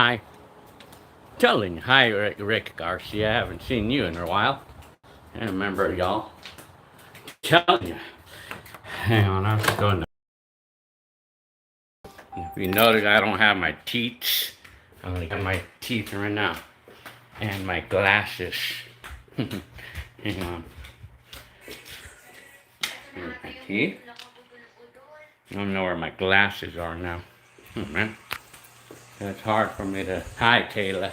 Hi. Telling you. Hi, Rick Garcia. I haven't seen you in a while. I remember y'all. Telling you. Hang on, I'm going to. If you notice, I don't have my teeth. I only got my teeth right now. And my glasses. Hang on. Here's my teeth. I don't know where my glasses are now. Oh, man. It's hard for me to. Hi, Kayla.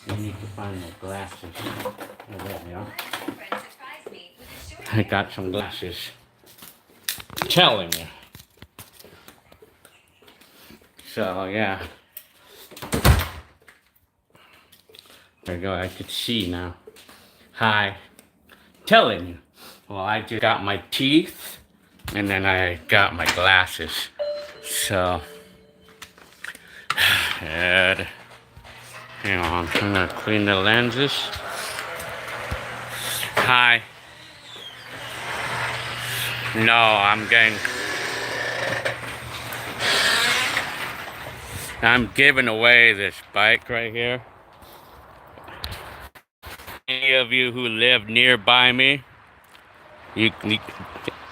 I need to find my glasses. Oh, there they are. I got some glasses. Telling you. So, yeah. There you go. I could see now. Hi. Telling you. Well, I just got my teeth. And then I got my glasses. So. And hang on. I'm going to clean the lenses. Hi. No, I'm giving away this bike right here. Any of you who live nearby me,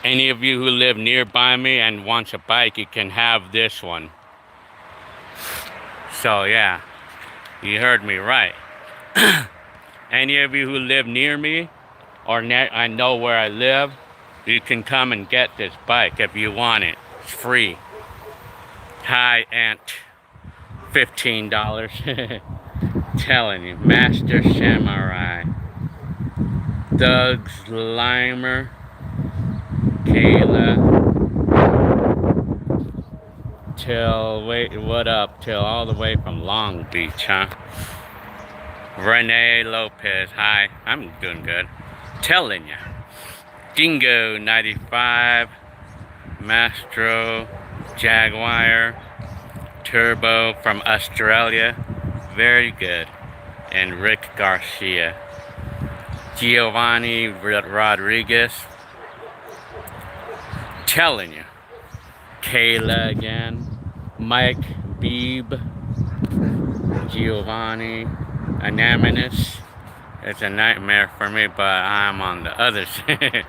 any of you who live nearby me and wants a bike, you can have this one. So yeah, you heard me right. Any of you who live near me, or I know where I live, you can come and get this bike if you want it. It's free. Hi, Aunt. $15. Telling you. Master Samurai. Doug's Limer. Kayla. What up? Till all the way from Long Beach, huh? Renee Lopez. Hi. I'm doing good. Telling you. Dingo 95, Mastro, Jaguar, Turbo from Australia, very good, and Rick Garcia, Giovanni Rodriguez, telling you, Kayla again, Mike Beebe, Giovanni, Anonymous. It's a nightmare for me, but I'm on the other side.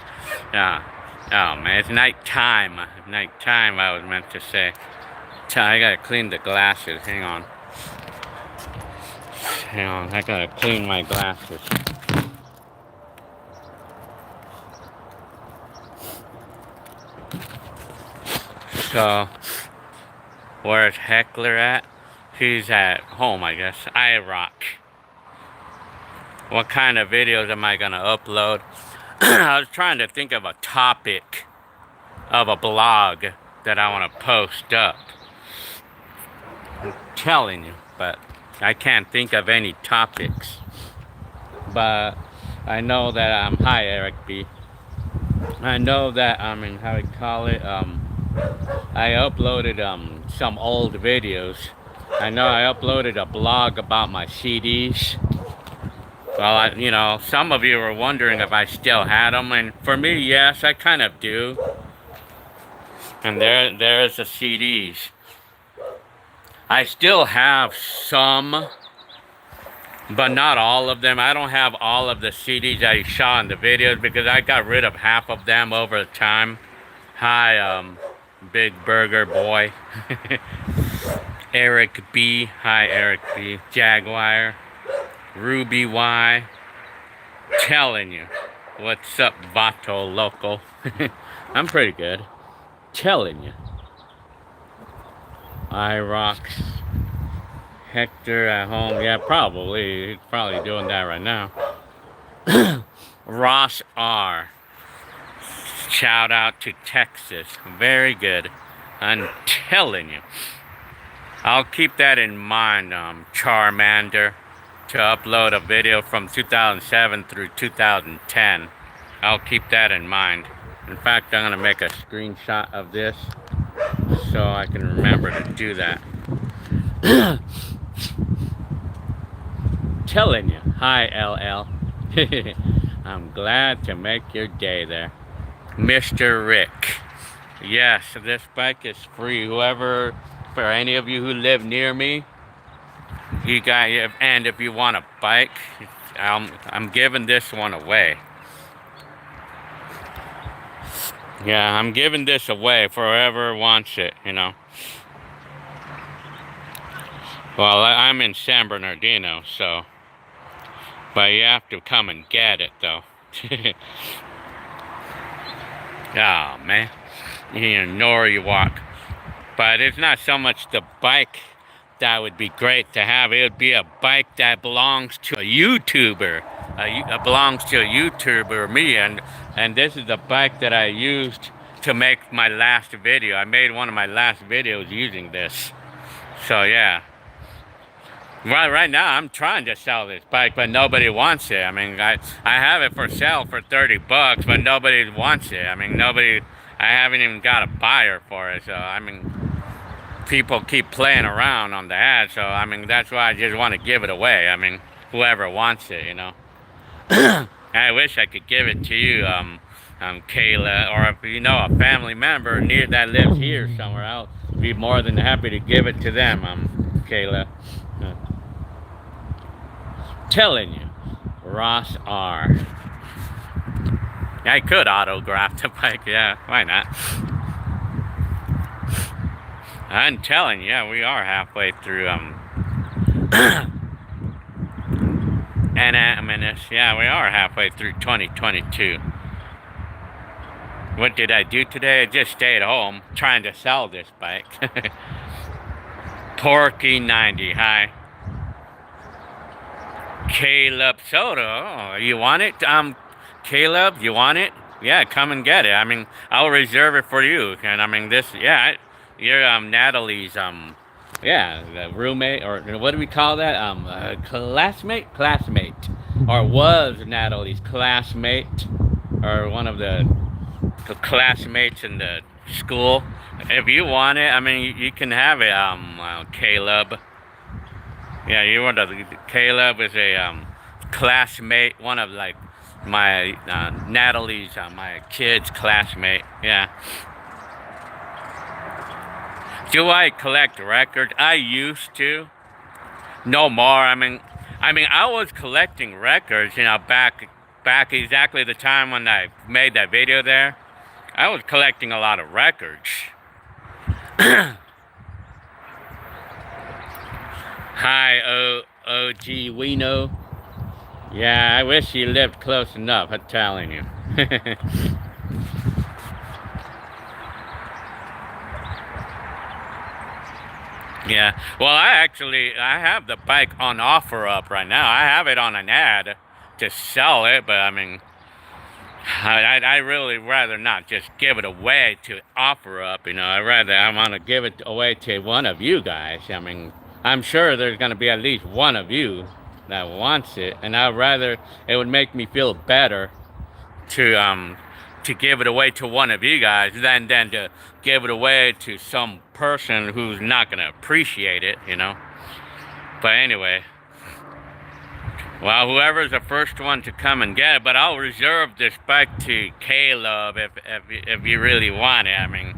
Yeah. Oh man, it's nighttime. Nighttime, I was meant to say. I gotta clean the glasses. Hang on. Hang on, I gotta clean my glasses. So, where's Heckler at? He's at home, I guess. I rock. What kind of videos am I gonna upload? I was trying to think of a topic of a blog that I want to post up. I'm telling you, but I can't think of any topics. But I know that hi Eric B. I know that how we call it, I uploaded some old videos. I know I uploaded a blog about my CDs. Well, you know, some of you were wondering if I still had them, and for me, yes, I kind of do. And there's the CDs. I still have some, but not all of them. I don't have all of the CDs I saw in the videos because I got rid of half of them over time. Hi, Big Burger Boy. Eric B. Hi, Eric B. Jaguar. Ruby Y. Telling you. What's up, Vato Loco? I'm pretty good. Telling you. iRocks. Hector at home. Yeah, probably. He's probably doing that right now. Ross R. Shout out to Texas. Very good. I'm telling you. I'll keep that in mind, Charmander, to upload a video from 2007 through 2010. I'll keep that in mind. In fact, I'm going to make a screenshot of this so I can remember to do that. Telling you. Hi, LL. I'm glad to make your day there. Mr. Rick. Yes, this bike is free. Whoever for any of you who live near me, you guys, and if you want a bike, I'm giving this one away. Yeah, I'm giving this away for whoever wants it, you know. Well, I'm in San Bernardino, so, but you have to come and get it, though. Oh, man. You know, you walk. But it's not so much the bike that would be great to have. It would be a bike that belongs to a YouTuber. Belongs to a YouTuber, me. And this is the bike that I used to make my last video. I made one of my last videos using this. So, yeah. Right now, I'm trying to sell this bike, but nobody wants it. I mean, I have it for sale for 30 bucks, but nobody wants it. I mean, I haven't even got a buyer for it. So, I mean, people keep playing around on the ad. So, I mean, that's why I just want to give it away. I mean, whoever wants it, you know. I wish I could give it to you, Kayla, or if you know a family member near that lives here somewhere, I'll be more than happy to give it to them, Kayla. Telling you, Ross R. I could autograph the bike, yeah, why not? I'm telling you, yeah, we are halfway through, yeah, we are halfway through 2022. What did I do today? I just stayed home trying to sell this bike. Porky90, hi. Caleb Soto, oh, you want it? Caleb, you want it? Yeah, come and get it. I mean, I'll reserve it for you. And I mean, you're Natalie's yeah, the roommate, or what do we call that? Classmate, or was Natalie's classmate, or one of the classmates in the school. If you want it, I mean, you can have it, Caleb. Yeah, Caleb is a classmate, one of like my Natalie's, my kid's classmate. Yeah. Do I collect records? I used to. No more. I mean, I was collecting records, you know, back exactly the time when I made that video there. I was collecting a lot of records. Hi, OG Wino. Yeah, I wish you lived close enough, I'm telling you. Yeah, well, I have the bike on offer up right now. I have it on an ad to sell it, but I mean, I really rather not just give it away to offer up, you know. I want to give it away to one of you guys. I mean, I'm sure there's going to be at least one of you that wants it, and it would make me feel better to give it away to one of you guys than to give it away to some person who's not going to appreciate it, you know. But anyway, well, whoever's the first one to come and get it, but I'll reserve this bike to Caleb if you really want it. I mean,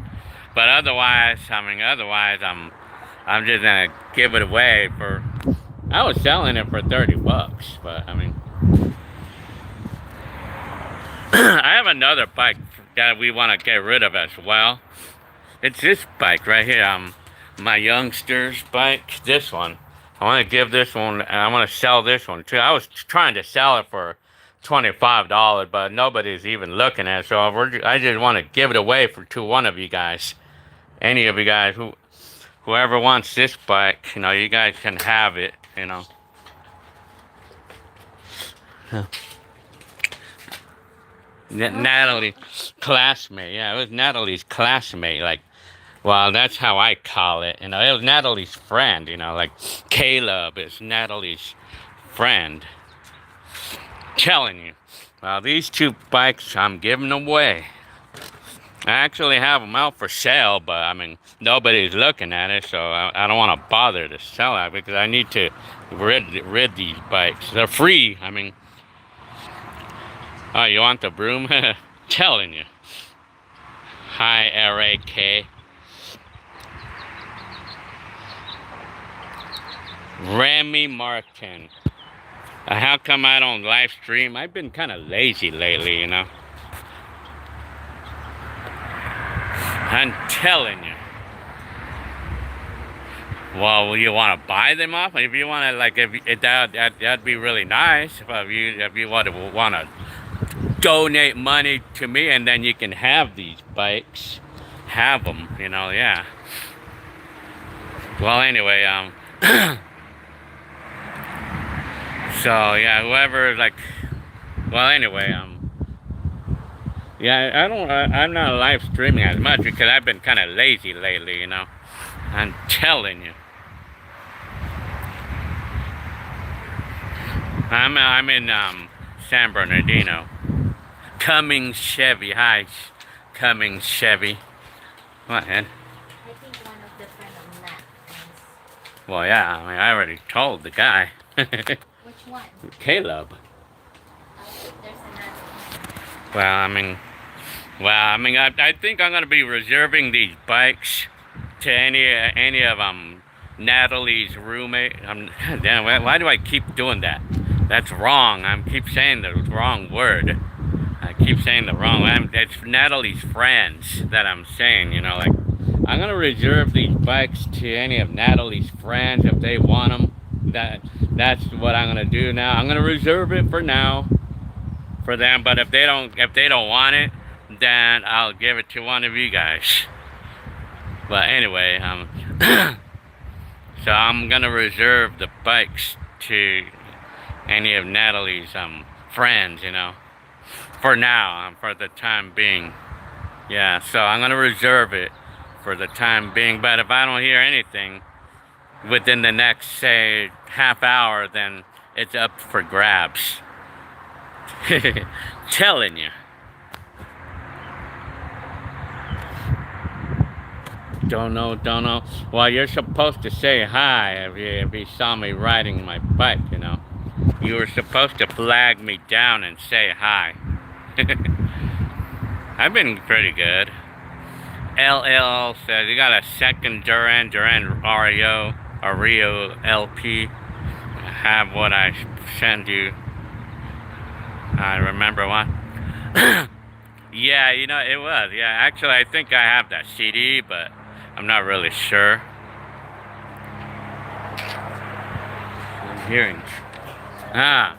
but otherwise, I'm just gonna give it away for. I was selling it for 30 bucks, but I mean, I have another bike that we want to get rid of as well. It's this bike right here, my youngster's bike. This one. I want to give this one, and I want to sell this one too. I was trying to sell it for $25, but nobody's even looking at it. So I just want to give it away to one of you guys. Any of you guys, whoever wants this bike, you know, you guys can have it, you know. Natalie's classmate. Yeah, it was Natalie's classmate. Like, well, that's how I call it. You know, it was Natalie's friend. You know, like Caleb is Natalie's friend. Telling you. Well, these two bikes I'm giving away. I actually have them out for sale, but I mean, nobody's looking at it, so I don't want to bother to sell it because I need to rid these bikes. They're free. I mean, oh, you want the broom? Telling you. Hi, RAK. Remy Martin. How come I don't live stream? I've been kind of lazy lately, you know. I'm telling you. Well, you want to buy them off? If you want to, like, if that'd be really nice. If you want to donate money to me, and then you can have these bikes, have them, you know, yeah. Well, anyway, so yeah, whoever, like, well, anyway, yeah, I'm not live streaming as much because I've been kind of lazy lately, you know. I'm telling you. I'm in San Bernardino. Cummings Chevy. Hi, Cummings Chevy. What, Ed? I think one of the friend of Matt is. Well, yeah, I mean, I already told the guy. Which one? Caleb. There's another Well, I think I'm gonna be reserving these bikes to any of Natalie's roommate. Damn, why do I keep doing that? That's wrong. I keep saying the wrong word. I keep saying the wrong one. It's Natalie's friends that I'm saying, you know, like, I'm gonna reserve these bikes to any of Natalie's friends if they want them. That's what I'm gonna do now. I'm gonna reserve it for now for them, but if they don't want it, then I'll give it to one of you guys. But anyway, so I'm gonna reserve the bikes to any of Natalie's friends, you know, for now, for the time being. Yeah, so I'm gonna reserve it for the time being. But if I don't hear anything within the next, say, half hour, then it's up for grabs. Telling you. Don't know. Well, you're supposed to say hi if you saw me riding my bike, you know. You were supposed to flag me down and say hi. I've been pretty good. LL says you got a second Duran Rio LP. Have what I sent you. I remember what? Yeah, you know, it was. Yeah, actually, I think I have that CD, but I'm not really sure. I'm hearing. Ah.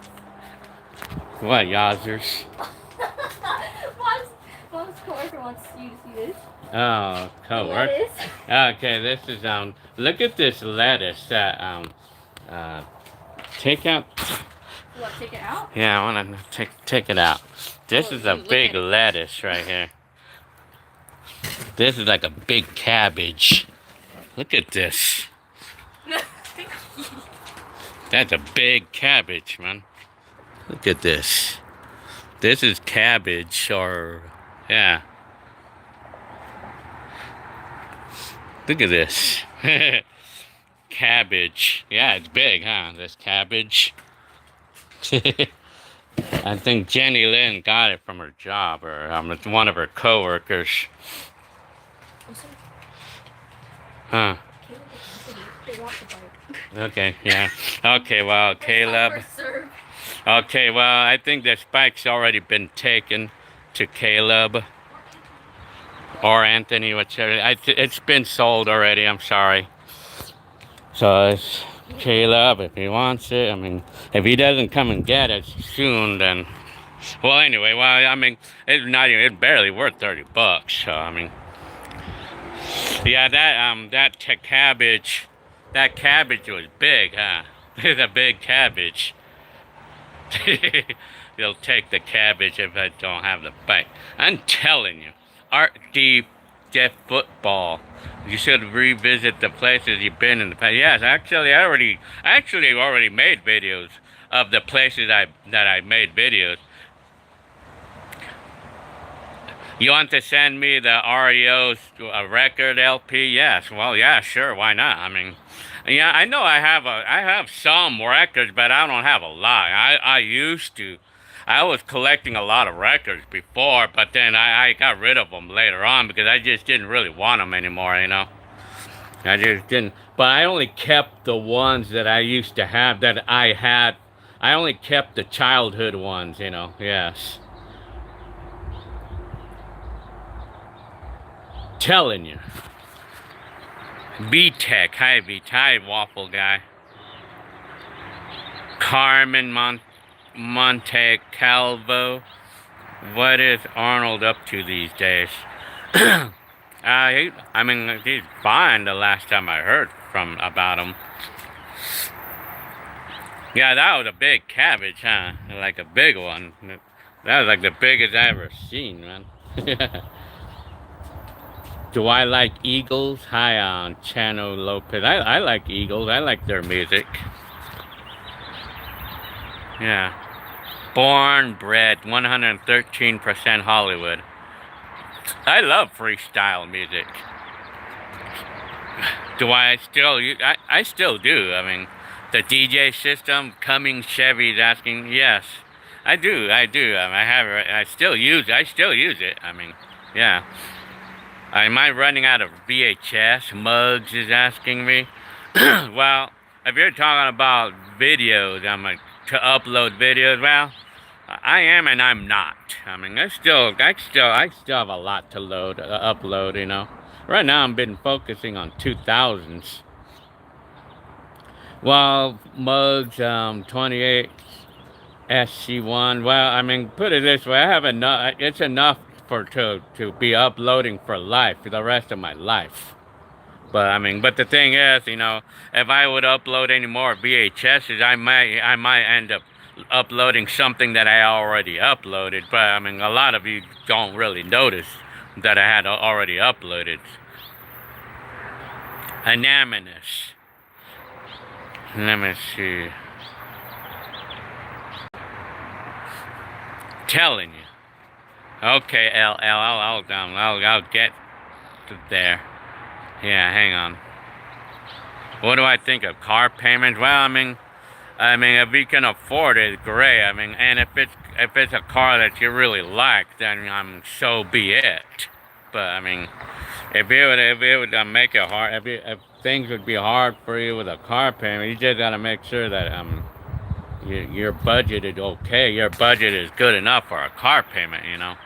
What, Yazers? Mom's coworker wants you to see this. Oh, coworker. Okay, this is look at this lettuce that take out. You want to take it out? Yeah, I want to take it out. This is a big lettuce right here. This is like a big cabbage. Look at this. That's a big cabbage, man. Look at this. This is cabbage, or yeah. Look at this. Cabbage. Yeah, it's big, huh? This cabbage. I think Jenny Lynn got it from her job, or it's one of her coworkers. Huh. Okay, yeah. Okay, well, Caleb. Okay, well, I think this bike's already been taken to Caleb or Anthony, whichever. It's been sold already, I'm sorry. So it's Caleb, if he wants it. I mean, if he doesn't come and get it soon, then... Well, anyway, it's barely worth $30, so, I mean... Yeah, that cabbage was big, huh? It's a big cabbage. You'll take the cabbage if I don't have the bike. I'm telling you, Art D. Deaf Football. You should revisit the places you've been in the past. Yes, actually, I already made videos of the places that I made videos. You want to send me the REO's record LP? Yes. Well, yeah, sure. Why not? I mean, yeah, I know I have some records, but I don't have a lot. I used to. I was collecting a lot of records before, but then I got rid of them later on because I just didn't really want them anymore, you know. I just didn't. But I only kept the ones that I used to have that I had. I only kept the childhood ones, you know. Yes. Telling you. B-Tech. Hi, Hi, Waffle Guy. Carmen Monte Calvo. What is Arnold up to these days? I mean, he's fine the last time I heard from about him. Yeah, that was a big cabbage, huh? Like a big one. That was like the biggest I ever seen, man. Do I like Eagles? Hi, on Chano Lopez. I like Eagles. I like their music. Yeah. Born, bred, 113% Hollywood. I love freestyle music. Do I still use? I still do. I mean, the DJ system, Cummings Chevy's asking. Yes, I do. I do. I have. I still use. I still use it. I mean, yeah. Am I running out of VHS? Muggs is asking me. Well, if you're talking about videos, I'm like to upload videos. Well, I am and I'm not. I mean, I still have a lot to upload. You know, right now I've been focusing on 2000s. Well, Muggs, 28 SC1. Well, I mean, put it this way: I have enough. It's enough to be uploading for life, for the rest of my life. But I mean, but the thing is, you know, if I would upload any more VHSs, I might end up uploading something that I already uploaded. But I mean, a lot of you don't really notice that I had already uploaded. Anonymous. Let me see. Telling you. Okay, I'll get there. Yeah, hang on. What do I think of car payments? Well, I mean, if you can afford it, great. I mean, and if it's a car that you really like, then so be it. But I mean, if it would make it hard, if things would be hard for you with a car payment, you just gotta make sure that your budget is okay. Your budget is good enough for a car payment, you know.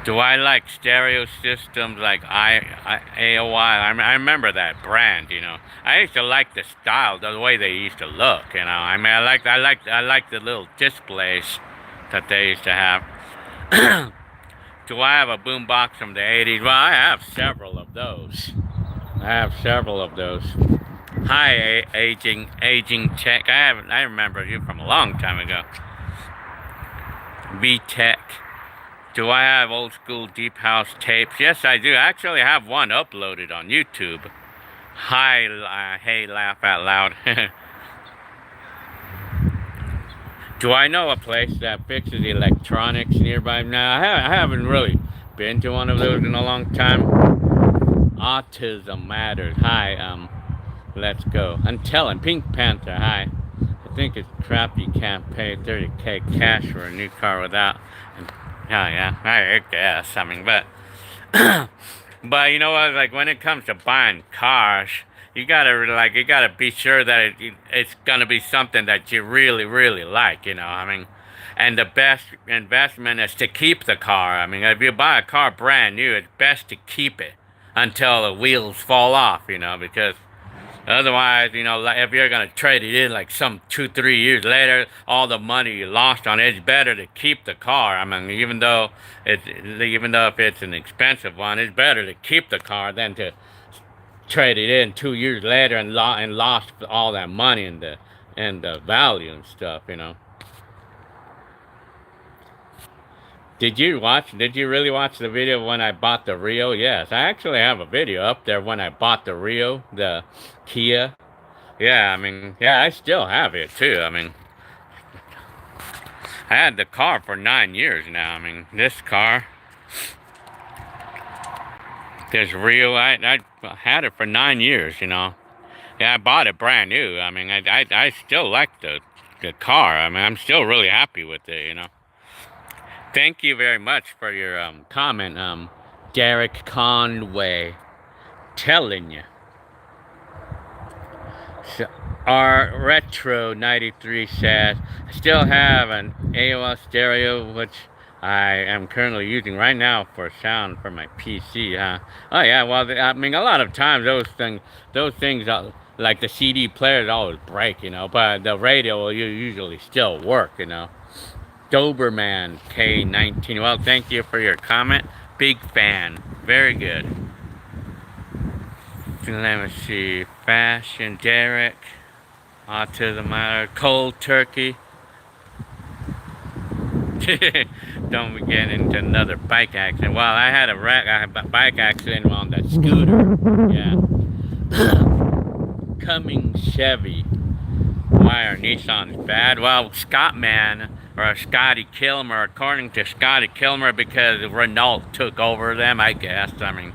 Do I like stereo systems like AOI? I remember that brand, you know. I used to like the style, the way they used to look, you know. I mean, I like the little displays that they used to have. Do I have a boombox from the 80s? Well, I have several of those. Hi, aging tech. I remember you from a long time ago. V-Tech. Do I have old school deep house tapes? Yes, I do. I actually have one uploaded on YouTube. Hi, hey, laugh out loud. Do I know a place that fixes electronics nearby? No, I haven't really been to one of those in a long time. Autism Matters. Hi, let's go. Untelling. Pink Panther. Hi. I think it's crap you can't pay 30K cash for a new car without. Yeah, I guess. I mean, but but you know what? Like when it comes to buying cars, you gotta be sure that it's gonna be something that you really, really like. You know, I mean, and the best investment is to keep the car. I mean, if you buy a car brand new, it's best to keep it until the wheels fall off. You know, because otherwise, you know, like if you're gonna trade it in like some 2-3 years later, all the money you lost on it, it's better to keep the car. I mean, even though if it's an expensive one, it's better to keep the car than to trade it in 2 years later and lost all that money and the value and stuff. You know. Did you really watch the video when I bought the Rio? Yes, I actually have a video up there when I bought the Rio, the Kia. Yeah, I mean, yeah, I still have it too. I mean, I had the car for 9 years now. I mean, this car, this Rio, I had it for 9 years, you know. Yeah, I bought it brand new. I mean, I still like the car. I mean, I'm still really happy with it, you know. Thank you very much for your comment, Derek Conway. Telling you. So, our Retro 93 says, I still have an AOL stereo, which I am currently using right now for sound for my PC, huh? Oh yeah, well, I mean, a lot of times those things, like the CD players always break, you know, but the radio will usually still work, you know. Doberman K19, well, thank you for your comment. Big fan. Very good. Let me see. Fashion Derek. Autism Matter. Cold Turkey. Don't we get into another bike accident? Well, I had a bike accident on the scooter. Yeah. Cummins Chevy. Why are Nissans bad? Well, Scotty Kilmer, according to Scotty Kilmer, because Renault took over them, I guess. I mean,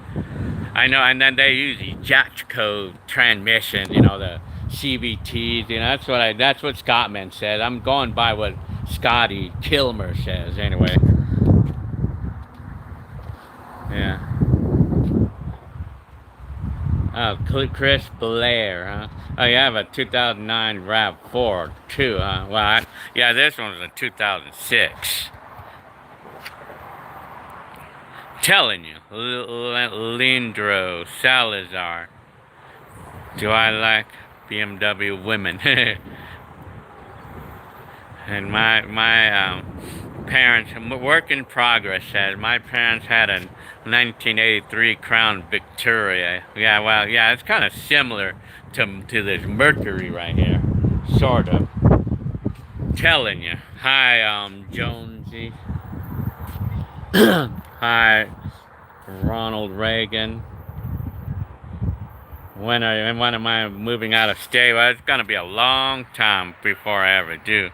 I know, and then they use the Jatco transmission, you know, the CVTs, you know, that's what Scottman said. I'm going by what Scotty Kilmer says, anyway. Yeah. Oh, Chris Blair, huh? Oh, you have a 2009 RAV4 too, huh? Well, yeah, this one was a 2006. Telling you, Lindro Salazar. Do I like BMW women? And my parents, work in progress, says my parents had a 1983 Crown Victoria. Yeah, well, yeah, it's kind of similar to this Mercury right here, sort of. Telling you. Hi, Jonesy. Hi, Ronald Reagan. When am I moving out of state? Well, it's gonna be a long time before I ever do.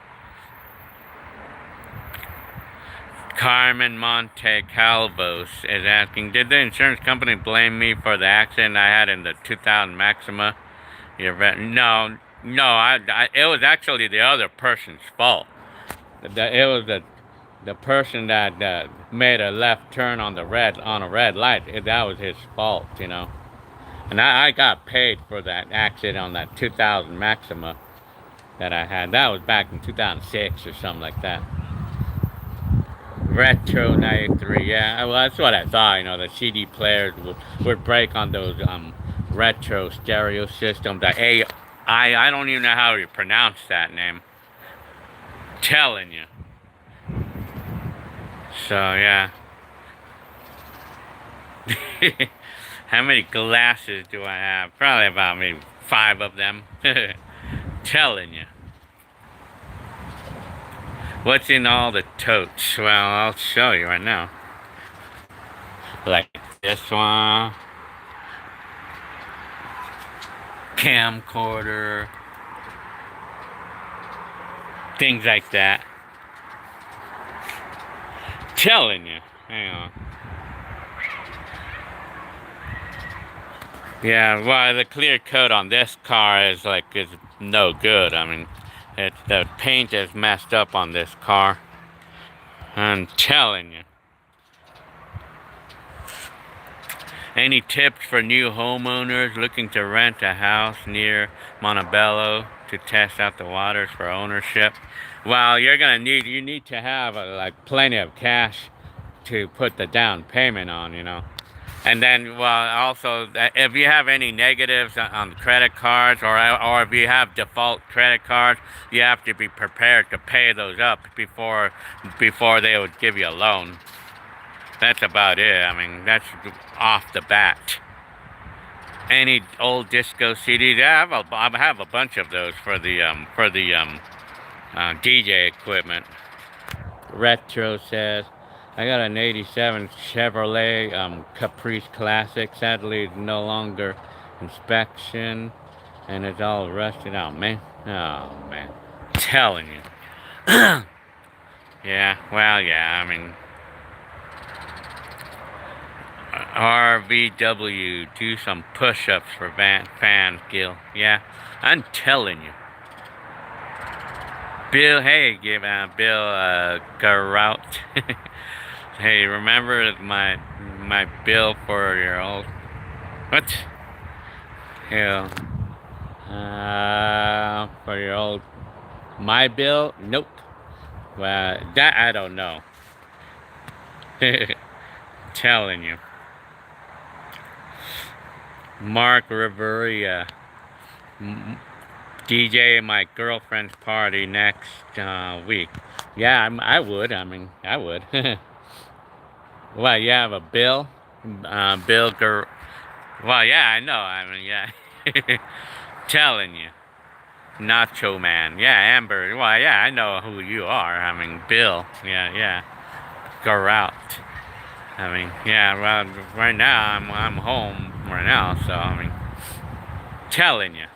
Carmen Monte Calvos is asking, did the insurance company blame me for the accident I had in the 2000 Maxima? No, it was actually the other person's fault. It was the person that made a left turn on a red light. That was his fault, you know. And I got paid for that accident on that 2000 Maxima that I had. That was back in 2006 or something like that. Retro 93, yeah, well, that's what I thought, you know, the CD players would break on those retro stereo systems. The I don't even know how you pronounce that name. Telling you. So, yeah. How many glasses do I have? Probably about maybe 5 of them. Telling you. What's in all the totes? Well, I'll show you right now. Like this one. Camcorder. Things like that. Telling you. Hang on. Yeah, well, the clear coat on this car is no good. I mean, the paint is messed up on this car. I'm telling you. Any tips for new homeowners looking to rent a house near Montebello to test out the waters for ownership? Well, you need to have plenty of cash to put the down payment on, you know. And then, well, also, if you have any negatives on credit cards, or if you have default credit cards, you have to be prepared to pay those up before they would give you a loan. That's about it. I mean, that's off the bat. Any old disco CDs? I have a bunch of those for the DJ equipment. Retro says, I got an 87 Chevrolet Caprice Classic. Sadly, it's no longer inspection, and it's all rusted out, man. Oh, man. Telling you. Yeah, well, yeah, I mean, RVW, do some push-ups for fan Gil. Yeah, I'm telling you. Bill, hey, give Bill Garout. Hey, remember my my bill for your old. What? Hell. For your old. My bill? Nope. Well, that I don't know. Telling you. Mark Riveria. DJ my girlfriend's party next week. Yeah, I would. I mean, I would. Well, you have a bill? Bill Well, yeah, I know. I mean, yeah. Telling you. Nacho Man. Yeah, Amber. Well, yeah, I know who you are. I mean, Bill. Yeah. Go out. I mean, yeah, well, right now I'm home right now, so, I mean, telling you.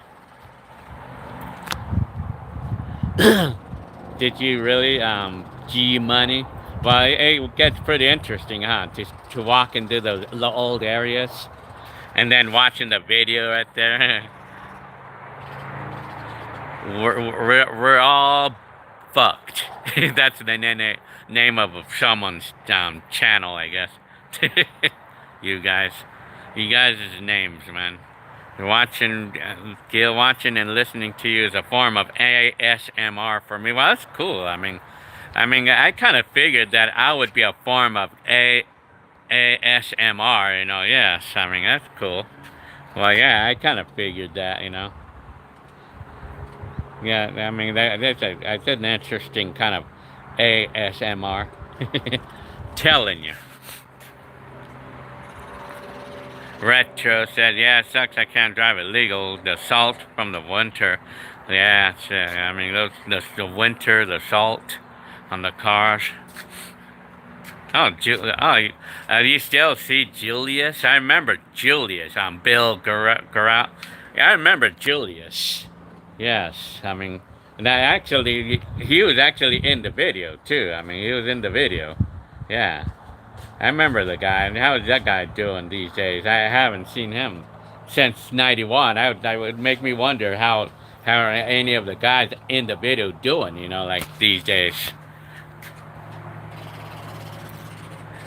Did you really, G Money? Well, it gets pretty interesting, huh? To walk into those old areas and then watching the video right there. we're all fucked. That's the name of someone's channel, I guess. You guys' names, man. Watching and listening to you is a form of ASMR for me. Well, that's cool. I mean, I kind of figured that I would be a form of ASMR, you know. Yes, I mean, that's cool. Well, yeah, I kind of figured that, you know. Yeah, I mean, that's an interesting kind of ASMR. Telling you. Retro said, yeah, it sucks I can't drive it legal. The salt from the winter. Yeah, I mean, the winter, the salt on the cars. Oh, you still see Julius? I remember Julius on Bill Garrett. Yeah, I remember Julius. Yes, I mean, he was actually in the video, too. I mean, he was in the video. Yeah. I remember the guy. And how is that guy doing these days? I haven't seen him since '91. That would make me wonder how any of the guys in the video doing, you know, like these days.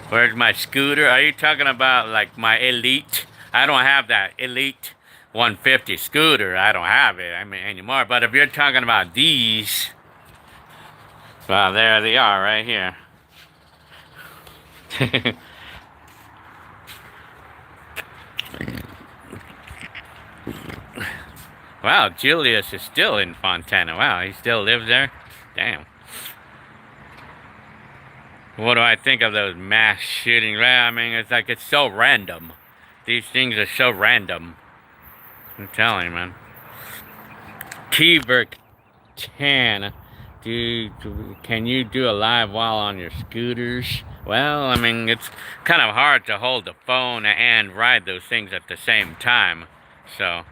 Where's my scooter? Are you talking about like my Elite? I don't have that Elite 150 scooter. I don't have it, I mean, anymore. But if you're talking about these, well, there they are right here. Wow, Julius is still in Fontana. Wow, he still lives there? Damn. What do I think of those mass shootings? Well, I mean, it's so random. These things are so random. I'm telling you, man. T-Verk 10. Can you do a live while on your scooters? Well, I mean, it's kind of hard to hold the phone and ride those things at the same time. So,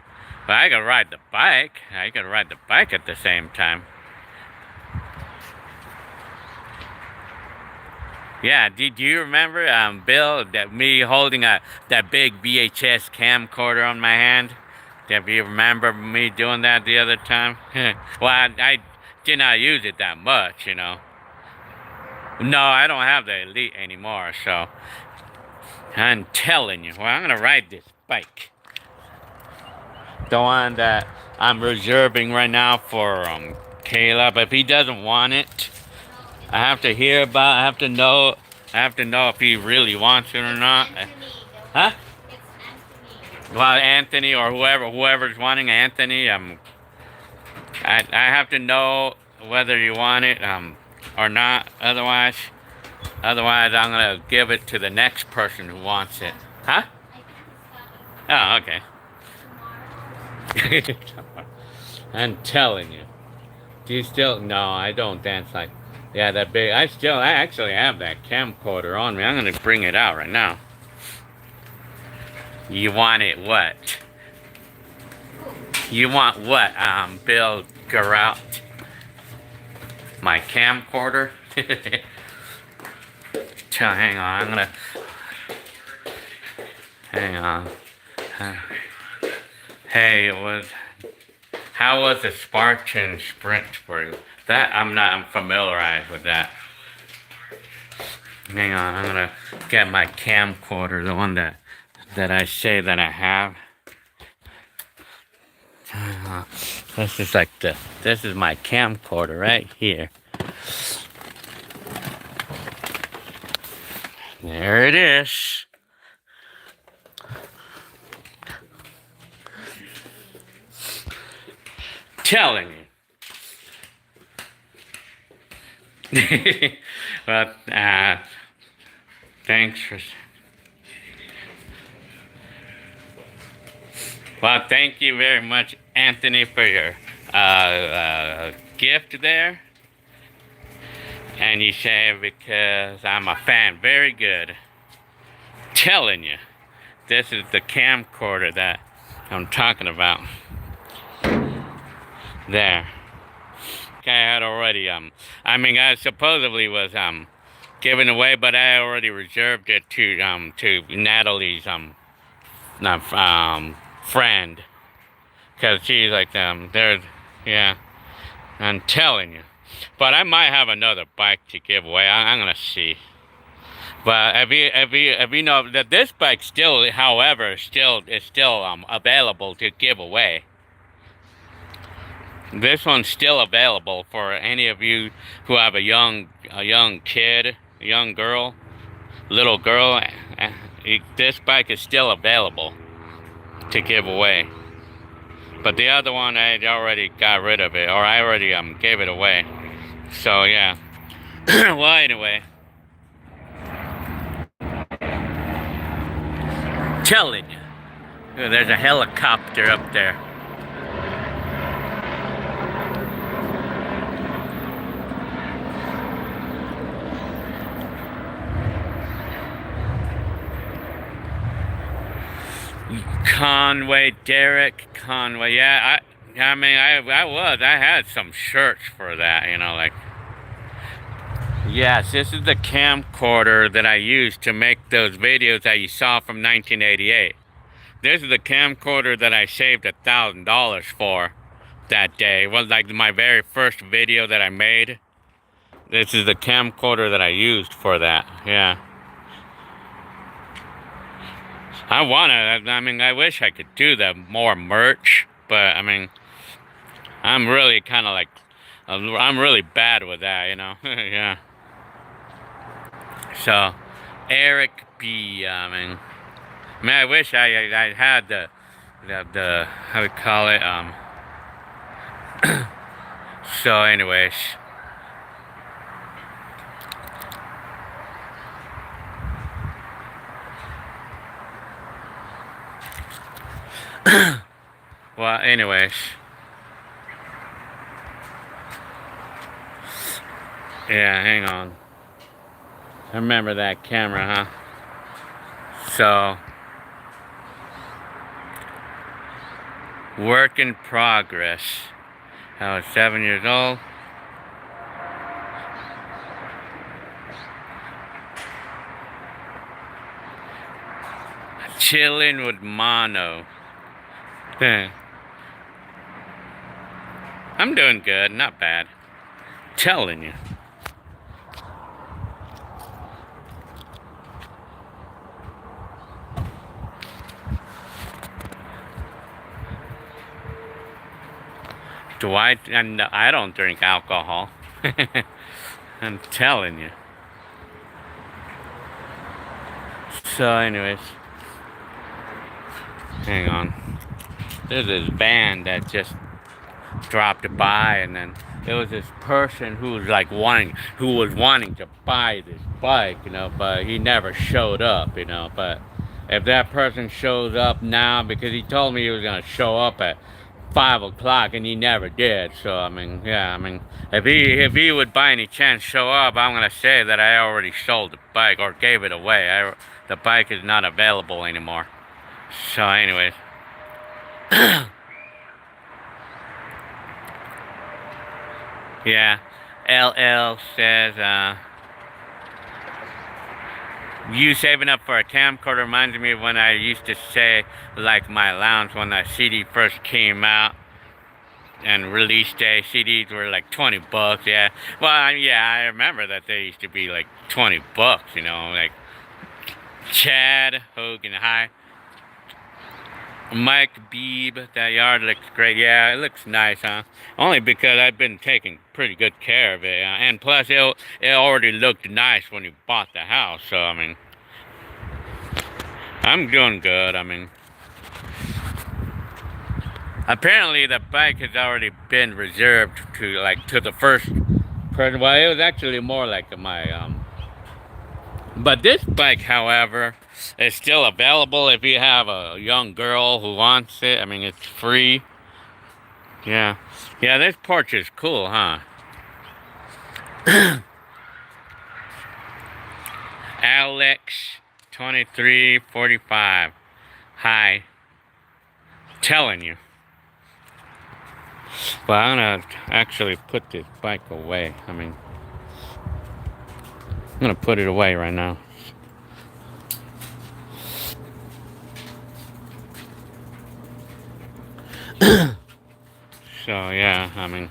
but I could ride the bike. I could ride the bike at the same time. Yeah, did you remember, Bill, that me holding that big VHS camcorder on my hand? Do you remember me doing that the other time? Well, I did not use it that much, you know. No, I don't have the Elite anymore, so I'm telling you. Well, I'm gonna ride this bike. The one that I'm reserving right now for Caleb. If he doesn't want it, I have to hear about. I have to know if he really wants it or not. Huh? It's Anthony. Well, Anthony or whoever's wanting Anthony. I have to know whether you want it or not. Otherwise, I'm gonna give it to the next person who wants it. Huh? Oh, okay. I'm telling you. Do you still? No, I don't dance like. Yeah, that big. I actually have that camcorder on me. I'm gonna bring it out right now. You want it what? You want what? Bill Garrett. My camcorder. Hang on. I'm gonna. Hang on. Hey, how was the Spartan Sprint for you? That I'm familiarized with that. Hang on, I'm gonna get my camcorder, the one that I say that I have. This is like this is my camcorder right here. There it is. Telling you. Well, thanks for. Well, thank you very much, Anthony, for your gift there. And you say because I'm a fan. Very good. Telling you, this is the camcorder that I'm talking about. There. I had already I supposedly was given away, but I already reserved it to Natalie's friend, because she's like there's, yeah, I'm telling you. But I might have another bike to give away. I'm gonna see. But if you know that this bike still, however, is still available to give away. This one's still available for any of you who have a young kid, a young girl, little girl. This bike is still available to give away. But the other one, I already got rid of it, or I already gave it away. So yeah. Well, anyway. Telling you. There's a helicopter up there. Derek Conway, yeah, I had some shirts for that, you know, like, yes, this is the camcorder that I used to make those videos that you saw from 1988. This is the camcorder that I saved $1,000 for that day. It was like my very first video that I made. This is the camcorder that I used for that, yeah. I wish I could do more merch, but I'm really kind of like, I'm really bad with that, you know, yeah. So, Eric B, I wish I had the, how we call it, so anyways. Well, anyways. Yeah, hang on. I remember that camera, huh? So, work in progress. I was 7 years old. Chilling with mono. I'm doing good, not bad. Telling you. I don't drink alcohol. I'm telling you. So anyways. Hang on. There's this van that just dropped by, and then there was this person who was wanting to buy this bike, you know, but he never showed up, you know. But if that person shows up now, because he told me he was gonna show up at 5 o'clock and he never did. So if he would by any chance show up, I'm gonna say that I already sold the bike or gave it away. The bike is not available anymore. So anyways. Yeah, LL says, you saving up for a camcorder reminds me of when I used to say, like, my allowance when the CD first came out. and release day CDs were like 20 bucks. Yeah. Well, I remember that they used to be like 20 bucks. You know, like Chad Hogan High. Mike Beebe, that yard looks great. Yeah, it looks nice, huh? Only because I've been taking pretty good care of it, and plus it already looked nice when you bought the house. So I mean, I'm doing good. I mean, apparently the bike has already been reserved to the first person. Well, it was actually more like but this bike, however, is still available if you have a young girl who wants it. I mean, it's free. Yeah. Yeah, this porch is cool, huh? Alex 2345. Hi. Telling you. Well, I'm gonna actually put this bike away. I mean, I'm gonna put it away right now. So yeah, I mean,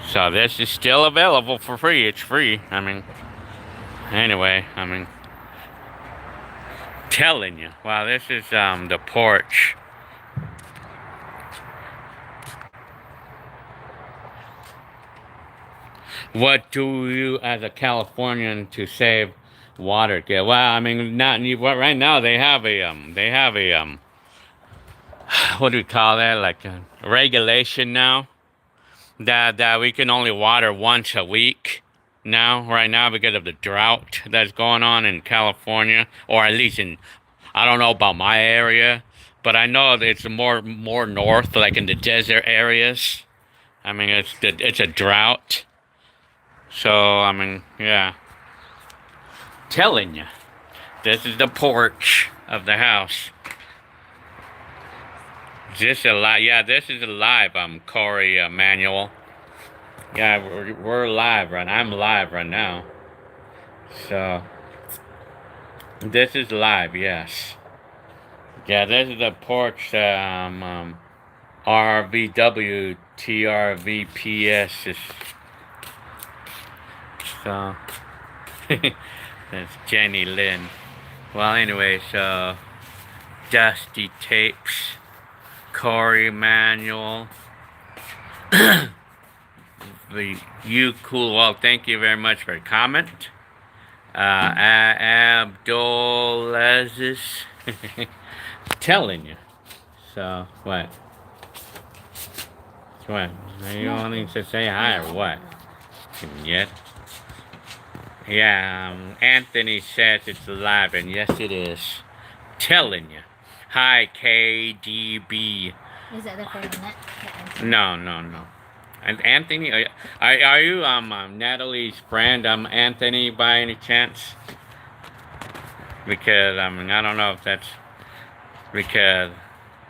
so this is still available for free. It's free. I mean, anyway, I mean, telling you. Wow, this is the porch. What do you as a Californian to save water get? Well, I mean, not right now. They have a what do we call that? Like a regulation now that we can only water once a week now. Right now, because of the drought that's going on in California, or at least I don't know about my area, but I know that it's more north, like in the desert areas. I mean, it's a drought. So, I mean, yeah. Telling you. This is the porch of the house. Is this alive? Yeah, this is live, Corey Manuel. Yeah, we're live right now. I'm live right now. So, this is live, yes. Yeah, this is the porch, RVW TRVPS is. So, that's Jenny Lynn. Well, anyway, so Dusty Tapes, Corey Manuel, you cool. Well, thank you very much for your comment. Abdulaziz, telling you. So what? What? Are you wanting to say hi or what? Yet. Yeah, Anthony says it's live, and yes, it is. Telling you. Hi, KDB. Is that the internet? No. And Anthony, are you Natalie's friend? Anthony, by any chance? Because I don't know if that's because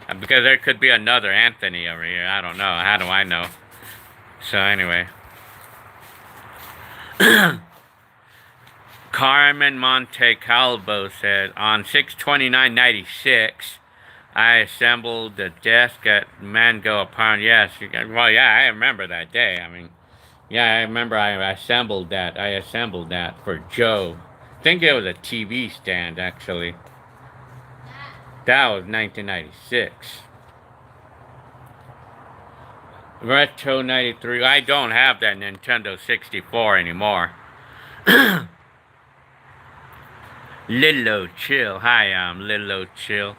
there could be another Anthony over here. I don't know. How do I know? So anyway. Carmen Monte Calvo said, on 6/29/96, I assembled the desk at Mango Apartment. Yes, well, yeah, I remember that day. I mean, yeah, I remember I assembled that. For Joe. I think it was a TV stand, actually. That was 1996. Retro 93. I don't have that Nintendo 64 anymore. Lilo Chill. Hi, I'm Lilo Chill.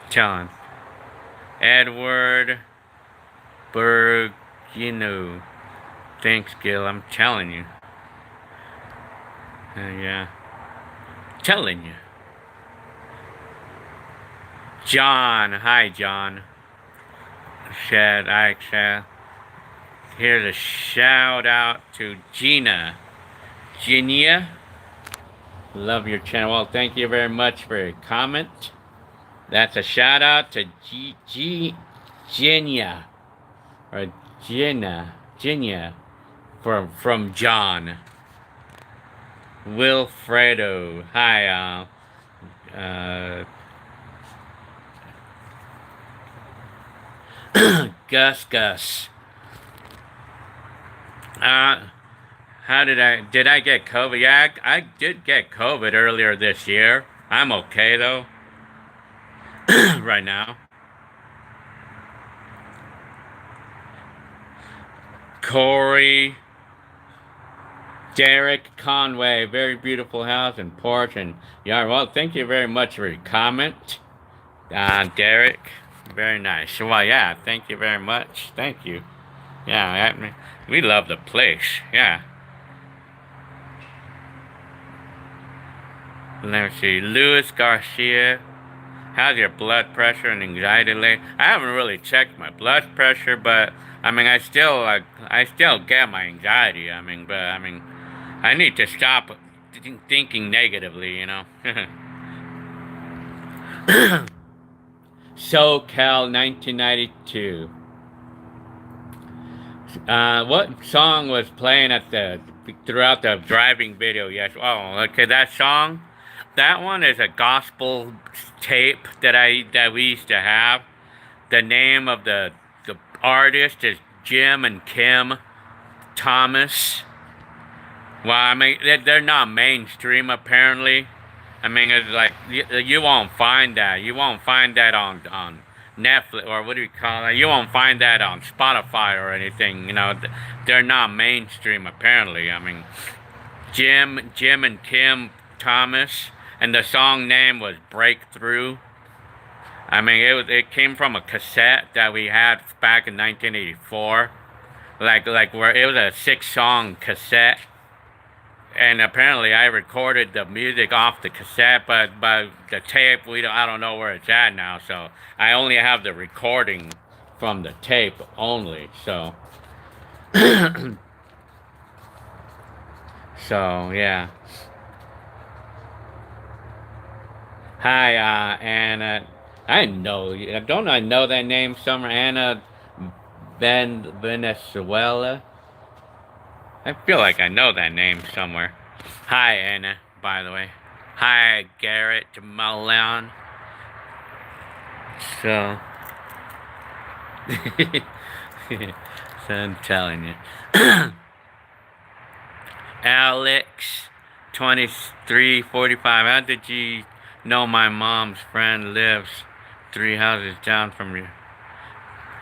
Telling. Edward Bergino. Thanks, Gil. I'm telling you. Yeah. Telling you. John. Hi, John. Shad. Here's a shout out to Gina. Genia. Love your channel. Well, thank you very much for your comment. That's a shout out to Genia. Or Genia. From John. Wilfredo. Hi, Gus. Did I get COVID? Yeah, I did get COVID earlier this year. I'm okay though, right now. Corey, Derek Conway, very beautiful house and porch and yard. Well, thank you very much for your comment, Derek. Very nice. Well, yeah, thank you very much. Thank you. Yeah, we love the place. Yeah. Let me see. Luis Garcia. How's your blood pressure and anxiety level? I haven't really checked my blood pressure, but I mean, I still get my anxiety. I need to stop thinking negatively, you know. SoCal 1992. What song was playing throughout the driving video? Yes. Oh, okay. That song. That one is a gospel tape that we used to have. The name of the artist is Jim and Kim Thomas. Well, I mean, they're not mainstream apparently. I mean, it's like you won't find that. You won't find that on Netflix, or what do you call it? You won't find that on Spotify or anything. You know, they're not mainstream apparently. I mean, Jim and Kim Thomas, and the song name was Breakthrough. I mean, it came from a cassette that we had back in 1984, like where it was a 6-song cassette. And apparently I recorded the music off the cassette, but the tape, I don't know where it's at now, so I only have the recording from the tape only, so. So, yeah. Hi, Anna. Don't I know that name somewhere? Anna Venezuela? I feel like I know that name somewhere. Hi, Anna, by the way. Hi, Garrett Milan. So, so I'm telling you. Alex, 2345. How did you know my mom's friend lives 3 houses down from you?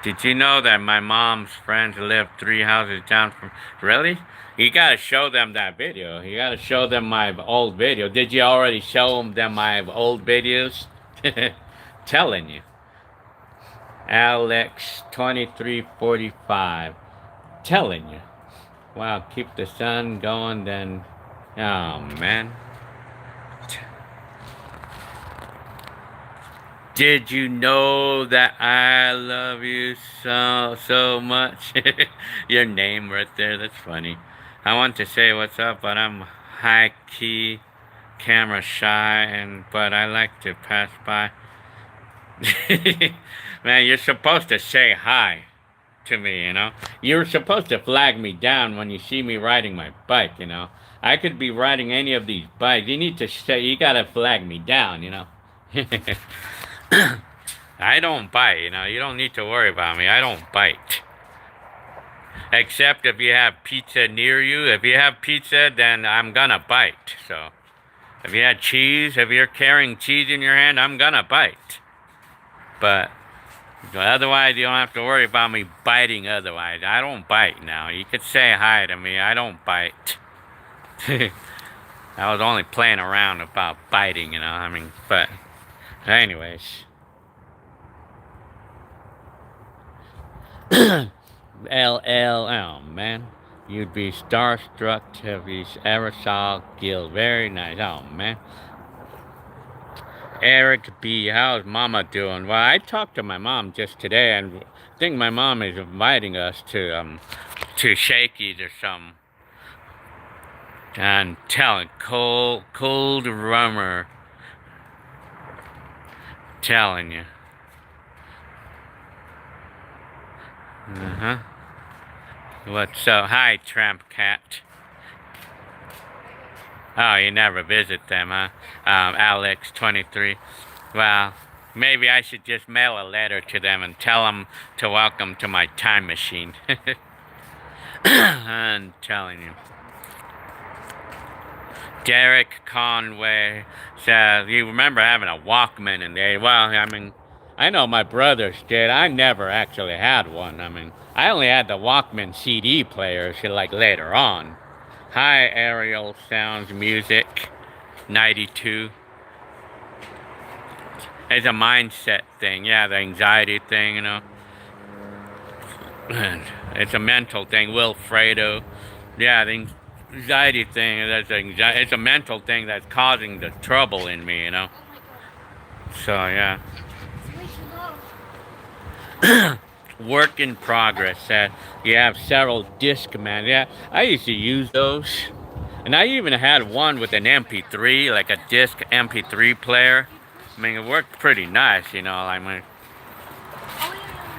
Did you know that my mom's friends live 3 houses down from... Really? You gotta show them that video. You gotta show them my old video. Did you already show them my old videos? Telling you. Alex, 2345. Telling you. Wow, keep the sun going then. Oh, man. Did you know that I love you so much? Your name right there, that's funny. I want to say what's up, but I'm high key, camera shy, but I like to pass by. Man, you're supposed to say hi to me, you know? You're supposed to flag me down when you see me riding my bike, you know? I could be riding any of these bikes. You gotta flag me down, you know? I don't bite, you know. You don't need to worry about me. I don't bite. Except if you have pizza near you. If you have pizza, then I'm gonna bite. So, if you had cheese, if you're carrying cheese in your hand, I'm gonna bite. But, otherwise, you don't have to worry about me biting otherwise. I don't bite now. You could say hi to me. I don't bite. I was only playing around about biting, you know. I mean, but... Anyways. Oh man. You'd be starstruck if you ever saw Gil. Very nice. Oh man. Eric B. How's Mama doing? Well, I talked to my mom just today, and I think my mom is inviting us to Shakey's or something. And telling cold rumor. Telling you. What's up? Hi, Tramp Cat. Oh, you never visit them, huh? Alex, 23. Well, Maybe I should just mail a letter to them and tell them to welcome to my time machine. I'm telling you. Derek Conway says, you remember having a Walkman in there? Well, I mean, I know my brothers did. I never actually had one. I mean, I only had the Walkman CD players like later on. Hi, Ariel Sounds Music 92. It's a mindset thing. Yeah, the anxiety thing, you know. It's a mental thing. Wilfredo. Yeah, the anxiety thing. It's a mental thing that's causing the trouble in me, you know. So yeah. Work in progress. You have several Discman. Yeah, I used to use those, and I even had one with an MP3, like a disc MP3 player. I mean, it worked pretty nice, you know. I mean,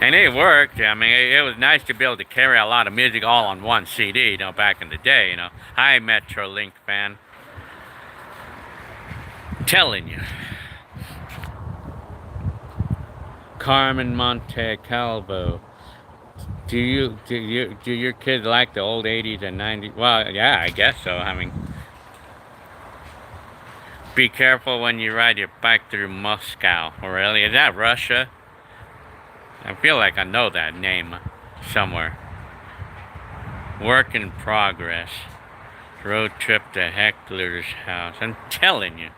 and it worked. I mean, it was nice to be able to carry a lot of music all on one CD, you know, back in the day, you know. Hi, Metrolink fan. Telling you. Carmen Monte Calvo. Do your kids like the old 80s and 90s? Well, yeah, I guess so. I mean, be careful when you ride your bike through Moscow. Really? Is that Russia? I feel like I know that name somewhere. Work in progress. Road trip to Heckler's house. I'm telling you.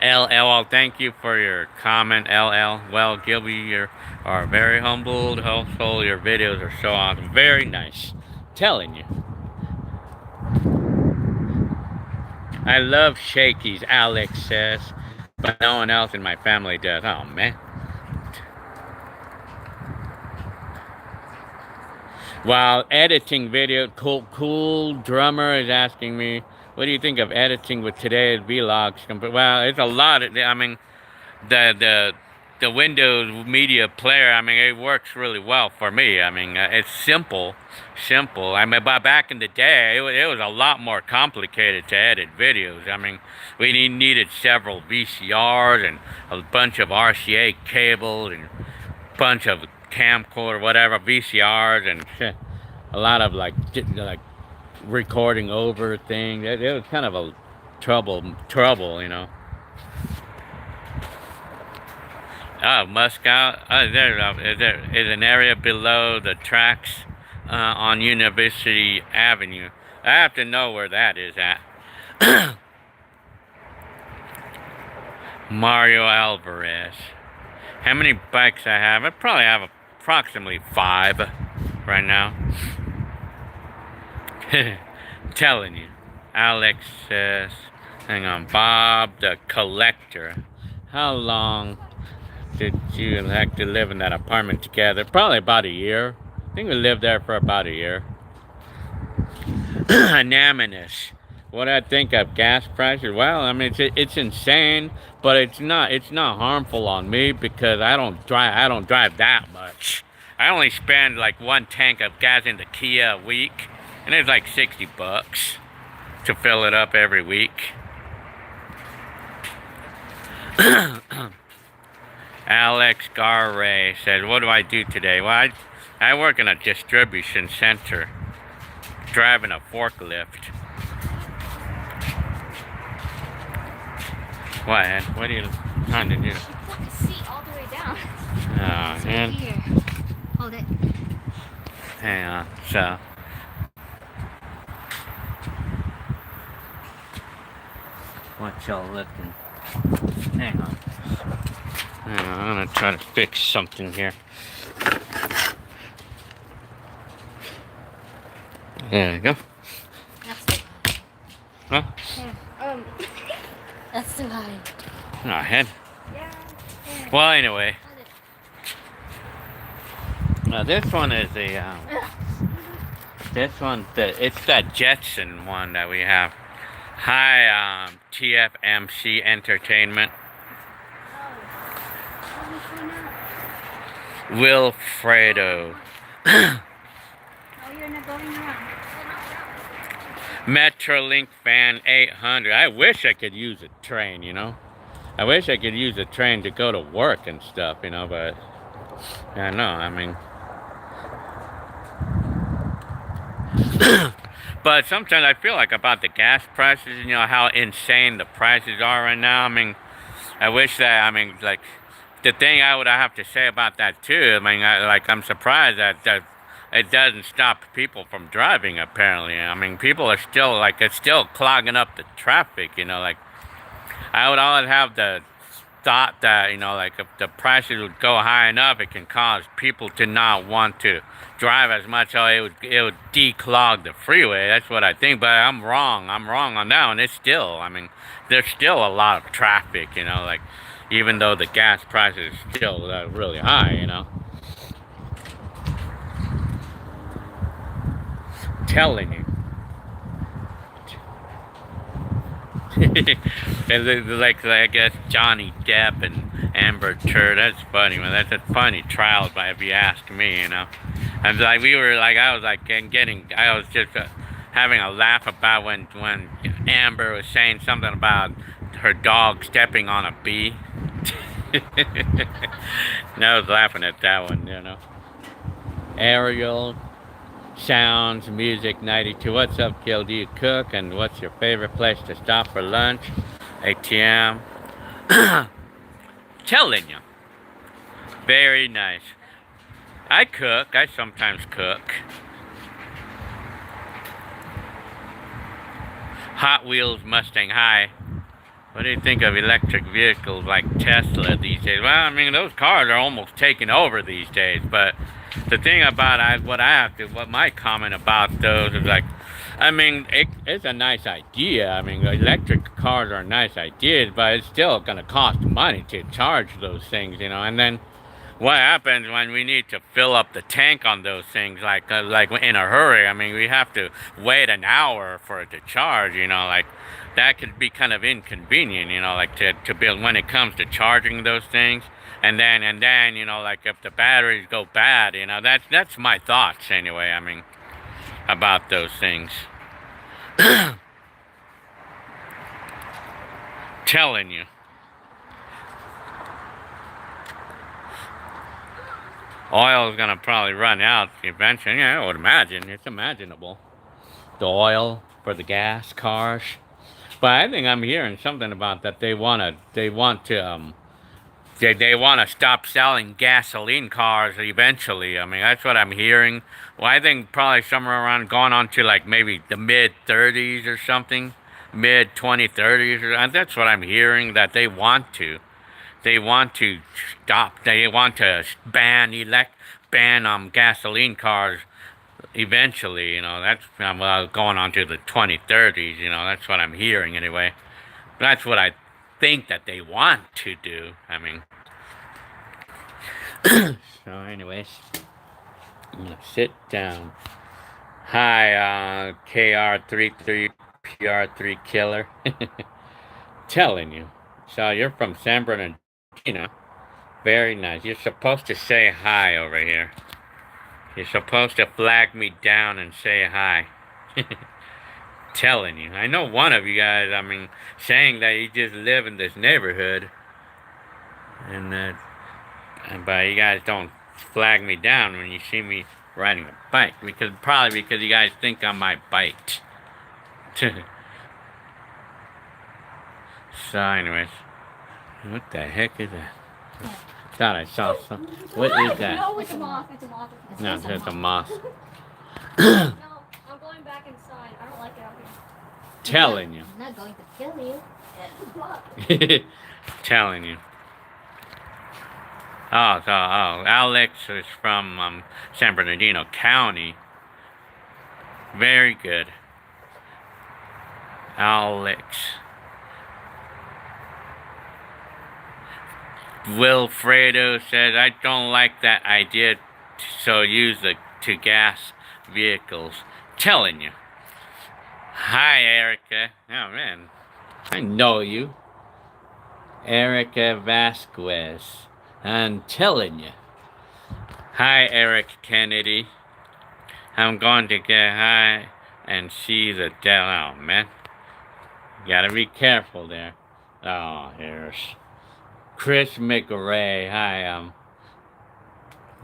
LL, thank you for your comment, LL. Well, Gilby, you are very humbled, hopeful. Your videos are so awesome. Very nice. Telling you. I love shakies, Alex says, but no one else in my family does. Oh, man. While editing video, cool drummer is asking me, what do you think of editing with today's vlogs? Well, it's a lot. I mean, the Windows Media Player, I mean, it works really well for me. I mean, it's simple. I mean, but back in the day, it was a lot more complicated to edit videos. I mean, we needed several VCRs and a bunch of RCA cables and a bunch of camcorder, whatever, VCRs, and a lot of like recording over things. It was kind of a trouble, you know. Oh, Moscow. There is an area below the tracks on University Avenue. I have to know where that is at. Mario Alvarez. How many bikes I have? I probably have approximately 5 right now. Telling you. Alex says, hang on, Bob the Collector. How long did you like to live in that apartment together? Probably about a year. I think we lived there for about a year. Anonymous. What I think of gas prices? Well, I mean, it's insane, but it's not harmful on me because I don't drive that much. I only spend like 1 tank of gas in the Kia a week, and it's like $60 to fill it up every week. Alex Garray said, what do I do today? Well, I work in a distribution center, driving a forklift. What, Ed? What are you trying to do? You put the seat all the way down. Oh, man. Here. Hold it. Hang on, so. What y'all looking? Hang on. I'm gonna try to fix something here. There we go. That's too high. Huh? Yeah. That's too high. Oh, head. Yeah. Well, anyway. This one is this one, it's that Jetson one that we have. Hi, TFMC Entertainment. Wilfredo. Oh, you're not going around. Metrolink fan 800. I wish I could use a train, you know. I wish I could use the train to go to work and stuff, you know, but I know, I mean. But sometimes I feel like about the gas prices, you know, how insane the prices are right now. I mean, I wish that, I mean, like, the thing I would have to say about that too, I mean, I'm surprised that it doesn't stop people from driving, apparently. I mean, people are still, like, it's still clogging up the traffic, you know, like, I would always have the thought that, you know, like if the prices would go high enough, it can cause people to not want to drive as much, so it would declog the freeway. That's what I think, but I'm wrong on that one. It's still, I mean, there's still a lot of traffic, you know, like, even though the gas price is still really high, you know. Telling you. like I guess Johnny Depp and Amber Heard. That's funny, man. That's a funny trial, if you ask me, you know. And like I was like I was just having a laugh about when Amber was saying something about her dog stepping on a bee. And I was laughing at that one, you know. Ariel. Sounds, Music 92. What's up, Gil? Do you cook? And what's your favorite place to stop for lunch? ATM. Telling you. Very nice. I cook. I sometimes cook. Hot Wheels Mustang High. What do you think of electric vehicles like Tesla these days? Well, I mean, those cars are almost taking over these days, but the thing about what my comment about those is like, I mean, it's a nice idea. I mean, electric cars are nice ideas, but it's still going to cost money to charge those things, you know. And then what happens when we need to fill up the tank on those things, like in a hurry? I mean, we have to wait an hour for it to charge, you know, like that could be kind of inconvenient, you know, like to build when it comes to charging those things. And then, you know, like if the batteries go bad, you know, that's my thoughts anyway, I mean, about those things. Telling you. Oil is gonna probably run out eventually. Yeah, I would imagine. It's imaginable. The oil for the gas cars. But I think I'm hearing something about that they want to stop selling gasoline cars eventually. I mean, that's what I'm hearing. Well, I think probably somewhere around going on to like maybe the mid-30s or something. Mid-2030s. That's what I'm hearing, that they want to. They want to stop. They want to ban gasoline cars eventually. You know, that's going on to the 2030s. You know, that's what I'm hearing anyway. That's what I think that they want to do. I mean. So, anyways, I'm gonna sit down. Hi, KR33 PR3 Killer. Telling you. So you're from San Bernardino. Very nice. You're supposed to say hi over here. You're supposed to flag me down and say hi. Telling you. I know one of you guys, I mean, saying that you just live in this neighborhood. But you guys don't flag me down when you see me riding a bike. Probably because you guys think I might bite. So anyways. What the heck is that? Thought I saw some. What is that? No, it's a moth. It's a moth. No, it's a moth. No, I'm going back inside. I don't like it out here. Telling you. I'm not going to kill you. Telling you. Oh, Alex is from San Bernardino County. Very good. Alex. Wilfredo says, I don't like that idea, so use to gas vehicles. Telling you. Hi, Erica. Oh, man. I know you. Erica Vasquez. I'm telling you. Hi, Eric Kennedy. I'm going to get high and see the devil. Oh, man. You gotta be careful there. Oh, here's... Chris McRae. Hi,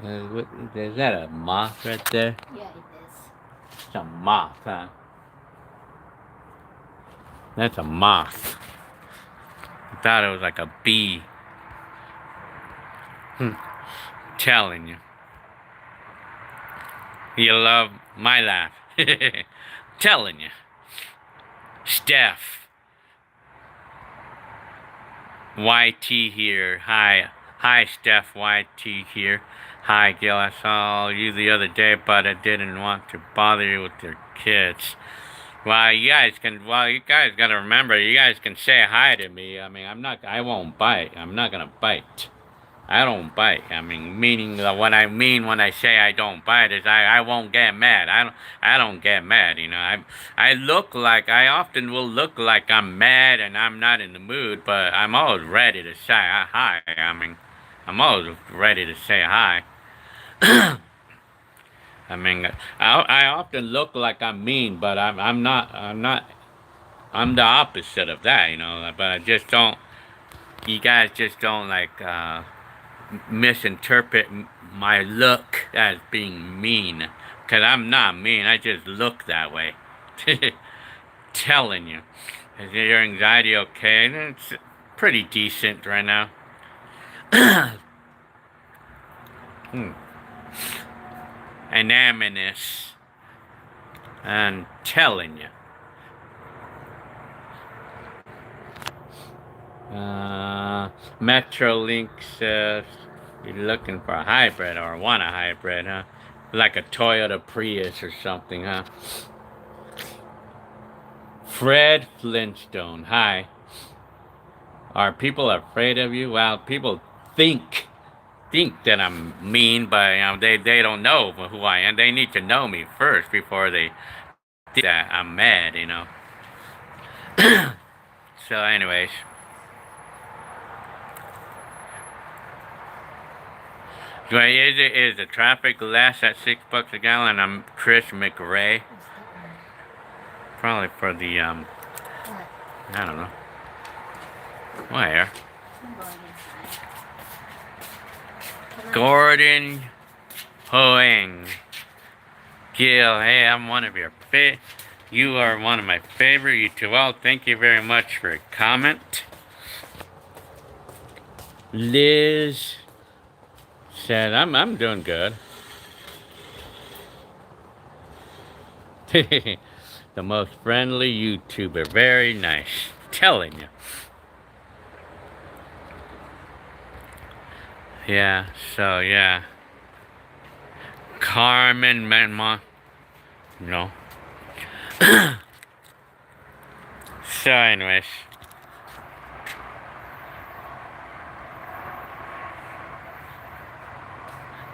what, is that a moth right there? Yeah, it is. It's a moth, huh? That's a moth. I thought it was like a bee. Telling you. You love my laugh. Telling you. Steph. YT here. Hi. Hi, Steph. YT here. Hi, Gil. I saw you the other day, but I didn't want to bother you with your kids. Well, you guys gotta remember, you guys can say hi to me. I mean, I won't bite. I'm not gonna bite. I don't bite. I mean, meaning what I mean when I say I don't bite is I won't get mad. I don't get mad. You know, I often will look like I'm mad and I'm not in the mood, but I'm always ready to say hi. I mean, I'm always ready to say hi. I mean, I often look like I'm mean, but I'm not. I'm the opposite of that, you know. But I just don't. You guys just don't like misinterpret my look as being mean, cause I'm not mean. I just look that way. Telling you, is your anxiety okay? It's pretty decent right now. Anonymous. I'm telling you. Metrolink says you're looking for a hybrid or want a hybrid, huh? Like a Toyota Prius or something, huh? Fred Flintstone, hi. Are people afraid of you? Well, people think that I'm mean, but you know, they don't know who I am. They need to know me first before they think that I'm mad, you know. So, anyways. Is the traffic less at $6 a gallon? I'm Chris McRae. Probably for the I don't know. Where? Gordon Hoang. Gil, hey, I'm one of your you are one of my favorite YouTube. Well, thank you very much for a comment. Liz said, I'm doing good. The most friendly YouTuber. Very nice. Telling you. Yeah, so yeah. Carmen Manma. No. So anyways.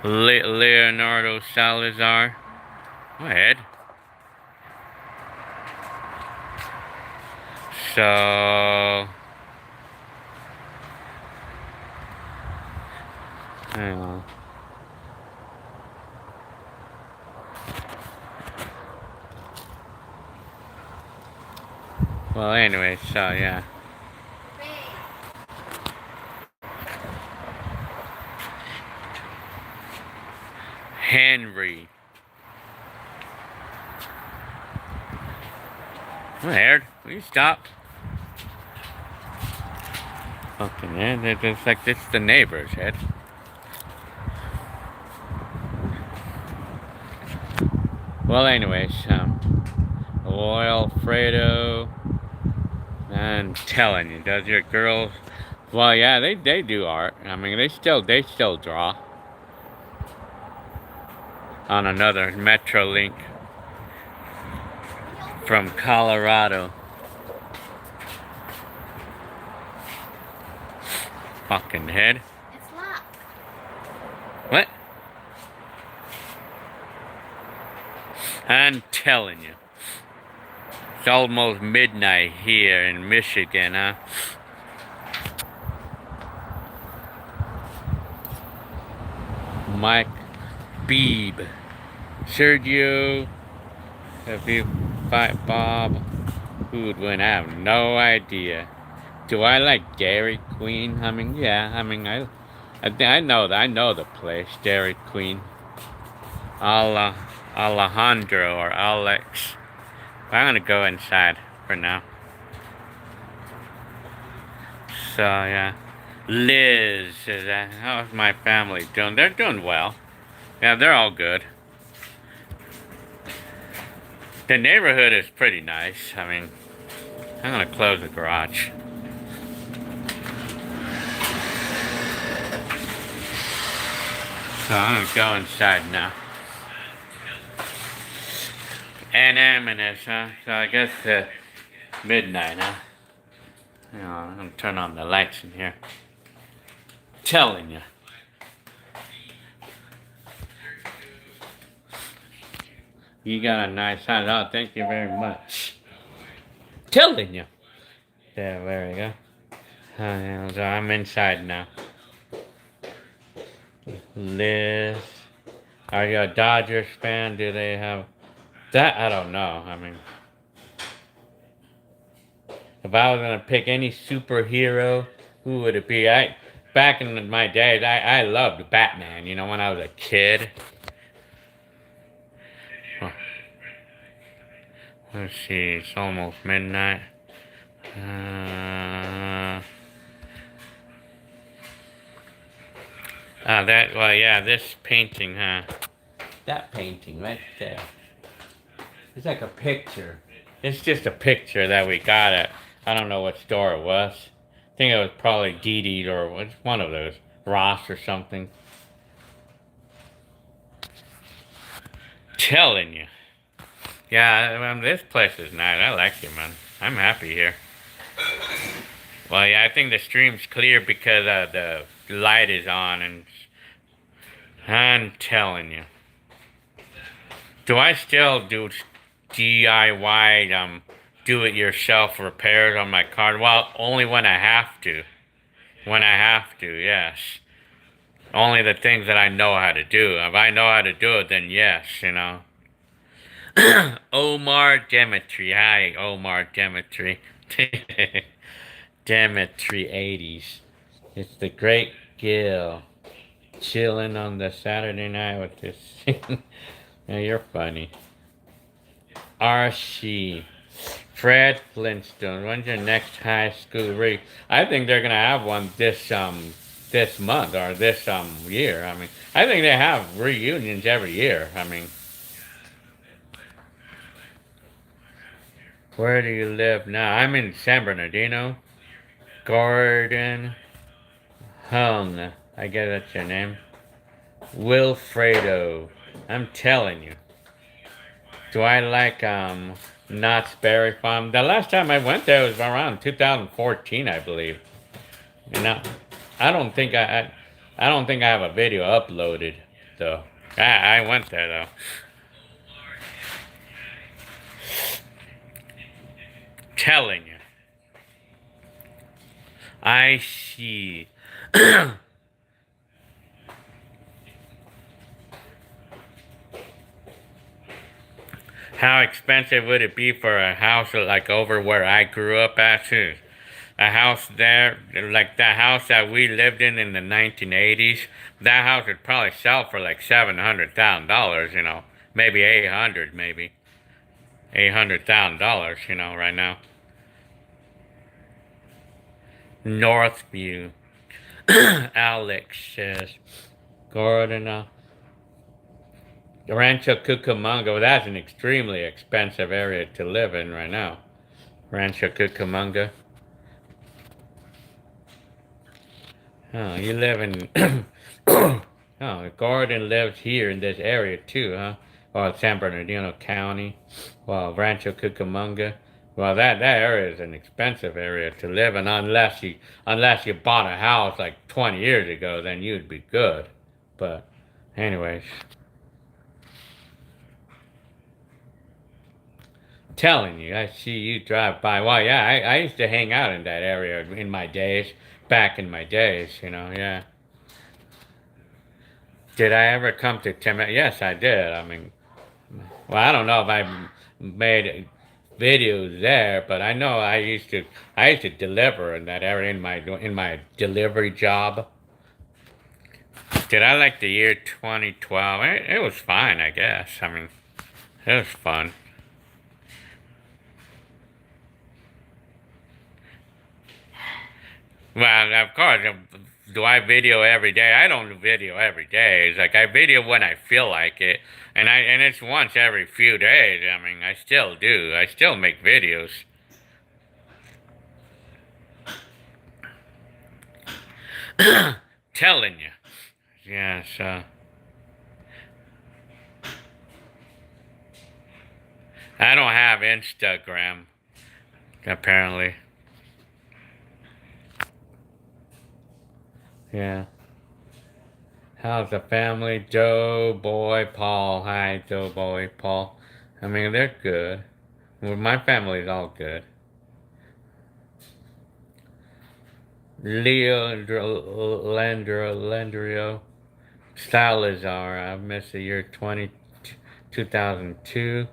Leonardo Salazar. Go ahead. So hang on. Well, anyway, so yeah. Henry. Weird. Will you stop? Fucking man, it's like this is the neighbor's head. Well, anyways, Royal Fredo. I'm telling you, does your girls? Well, yeah, they do art. I mean, they still draw. On another Metrolink from Colorado. Fucking head. It's locked. What? I'm telling you. It's almost midnight here in Michigan, huh? Mike Beebe. Sergio. If you fight Bob, who would win? I have no idea. Do I like Dairy Queen? I mean, yeah. I mean, I know the place, Dairy Queen. Ala, Alejandro or Alex. I'm gonna go inside for now. So yeah, Liz, how's my family doing? They're doing well. Yeah, they're all good. The neighborhood is pretty nice. I mean, I'm gonna close the garage. So I'm gonna go inside now. And ominous, huh? So I guess midnight, huh? You know, I'm gonna turn on the lights in here. Telling you. You got a nice house. Oh, thank you very much. Telling you. There we go. Yeah, so I'm inside now. Liz. Are you a Dodgers fan? Do they have that? I don't know. I mean, if I was gonna pick any superhero, who would it be? Back in my days, I loved Batman. You know, when I was a kid. Well, let's see. It's almost midnight. Well, yeah, this painting, huh? That painting right there. It's like a picture. It's just a picture that we got at, I don't know what store it was. I think it was probably Dee or one of those. Ross or something. Telling you. Yeah, this place is nice. I like it, man. I'm happy here. Well, yeah, I think the stream's clear because the light is on, and I'm telling you. Do I still do DIY, do-it-yourself repairs on my car? Well, only when I have to. When I have to, yes. Only the things that I know how to do. If I know how to do it, then yes, you know. Omar Demetri. Hi, Omar Demetri. Demetri 80s. It's the great Gil. Chilling on the Saturday night with this. Yeah, you're funny. RC. Fred Flintstone. When's your next high school reunion? I think they're gonna have one this month or this year. I mean, I think they have reunions every year. I mean, where do you live now? I'm in San Bernardino. Gordon Hung. I guess that's your name. Wilfredo. I'm telling you. Do I like Knott's Berry Farm? The last time I went there was around 2014, I believe. You know, I don't think I don't think I have a video uploaded though. I went there though. Telling you. I see. How expensive would it be for a house like over where I grew up at? Too? A house there, like the house that we lived in the 1980s, that house would probably sell for like $700,000, you know, maybe 800, maybe $800,000, you know, right now. Northview. Alex says, Gordon, Rancho Cucamonga. Well, that's an extremely expensive area to live in right now. Rancho Cucamonga. Oh, you live in. Oh, Gordon lives here in this area too, huh? Well, San Bernardino County. Well, Rancho Cucamonga. Well, that area is an expensive area to live in unless you bought a house like 20 years ago, then you'd be good. But, anyways. Telling you, I see you drive by. Well, yeah, I used to hang out in that area in my days, back in my days, you know, yeah. Did I ever come to Tim? Yes, I did. I mean, well, I don't know if I made videos there, but I know I used to deliver in that area in my delivery job. Did I like the year 2012? It was fine, I guess. I mean, it was fun. Well, of course, do I video every day? I don't video every day. It's like I video when I feel like it, and it's once every few days. I mean, I still do. I still make videos. Telling you. Yeah, so I don't have Instagram apparently. Yeah. How's the family? Joe, boy, Paul. Hi, Joe, boy, Paul. I mean, they're good. Well, my family's all good. Leo, Landrio, Salazar. I missed the year 2002.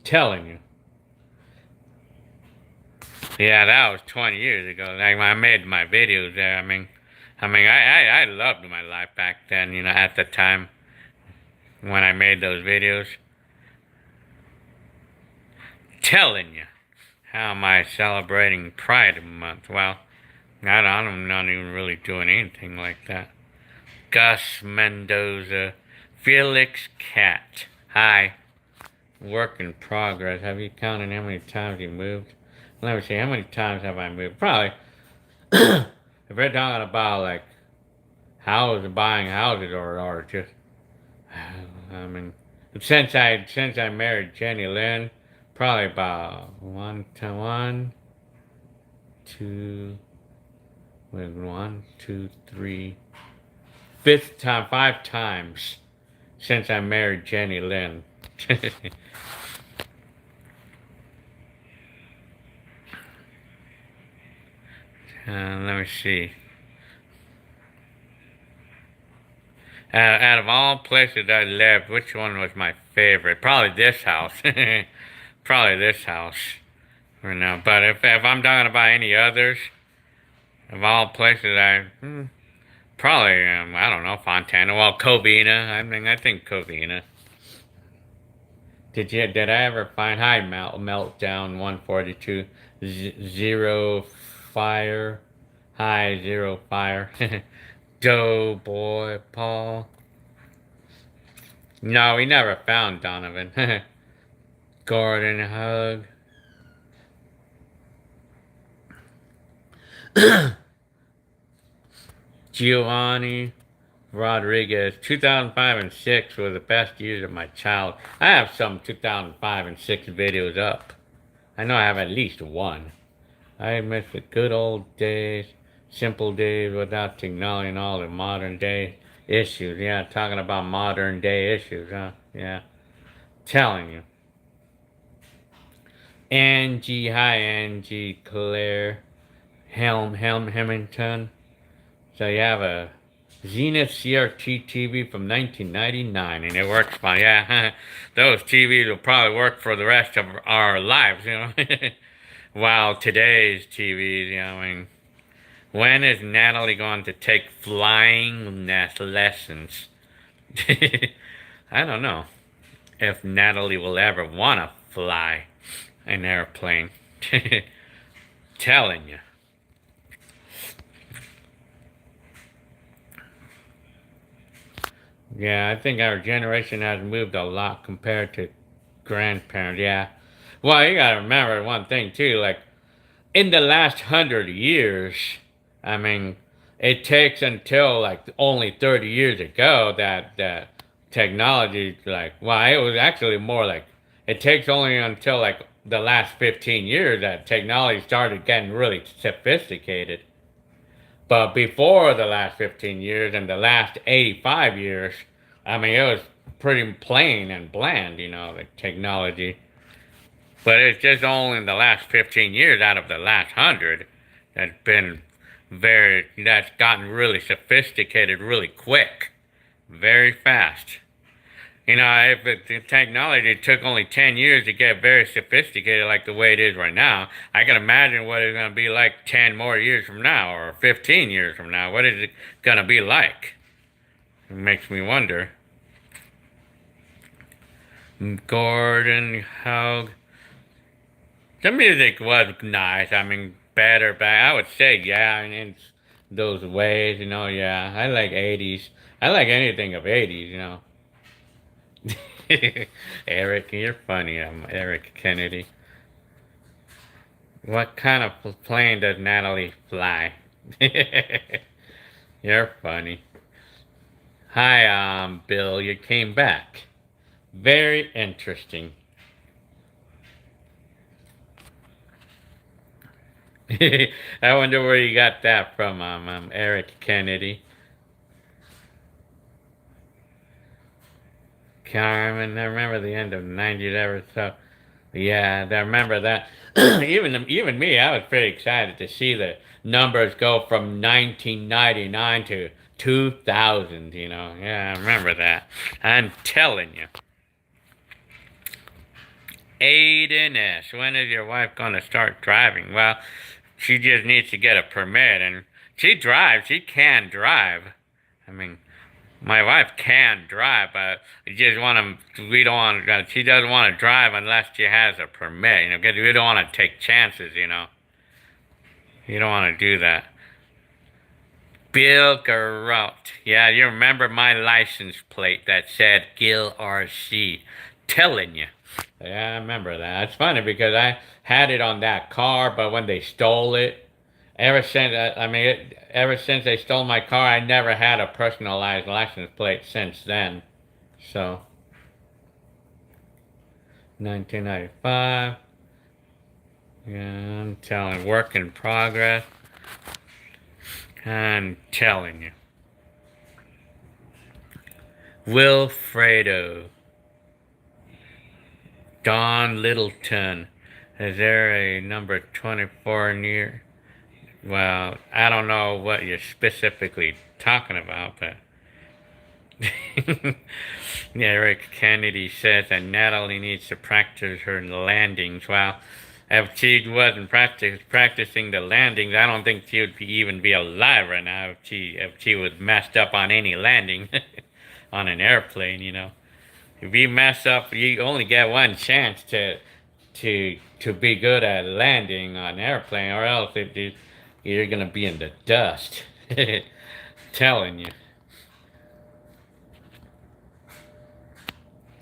Telling you. Yeah, that was 20 years ago. Like, I made my videos there. I loved my life back then, at the time when I made those videos. Telling you. How am I celebrating Pride Month? Well, I'm not even really doing anything like that. Gus Mendoza. Felix Cat. Hi. Work in progress. Have you counted how many times you moved? Let me see. How many times have I moved? Probably. If we're talking about like buying houses or just, I mean, since I married Jenny Lynn, probably about fifth time, 5 times since I married Jenny Lynn. Let me see. Out of all places I lived, which one was my favorite? Probably this house. Probably this house. For now. But if I'm talking about any others, of all places probably, I don't know, Fontana. Well, Covina. I think Covina. Did I ever find, hi, Meltdown 142, Zero Fire, hi, Zero Fire, Doughboy Paul. No, we never found Donovan. Gordon Hug. Giovanni Rodriguez. 2005 and 6 were the best years of my child. I have some 2005 and 6 videos up. I know I have at least one. I miss the good old days, simple days without technology and all the modern day issues. Yeah, talking about modern day issues, huh? Yeah. Telling you. Angie, hi Angie, Claire, Hemmington. So you have a Zenith CRT TV from 1999, and it works fine. Yeah, those TVs will probably work for the rest of our lives, While today's TVs, when is Natalie going to take flying lessons? I don't know if Natalie will ever want to fly an airplane. Telling you. Yeah, I think our generation has moved a lot compared to grandparents. Yeah. Well, you gotta remember one thing too. Like in the last 100 years, I mean, it takes until like only 30 years ago that technology it was actually more like it takes only until like the last 15 years that technology started getting really sophisticated. But before the last 15 years and the last 85 years, I mean, it was pretty plain and bland, the technology. But it's just only in the last 15 years out of the last 100 that's gotten really sophisticated really quick, very fast. You know, if the technology took only 10 years to get very sophisticated like the way it is right now, I can imagine what it's going to be like 10 more years from now or 15 years from now. What is it going to be like? It makes me wonder. Gordon Haug. The music was nice. I mean, better, but I would say, yeah, in those ways, you know, yeah. I like 80s. I like anything of 80s, you know. Eric, you're funny. I'm Eric Kennedy. What kind of plane does Natalie fly? You're funny. Hi, Bill. You came back. Very interesting. I wonder where you got that from, Eric Kennedy. Carmen, I remember the end of the 90s ever so. Yeah, I remember that. Even me, I was pretty excited to see the numbers go from 1999 to 2000, you know. Yeah, I remember that. I'm telling you. Aiden S. When is your wife going to start driving? Well, she just needs to get a permit, and she drives. She can drive. I mean, my wife can drive, but we don't want to, she doesn't want to drive unless she has a permit, you know, because we don't want to take chances, you know. You don't want to do that. Bill Garot. Yeah, you remember my license plate that said Gil RC. Telling you. Yeah, I remember that. It's funny because I had it on that car, but when they stole it, ever since they stole my car, I never had a personalized license plate since then. So, 1995. Yeah, I'm telling. Work in progress. I'm telling you. Wilfredo. Don Littleton. Is there a number 24 near? Well, I don't know what you're specifically talking about, but yeah, Eric Kennedy says that Natalie needs to practice her landings. Well, if she wasn't practicing the landings, I don't think she would even be alive right now if she was messed up on any landing on an airplane, you know. If you mess up, you only get one chance to be good at landing on an airplane, or else you're gonna be in the dust. Telling you.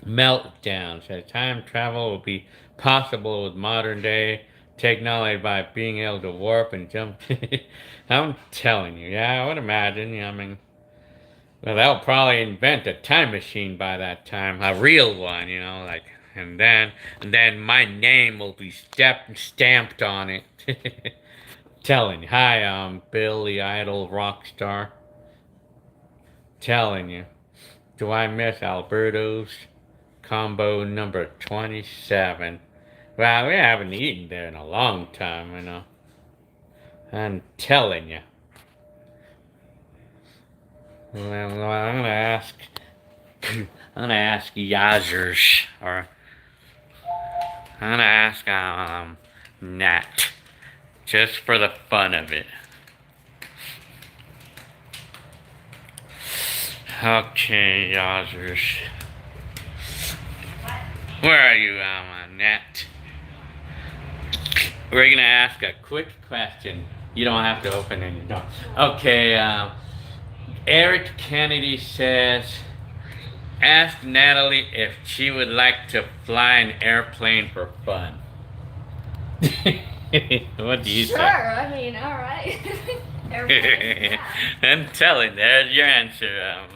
Meltdown says time travel will be possible with modern day technology by being able to warp and jump. I'm telling you, yeah, I would imagine. I mean, well, they'll probably invent a time machine by that time, a real one, you know, like, and then my name will be stamped on it. Telling you, hi, Bill, the idol rock star. Telling you, do I miss Alberto's combo number 27? Well, we haven't eaten there in a long time, you know. I'm telling you. Well, I'm gonna ask. I'm gonna ask Yazers, or I'm gonna ask Nat, just for the fun of it. Okay, Yazers. Where are you, Nat? We're gonna ask a quick question. You don't have to open any door. Okay, Eric Kennedy says, ask Natalie if she would like to fly an airplane for fun. What do you Sure, say? I mean, alright. I'm telling, there's your answer,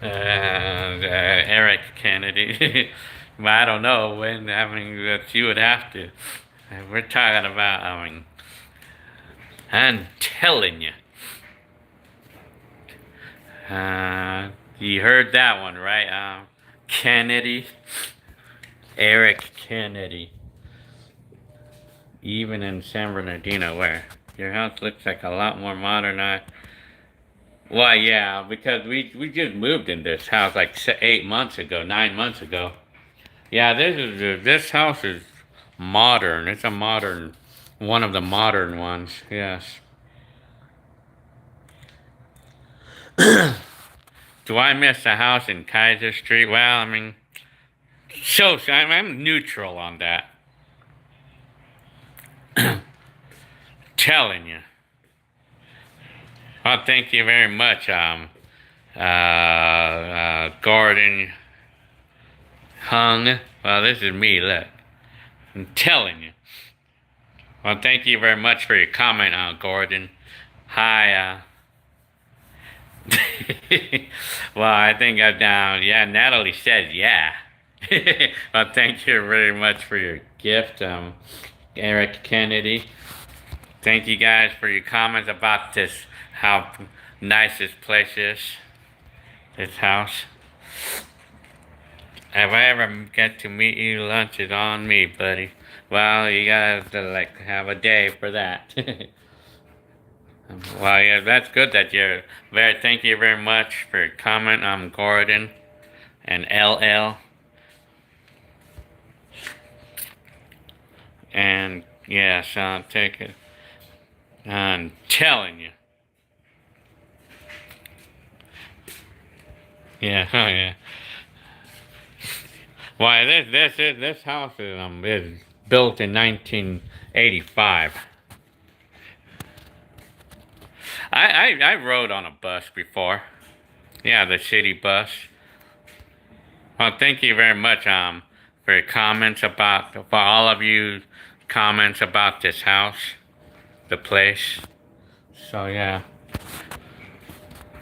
Eric Kennedy. But I don't know when, I mean, she would have to. We're talking about, I mean, I'm telling you. You heard that one, right? Kennedy. Eric Kennedy. Even in San Bernardino, where your house looks like a lot more modernized. Well, yeah, because we just moved in this house like 8 months ago, 9 months ago. Yeah, this house is modern. It's a modern, one of the modern ones. Yes. Do I miss the house in Kaiser Street? Well, I mean, I'm neutral on that. Telling you. Well, thank you very much, Gordon Hung. Well, this is me. Look, I'm telling you. Well, thank you very much for your comment, Gordon. Hi. Well, I think I'm down. Yeah, Natalie said yeah. Well, thank you very much for your gift, Eric Kennedy. Thank you guys for your comments about this, how nice this place is, this house. If I ever get to meet you, lunch is on me, buddy. Well, you gotta like have a day for that. Well, yeah, that's good that you're very. Thank you very much for your comment. I'm Gordon and LL, and yes, I'll take it. I'm telling you. Yeah, oh yeah. Why this house is built in 1985. I rode on a bus before. Yeah, the city bus. Well, thank you very much for your comments for all of you comments about this house, the place. So yeah.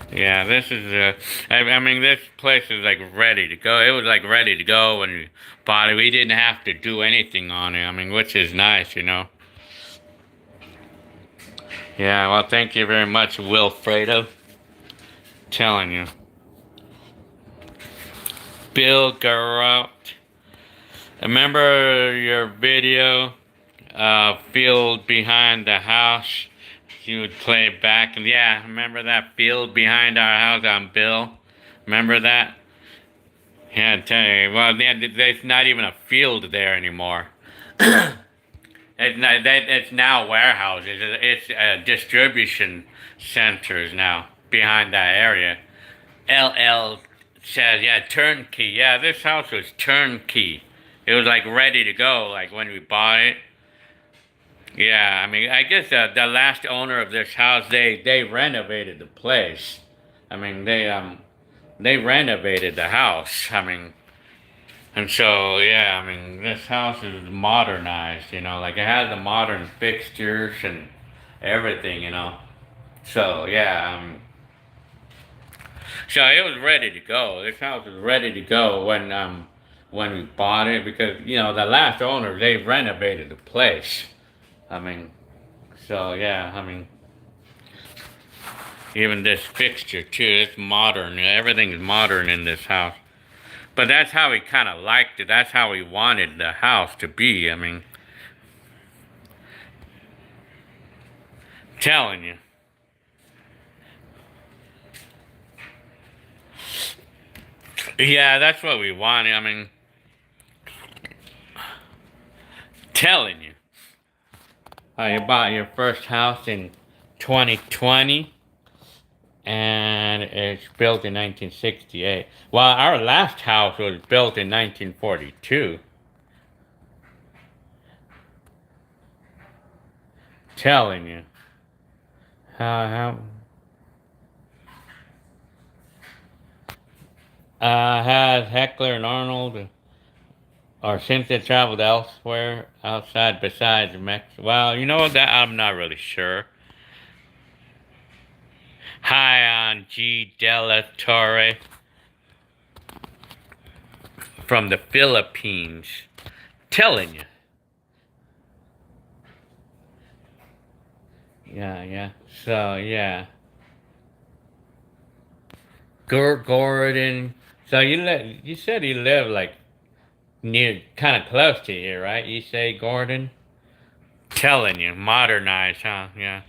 Yeah, this is I mean, this place is like ready to go. It was like ready to go when we bought it. We didn't have to do anything on it. I mean, which is nice, you know. Yeah, well, thank you very much, Wilfredo. Telling you. Bill Garrett. Remember your video, field behind the house? You would play it back. And yeah, remember that field behind our house on Bill? Remember that? Yeah, I tell you. Well, there's not even a field there anymore. It's now warehouses. It's distribution centers now behind that area. LL says, yeah, turnkey. Yeah, this house was turnkey. It was like ready to go, like when we bought it. Yeah, I mean, I guess the last owner of this house, they renovated the place. I mean, they renovated the house. I mean, and so yeah, I mean, this house is modernized. You know, like it has the modern fixtures and everything. You know, so yeah, so it was ready to go. This house was ready to go when we bought it because you know the last owner they renovated the place. I mean, so yeah, I mean, even this fixture too, it's modern. Everything's modern in this house. But that's how we kind of liked it. That's how we wanted the house to be. I mean, telling you. Yeah, that's what we wanted. I mean, telling you. You bought your first house in 2020, and it's built in 1968. Well, our last house was built in 1942. Telling you. How has Heckler and Arnold or Cynthia traveled elsewhere outside besides Mexico? Well, you know that I'm not really sure. Hi on G. Della Torre from the Philippines. Telling you. Yeah. So, yeah. Gordon. So you said you live like near, kind of close to here, right? You say Gordon? Telling you, modernized, huh? Yeah.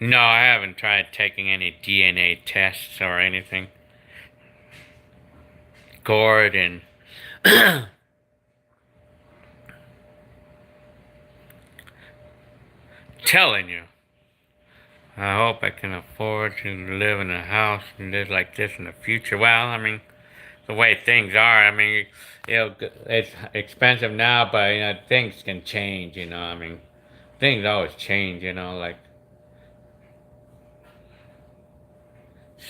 No, I haven't tried taking any DNA tests or anything. Gordon. Telling you. I hope I can afford to live in a house and live like this in the future. Well, I mean, the way things are, I mean, it's expensive now, but, things can change, I mean, things always change, like,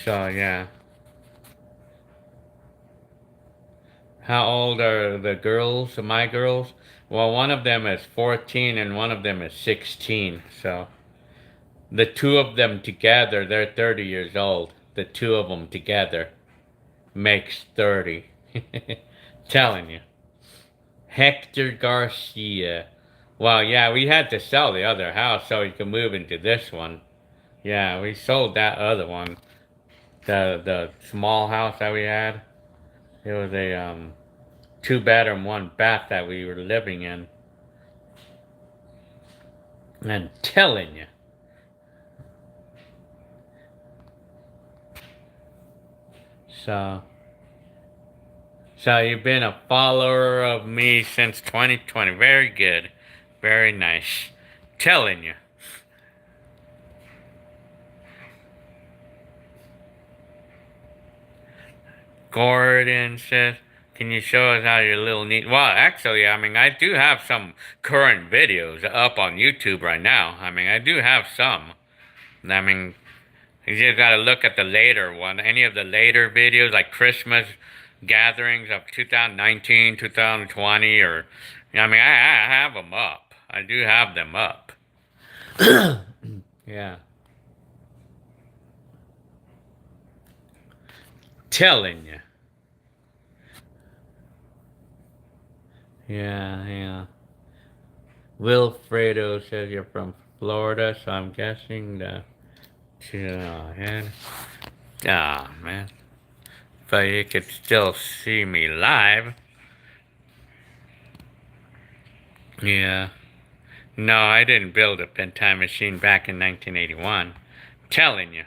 so, yeah. How old are the girls, my girls? Well, one of them is 14 and one of them is 16, so the two of them together, they're 30 years old. The two of them together makes 30. Telling you. Hector Garcia. Well, yeah, we had to sell the other house so we could move into this one. Yeah, we sold that other one. The small house that we had. It was a 2 bedroom, 1 bath that we were living in. And telling you. So you've been a follower of me since 2020. Very good. Very nice. Telling you. Gordon says, can you show us how your little niece... Well, actually, I mean, I do have some current videos up on YouTube right now. I mean, I do have some. I mean, you just gotta look at the later one. Any of the later videos, like Christmas gatherings of 2019, 2020, or... I mean, I have them up. I do have them up. Yeah. Telling you. Yeah. Wilfredo says you're from Florida, so I'm guessing the... head. Ah, man. But you could still see me live. Yeah. No, I didn't build a pen time machine back in 1981. Telling you.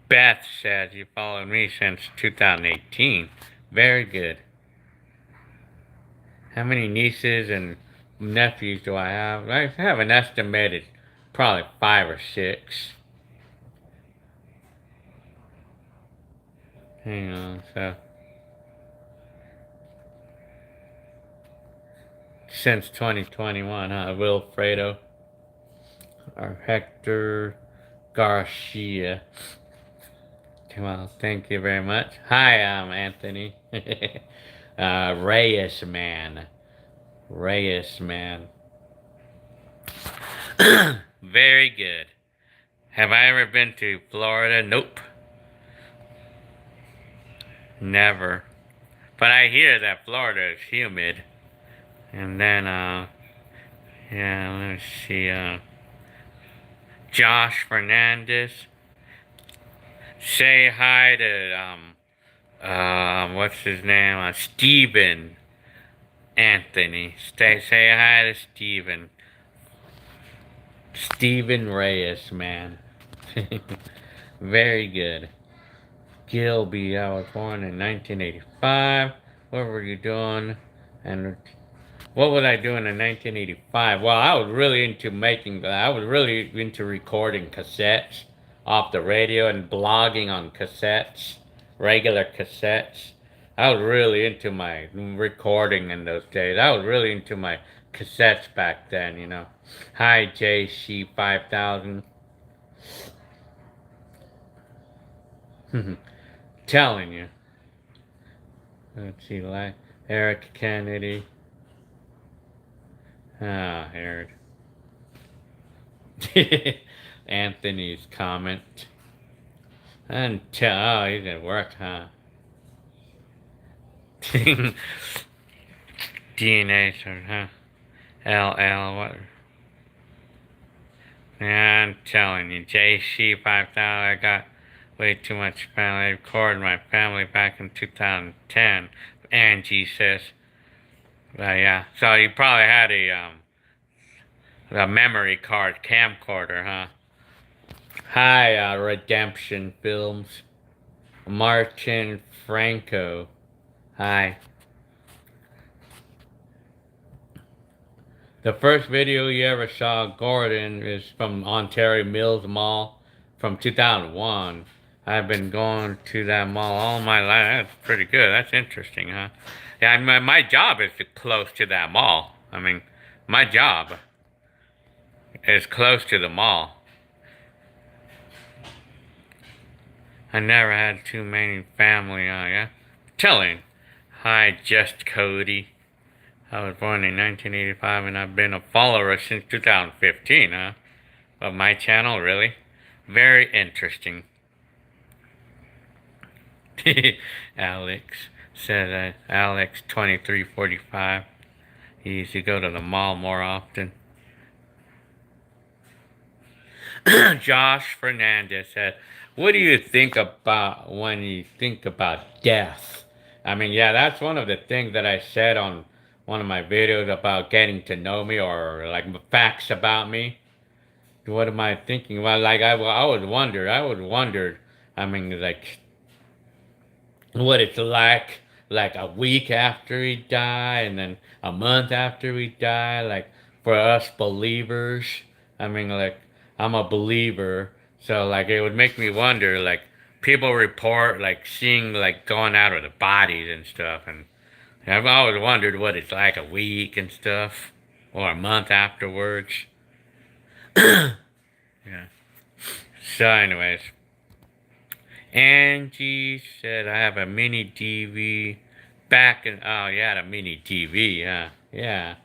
Beth says you followed me since 2018. Very good. How many nieces and nephews do I have? I have an estimated probably 5 or 6. Hang on, so... Since 2021, Wilfredo. Or Hector Garcia. Well, thank you very much. Hi, I'm Anthony. Reyes man. Very good. Have I ever been to Florida? Nope. Never. But I hear that Florida is humid. And then, let's see, Josh Fernandez. Say hi to, what's his name? Steven Anthony. Say hi to Steven. Steven Reyes, man. Very good. Gilby, I was born in 1985. What were you doing? And what was I doing in 1985? Well, I was really into recording cassettes off the radio and blogging on cassettes, regular cassettes. I was really into my recording in those days. I was really into my cassettes back then, Hi, JC5000. Telling you. Let's see, like Eric Kennedy. Ah, Eric. Anthony's comment. He's at work, huh? DNA, huh? LL, what? Yeah, I'm telling you, JC5000, I got way too much family. I recorded my family back in 2010. Angie says, yeah. So you probably had a memory card camcorder, huh? Hi, Redemption Films. Martin Franco. Hi. The first video you ever saw of Gordon is from Ontario Mills Mall from 2001. I've been going to that mall all my life. That's pretty good. That's interesting, huh? Yeah, my job is close to that mall. I mean, my job is close to the mall. I never had too many family, yeah? Telling. Hi, Just Cody. I was born in 1985 and I've been a follower since 2015, huh? Of my channel, really? Very interesting. Alex said Alex 2345. He used to go to the mall more often. Josh Fernandez said, what do you think about when you think about death? I mean, yeah, that's one of the things that I said on one of my videos about getting to know me or like facts about me. What am I thinking? Well, like I would wonder, I mean, like what it's like a week after we die, and then a month after we die, like for us believers. I mean, like I'm a believer, so like it would make me wonder, like people report like seeing like going out of the bodies and stuff, and I've always wondered what it's like a week and stuff, or a month afterwards. Yeah. So, anyways, Angie said I have a mini TV back in. Oh, you had a mini TV, yeah, yeah,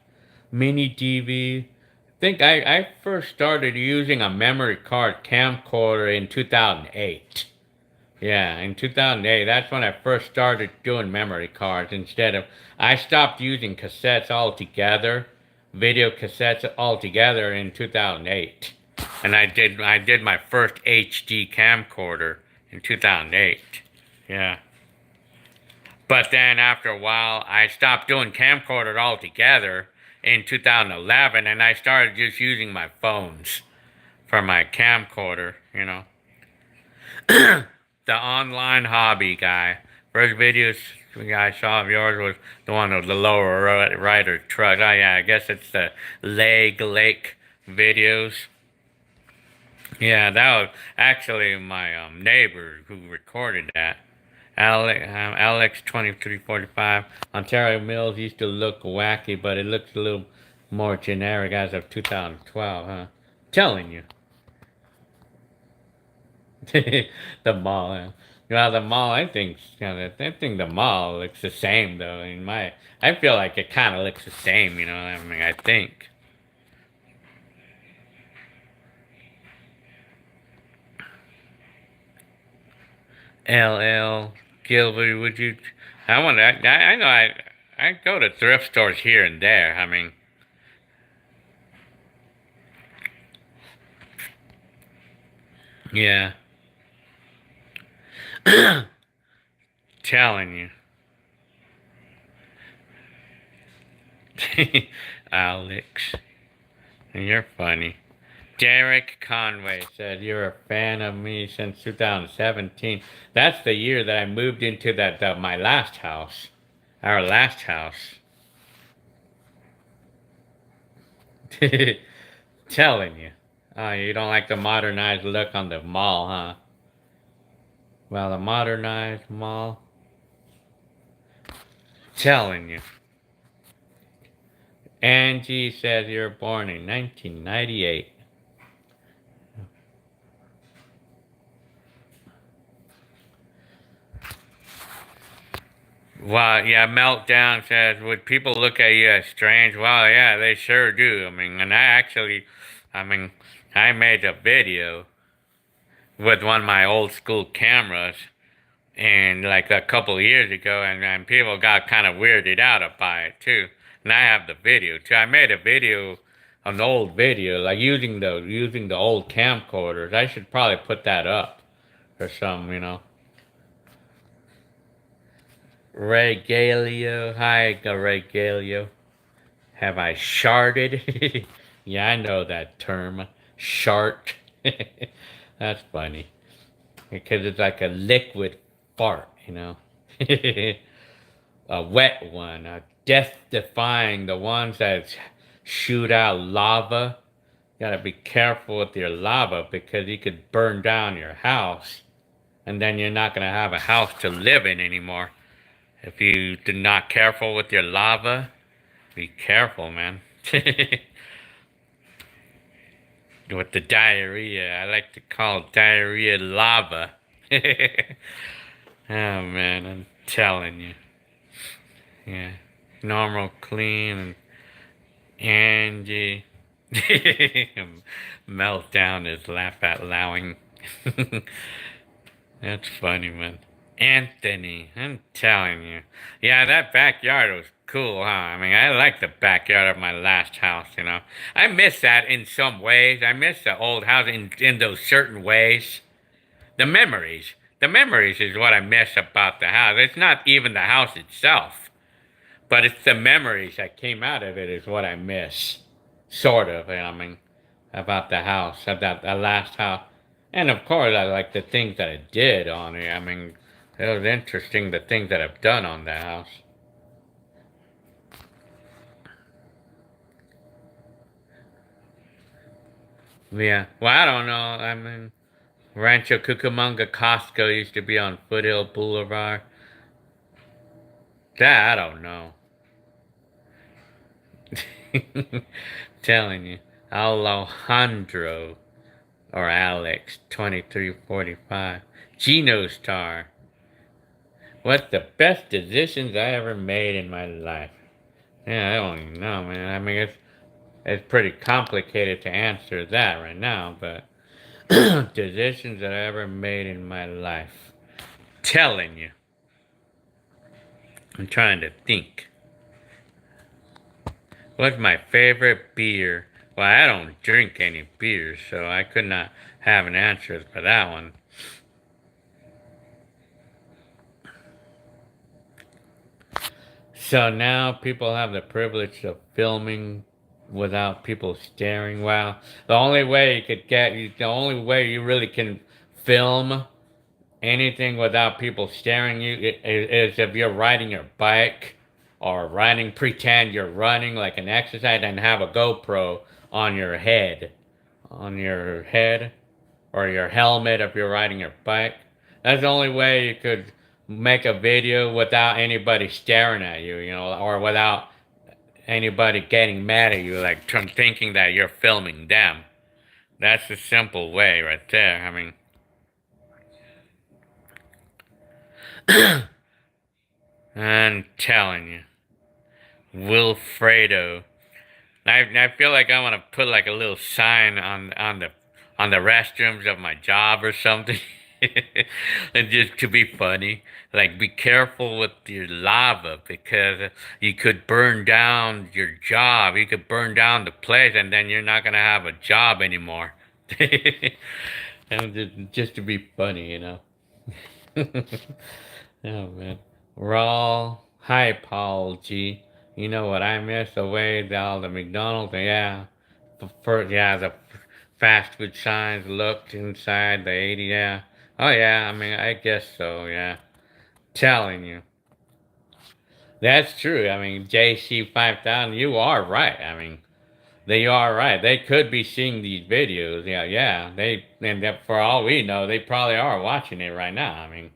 mini TV. I think I first started using a memory card camcorder in 2008. Yeah, in 2008, that's when I first started doing memory cards instead of. I stopped using cassettes altogether, video cassettes altogether in 2008, and I did my first HD camcorder in 2008. Yeah, but then after a while, I stopped doing camcorder altogether in 2011, and I started just using my phones for my camcorder. You know. The online hobby guy. First videos I saw of yours was the one of the lower rider truck. Oh yeah, I guess it's the Lake videos. Yeah, that was actually my neighbor who recorded that. Alex 2345. Ontario Mills used to look wacky, but it looks a little more generic as of 2012, huh? Telling you. The mall. Well, the mall. I think the mall looks the same though. I feel like it kind of looks the same. You know. I mean, I think. LL Gilbert, would you? I want. I know. I go to thrift stores here and there. I mean. Yeah. Telling you. Alex, you're funny. Derek Conway said, you're a fan of me since 2017. That's the year that I moved into my last house. Our last house. Telling you. Oh, you don't like the modernized look on the mall, huh? Well, the modernized mall. Telling you. Angie says you're born in 1998. Well, yeah, Meltdown says, would people look at you as strange? Well, yeah, they sure do. I mean, and I mean, I made a video with one of my old school cameras and like a couple of years ago, and people got kind of weirded out by it too. And I have the video too. I made a video, an old video, like using the old camcorders. I should probably put that up or something, you know. Regalio. Hi, Regalio. Have I sharted? Yeah, I know that term. Shart. That's funny. Because it's like a liquid fart, A wet one, a death-defying, the ones that shoot out lava. You gotta be careful with your lava because you could burn down your house. And then you're not gonna have a house to live in anymore. If you do not careful with your lava, be careful, man. With the diarrhea, I like to call diarrhea lava. Oh man, I'm telling you. Yeah. Normal, clean, and Angie. Meltdown is laugh out lowing. That's funny, man. Anthony, I'm telling you. Yeah, that backyard was cool, huh? I mean, I like the backyard of my last house. I miss that in some ways. I miss the old house in those certain ways. The memories. The memories is what I miss about the house. It's not even the house itself, but it's the memories that came out of it is what I miss. Sort of, I mean, about the house, about the last house. And of course, I like the things that I did on it. I mean, it was interesting the things that I've done on the house. Yeah, well, I don't know. I mean, Rancho Cucamonga Costco used to be on Foothill Boulevard. That, I don't know. Telling you. Alejandro or Alex 2345. Geno Star. What's the best decisions I ever made in my life? Yeah, I don't even know, man. I mean, it's pretty complicated to answer that right now, but decisions that I ever made in my life. Telling you. I'm trying to think. What's my favorite beer? Well, I don't drink any beer, so I could not have an answer for that one. So now people have the privilege of filming without people staring. Wow. The only way you really can film anything without people staring you is if you're riding your bike or pretend you're running like an exercise and have a GoPro on your head. On your head or your helmet if you're riding your bike. That's the only way you could make a video without anybody staring at you, or without anybody getting mad at you, like thinking that you're filming them. That's the simple way right there. I mean, I'm telling you, Wilfredo. I feel like I want to put like a little sign on the restrooms of my job or something, and just to be funny. Like, be careful with your lava because you could burn down your job. You could burn down the place, and then you're not gonna have a job anymore. And just to be funny. Oh man. Raw. Hi, Paul G. You know what I miss? The way all the McDonald's, yeah. The fast food signs looked inside the 80, yeah. Oh, yeah, I mean, I guess so, yeah. Telling you. That's true. I mean, JC 5000, you are right. I mean, they are right. They could be seeing these videos. Yeah, yeah. For all we know, they probably are watching it right now. I mean,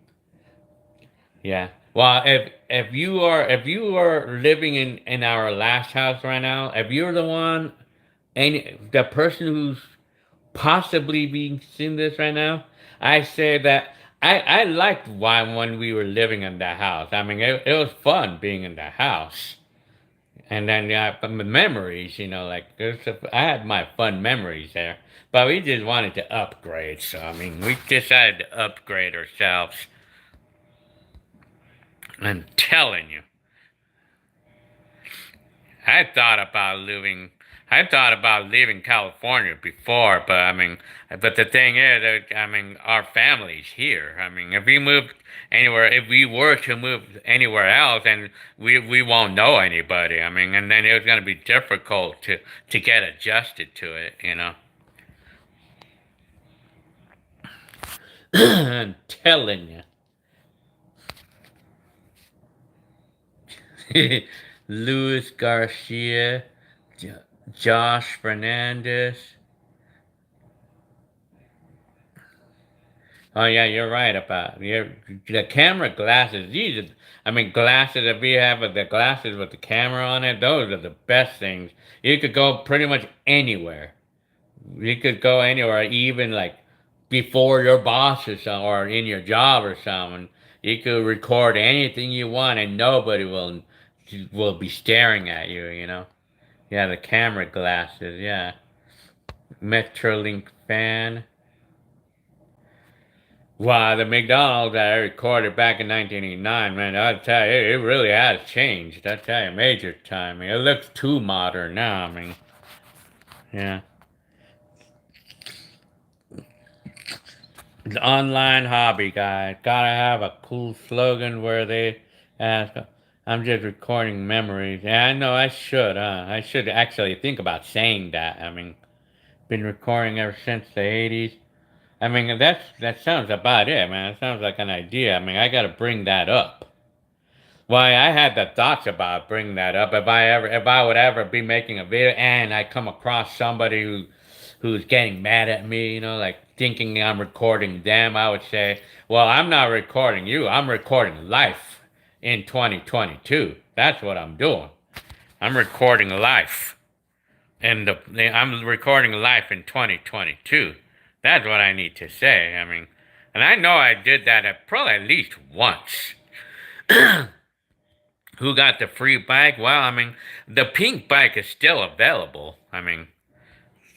yeah. Well, if you are living in our last house right now, if you're the one, the person who's possibly being seeing this right now, I say that I liked why when we were living in the house. I mean, it was fun being in the house, and then yeah, but the memories, like I had my fun memories there. But we just wanted to upgrade, so I mean, we decided to upgrade ourselves. I'm telling you. I thought about leaving. I thought about leaving California before, but the thing is, I mean, our family's here. I mean, if we were to move anywhere else, and we won't know anybody. I mean, and then it was gonna be difficult to get adjusted to it. I'm telling you. Luis Garcia, Josh Fernandez. Oh yeah, you're right about the camera glasses. These, I mean, glasses. If you have the glasses with the camera on it, those are the best things. You could go pretty much anywhere. You could go anywhere, even like before your boss or something, or in your job or something. You could record anything you want, and nobody will be staring at you. You know. Yeah, the camera glasses. Yeah, Metrolink fan. Wow, the McDonald's that I recorded back in 1989, man, I'll tell you, it really has changed. I tell you, major time. I mean, it looks too modern now. I mean, yeah. The online hobby guy. Gotta have a cool slogan where they ask, I'm just recording memories. Yeah, I know I should, I should actually think about saying that. I mean, been recording ever since the 80s. I mean, that sounds about it, man. It sounds like an idea. I mean, I gotta bring that up. Why I had the thoughts about bringing that up. If I would ever be making a video and I come across somebody who's getting mad at me, you know, like thinking I'm recording them, I would say, well, I'm not recording you. I'm recording life in 2022. That's what I'm doing. I'm recording life, and I'm recording life in 2022. That's what I need to say. I mean, and I know I did that probably at least once. Who got the free bike? Well, I mean, the pink bike is still available. I mean,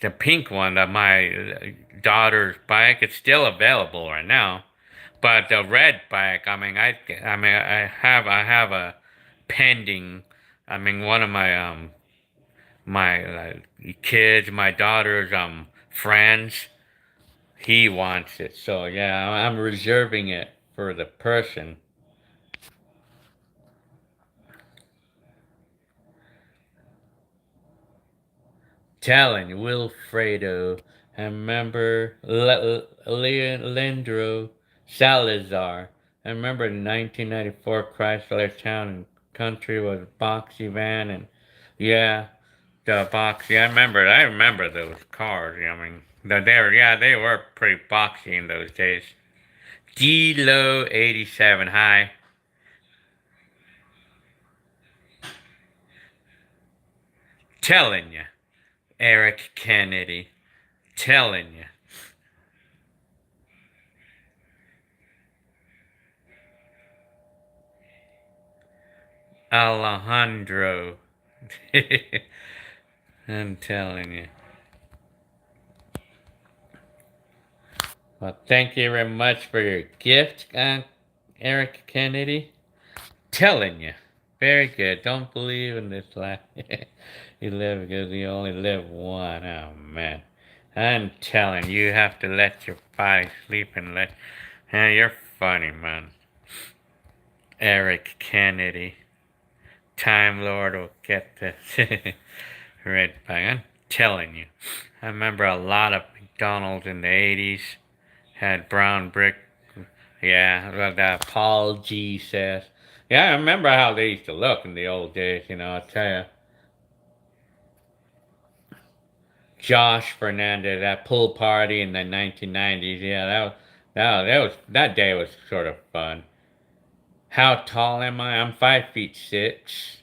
the pink one, my daughter's bike, it's still available right now. But the red bike, I have a pending. I mean, one of my kids, my daughter's friends, he wants it. So yeah, I'm reserving it for the person. Telling Wilfredo, I remember Leandro Salazar. I remember the 1994 Chrysler Town and Country was a boxy van, and yeah, the boxy. I remember those cars. I mean, they were pretty boxy in those days. D-Lo 87. Hi. Telling you, Eric Kennedy. Telling you. Alejandro. I'm telling you. Well, thank you very much for your gift, Eric Kennedy. Telling you. Very good. Don't believe in this lie. You live because you only live one. Oh, man. I'm telling you, you have to let your body sleep and let. Yeah, you're funny, man. Eric Kennedy. Time Lord will get this red bag. I'm telling you. I remember a lot of McDonald's in the 80s had brown brick. Yeah, that Paul G says. Yeah, I remember how they used to look in the old days, you know, I tell you. Josh Fernandez, that pool party in the 1990s. Yeah, that day was sort of fun. How tall am I? I'm 5'6".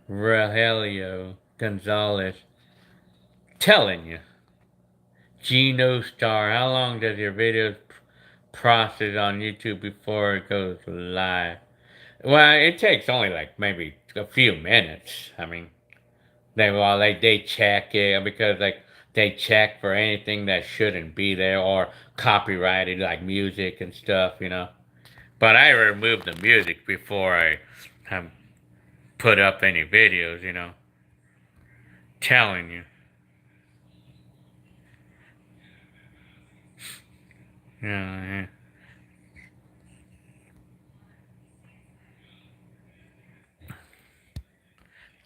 Rogelio Gonzalez. Telling you. Geno Star. How long does your video process on YouTube before it goes live? Well, it takes only like maybe a few minutes. I mean, they check it because like they check for anything that shouldn't be there or copyrighted like music and stuff, you know. But I remove the music before I put up any videos, you know. Telling you. Yeah.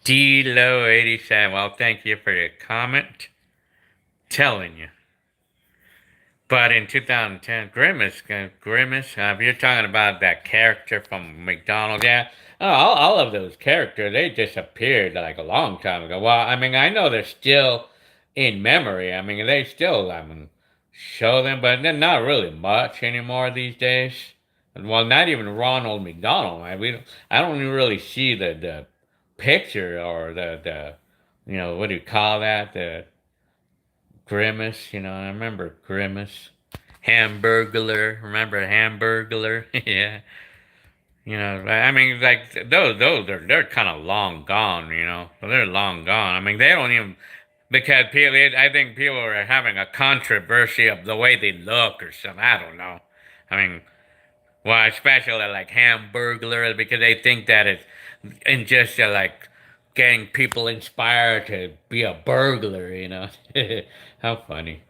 D-Low87. Well, thank you for your comment. Telling you. But in 2010, Grimace, if you're talking about that character from McDonald's, yeah, oh, all of those characters, they disappeared like a long time ago. Well, I mean, I know they're still in memory. I mean, they still, show them, but they're not really much anymore these days. Well, not even Ronald McDonald. I don't even really see the picture or the, what do you call that? The Grimace, I remember Grimace. Hamburglar, remember Hamburglar? Yeah. I mean, like, they're kind of long gone, They're long gone. I mean, they don't even, because I think people are having a controversy of the way they look or something. I don't know. I mean, well, especially like Hamburglar, because they think that it's in just like getting people inspired to be a burglar. How funny.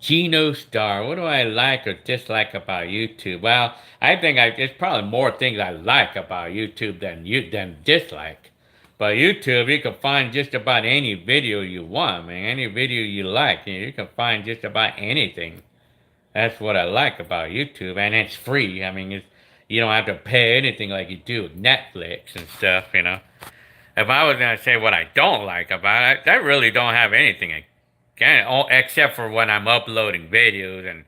Geno Star, what do I like or dislike about YouTube? Well, I think it's probably more things I like about YouTube than dislike. But YouTube, you can find just about any video you want, man. Any video you like, you can find just about anything. That's what I like about YouTube, and it's free. I mean, you don't have to pay anything like you do with Netflix and stuff. If I was gonna say what I don't like about it, I really don't have anything except for when I'm uploading videos and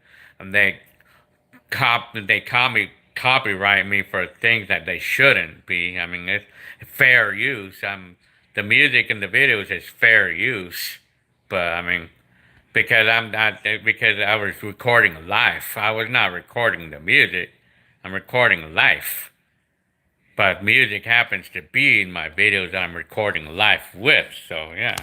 copyright me for things that they shouldn't be. I mean, it's fair use. The music in the videos is fair use, but I mean, because I was recording live. I was not recording the music. I'm recording live. But music happens to be in my videos that I'm recording live with, so yeah.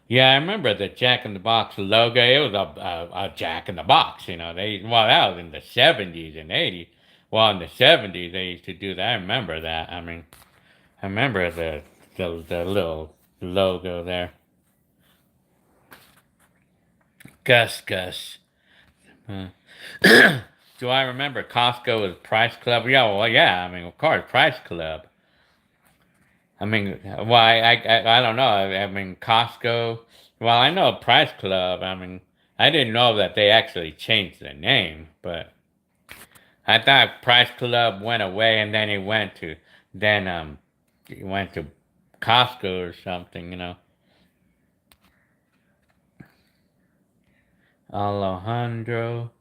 Yeah, I remember the Jack in the Box logo. It was a Jack in the Box, that was in the 70s and 80s. Well, in the 70s, they used to do that. I remember that. I mean, I remember the little logo there. Gus. Uh, do I remember Costco was Price Club? Yeah, well, yeah. I mean, of course, Price Club. I mean, well, I don't know. I mean, Costco. Well, I know Price Club. I mean, I didn't know that they actually changed the name, but I thought Price Club went away and then it went to Costco or something. Alejandro.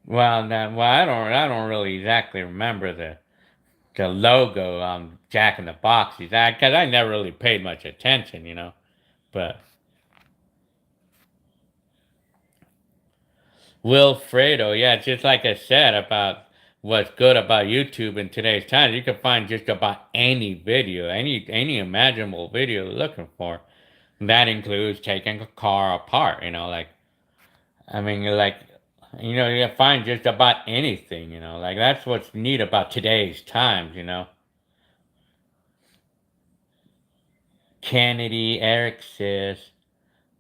I don't really exactly remember the logo on Jack in the Box, because I never really paid much attention. But Wilfredo, yeah, just like I said about what's good about YouTube in today's times, you can find just about any video, any imaginable video you're looking for. That includes taking a car apart, like, I mean, like, you can find just about anything. Like, that's what's neat about today's times. Kennedy, Eric says,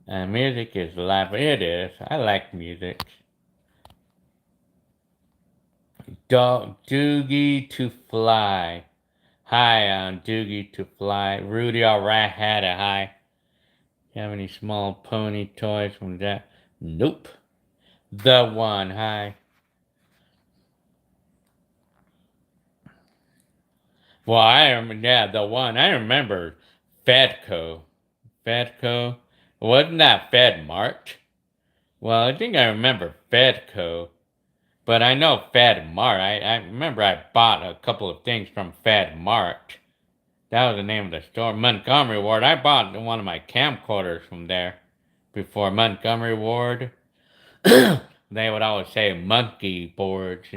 music is live. It is. I like music. Doogie to fly. Hi, I'm Doogie to fly. Rudy alright had a hi. You have any small pony toys from that? Nope. The one, hi. Well, the one. I remember Fedco. Fedco. Wasn't that FedMart? Well, I think I remember Fedco. But I know FedMart. I remember I bought a couple of things from FedMart. That was the name of the store. Montgomery Ward. I bought one of my camcorders from there before Montgomery Ward. They would always say monkey boards.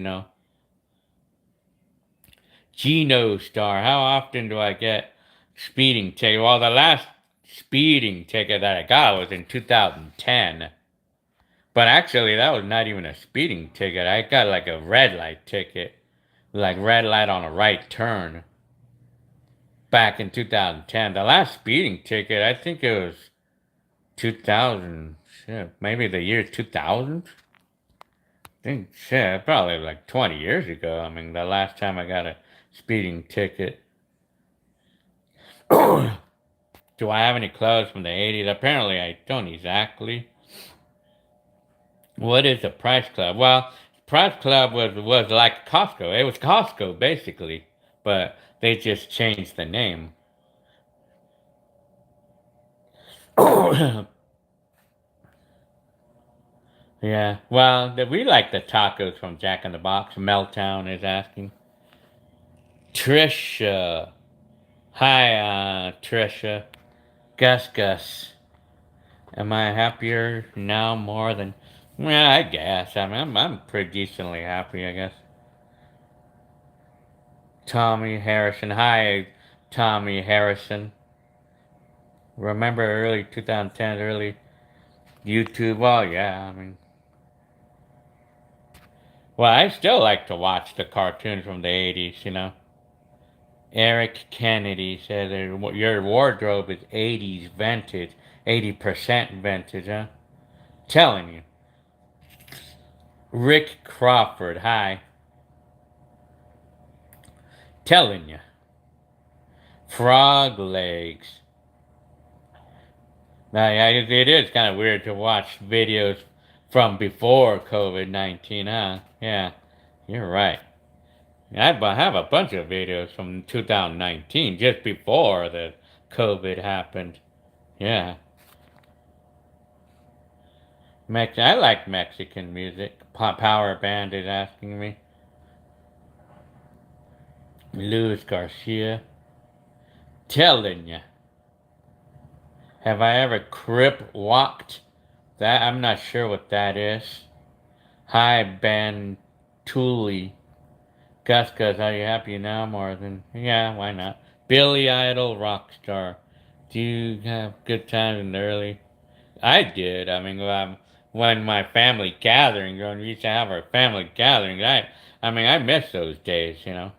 Geno Star. How often do I get speeding ticket? Well, the last speeding ticket that I got was in 2010. But actually, that was not even a speeding ticket. I got like a red light ticket. Like red light on a right turn. Back in 2010. The last speeding ticket, I think it was 2000. Shit, maybe the year 2000? think shit, probably like 20 years ago. I mean, the last time I got a speeding ticket. Do I have any clothes from the 80s? Apparently, I don't exactly. What is a Price Club? Well, Price Club was like Costco. It was Costco basically, but they just changed the name. Yeah. Well, we like the tacos from Jack in the Box. Meltdown is asking. Trisha. Hi, Trisha. Gus. Am I happier now more than? Well, I guess. I mean, I'm pretty decently happy, I guess. Tommy Harrison. Hi, Tommy Harrison. Remember early 2010s, early YouTube? Well, yeah, I mean. Well, I still like to watch the cartoons from the 80s, you know. Eric Kennedy said that your wardrobe is 80s vintage, 80% vintage, huh? Telling you. Rick Crawford, hi. Telling you. Frog legs. Now, yeah, it is kind of weird to watch videos from before COVID-19, huh? Yeah, you're right. I have a bunch of videos from 2019, just before the COVID happened. Yeah. I like Mexican music. Power Band is asking me. Luis Garcia. Telling ya. Have I ever crip walked? That I'm not sure what that is. Hi, Ben Tooley. Gus, are you happy now more than... Yeah, why not? Billy Idol, rock star. Do you have good times in the early... I did. I mean, when my family gathering, when we used to have our family gathering, I mean, I miss those days, you know.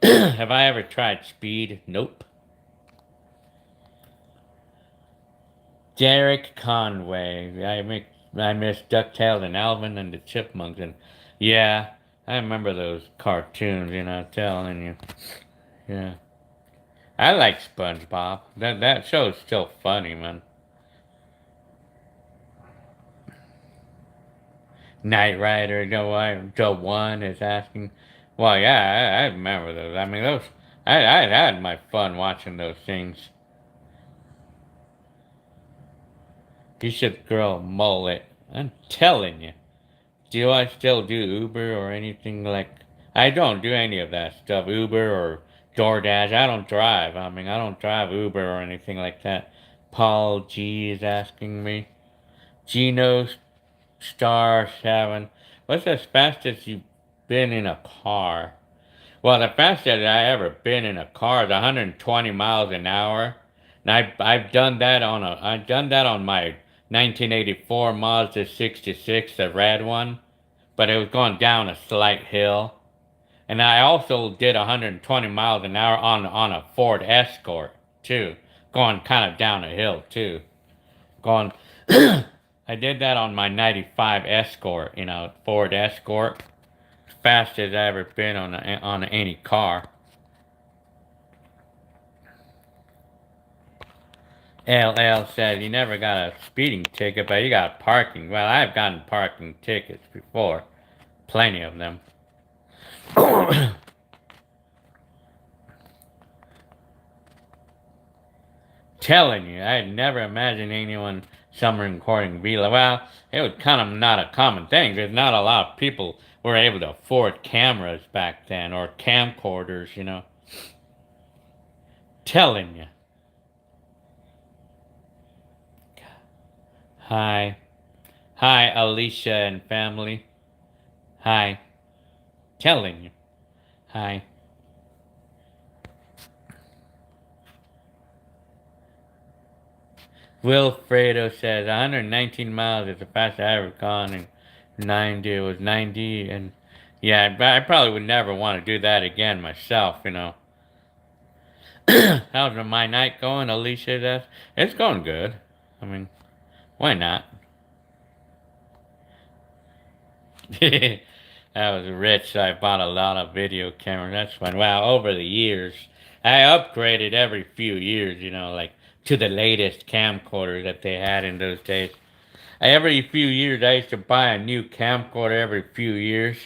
Have I ever tried speed? Nope. Derek Conway. I miss DuckTales and Alvin and the Chipmunks, and yeah, I remember those cartoons. You know, telling you. Yeah, I like SpongeBob. That show's still funny, man. Knight Rider, Joe One is asking. Well, yeah, I remember those. I mean, those. I had my fun watching those things. You should grow a mullet. I'm telling you. Do I still do Uber or anything like? I don't do any of that stuff. Uber or DoorDash. I don't drive. I mean, I don't drive Uber or anything like that. Paul G is asking me. Gino Star 7. What's the fastest you've been in a car? Well, the fastest I ever been in a car is 120 miles an hour. And I've done that on my 1984 Mazda 66, the red one, but it was going down a slight hill. And I also did 120 miles an hour on a Ford Escort too, going kind of down a hill too. Going, I did that on my 95 Escort, you know, Ford Escort. Fastest I ever been on any car. LL said he never got a speeding ticket, but he got parking. Well, I've gotten parking tickets before. Plenty of them. Telling you, I'd never imagined anyone summer recording Vila. Well, it was kind of not a common thing because not a lot of people were able to afford cameras back then or camcorders, you know. Telling you. Hi. Hi, Alicia and family. Hi. Telling you. Hi. Wilfredo says 119 miles is the fastest I ever gone, and 90 it was 90, and yeah, I probably would never want to do that again myself, you know. How's my night going, Alicia? It's going good. I mean, why not? I was rich, so I bought a lot of video cameras. That's fun. Wow, over the years, I upgraded every few years, like to the latest camcorder that they had in those days. Every few years, I used to buy a new camcorder every few years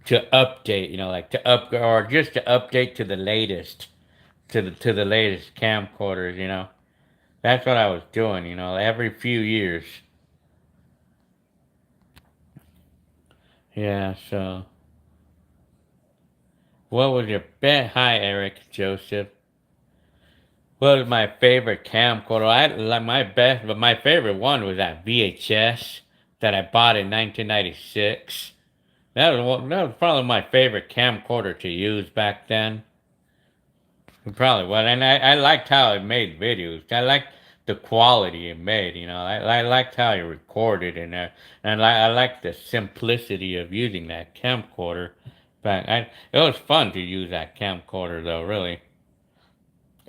to update, like to upgrade or just to update to the latest, to the latest camcorders. That's what I was doing, every few years. Yeah, so what was your best? Hi, Eric Joseph. What was my favorite camcorder? I like my best, but my favorite one was that VHS that I bought in 1996. That was probably my favorite camcorder to use back then. It probably was, and I liked how it made videos. I liked the quality it made. I liked how it recorded in there, and I liked the simplicity of using that camcorder. But it was fun to use that camcorder, though. Really,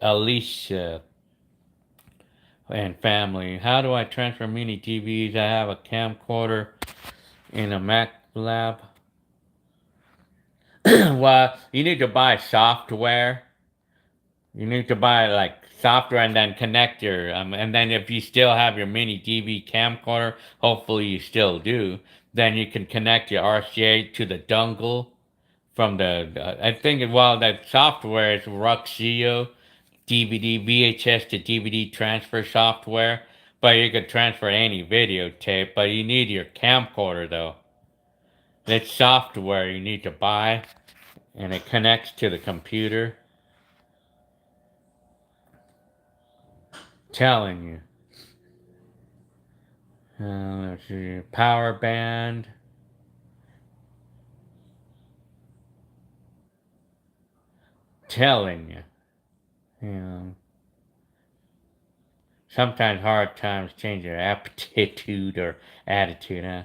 Alicia and family. How do I transfer mini TVs? I have a camcorder in a Mac Lab. Well, you need to buy software. You need to buy like software and then connect your and then if you still have your mini DV camcorder, hopefully you still do, then you can connect your RCA to the dongle from I think that software is Ruxio DVD VHS to DVD transfer software, but you can transfer any videotape, but you need your camcorder though. It's software you need to buy and it connects to the computer. Telling you. Let's see. Power band. Telling you. Sometimes hard times change your aptitude or attitude, huh?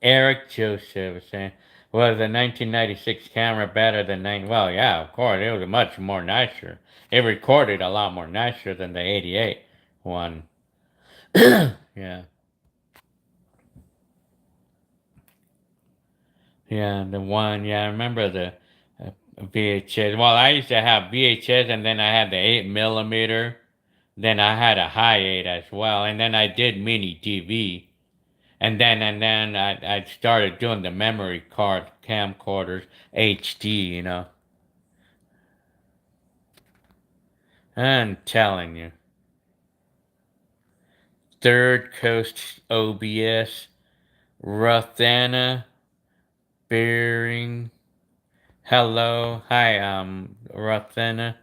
Eric Joseph was saying, was the 1996 camera better than Well, yeah, of course. It was much more nicer. It recorded a lot more nicer than the 88 one. Yeah. Yeah, the one, I remember the VHS. Well, I used to have VHS and then I had the 8mm. Then I had a high 8 as well. And then I did mini DV. And then I started doing the memory card camcorders, HD. I'm telling you. Third Coast OBS, Rothana, Bearing. Hello, hi, Rothana.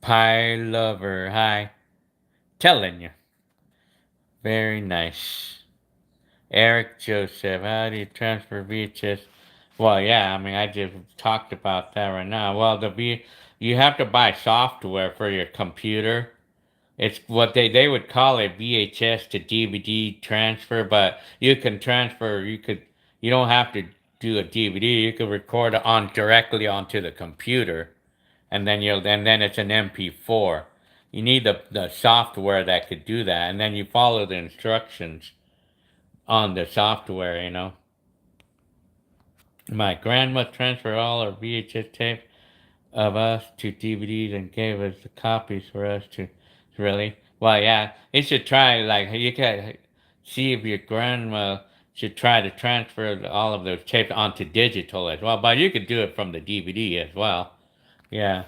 Pie Lover, hi. Telling you. Very nice. Eric Joseph, how do you transfer VHS? Well, yeah, I just talked about that right now. Well, you have to buy software for your computer. It's what they would call it VHS to DVD transfer, but you can transfer, you don't have to do a DVD, you can record it directly onto the computer, and then it's an MP4. You need the software that could do that, and then you follow the instructions on the software. My grandma transferred all her VHS tapes of us to DVDs and gave us the copies for us to really. Well, yeah, you should try, like, you can see if your grandma should try to transfer all of those tapes onto digital as well, but you could do it from the DVD as well. Yeah.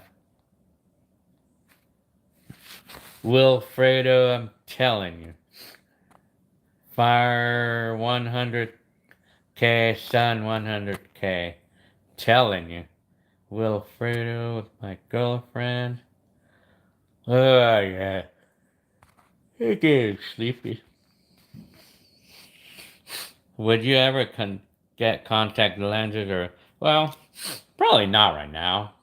Wilfredo, I'm telling you. Fire 100K, Sun 100K. Telling you. Wilfredo with my girlfriend. Oh, yeah. I'm getting sleepy. Would you ever get contact lenses or, well, probably not right now.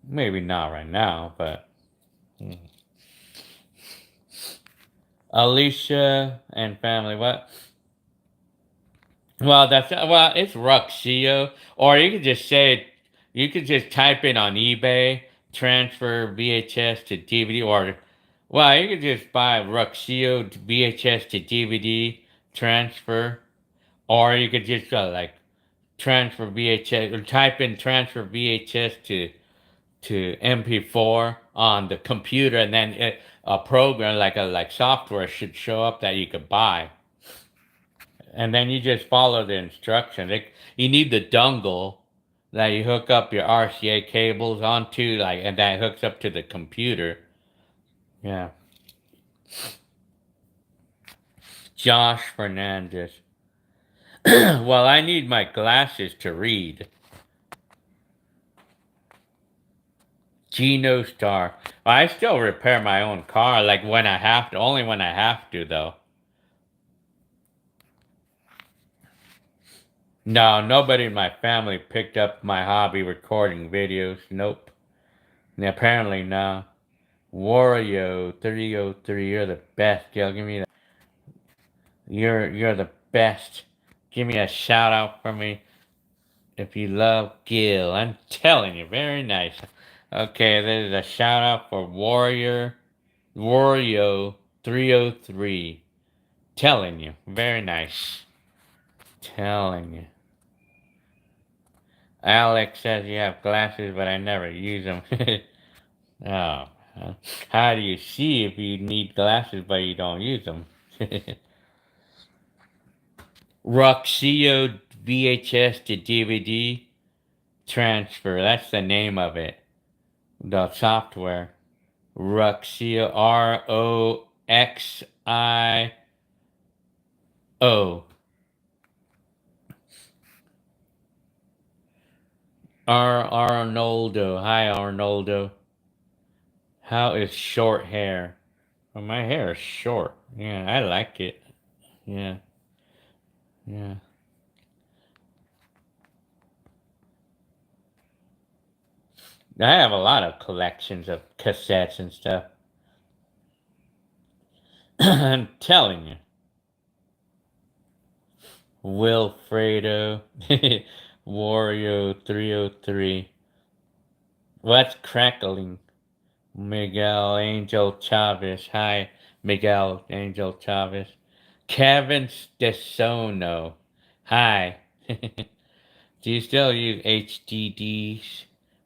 Maybe not right now, but. Alicia and family, what? Well, it's Ruxio, or you could just type in on eBay, transfer VHS to DVD, or Well, you could just buy Ruxio VHS to DVD transfer, or you could just like transfer VHS or type in transfer VHS to MP4 on the computer, and then a program like software should show up that you could buy, and then you just follow the instructions. You need the dongle that you hook up your RCA cables onto, like, and that hooks up to the computer. Yeah. Josh Fernandez. Well, I need my glasses to read. Geno Star. I still repair my own car, like when I have to. Only when I have to, though. No, nobody in my family picked up my hobby recording videos. Nope. And apparently, no. Wario 303, you're the best, Gil. Give me that. You're the best. Give me a shout out for me if you love Gil. I'm telling you, very nice. Okay, there's a shout out for Wario 303. Telling you, very nice. Telling you. Alex says you have glasses, but I never use them. Oh, how do you see if you need glasses but you don't use them? Roxio VHS to DVD transfer. That's the name of it. The software. Roxio. ROXIO. Arnoldo. Hi, Arnoldo. How is short hair? Well, my hair is short. Yeah, I like it. Yeah. Yeah. I have a lot of collections of cassettes and stuff. I'm telling you. Wilfredo. Wario 303. What's crackling? Miguel Angel Chavez. Hi, Miguel Angel Chavez. Kevin Stesono. Hi. Do you still use HDDs?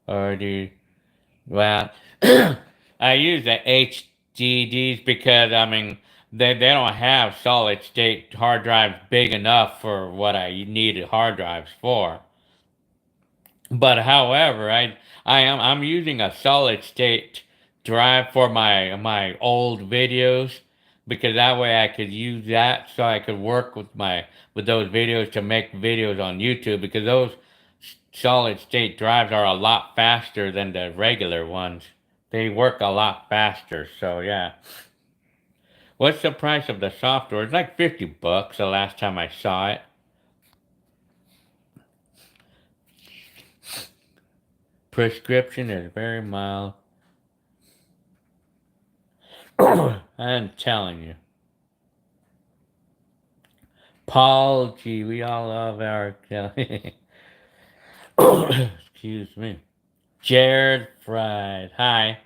Or do you... Well, I use the HDDs because, I mean, they don't have solid state hard drives big enough for what I needed hard drives for. But however, I'm using a solid state drive for my old videos, because that way I could use that so I could work with those videos to make videos on YouTube, because those solid state drives are a lot faster than the regular ones. They work a lot faster, so yeah. What's the price of the software? It's like $50 the last time I saw it. Prescription is very mild. I'm telling you. Paul G, we all love our Kelly. Excuse me. Jared Fries. Hi,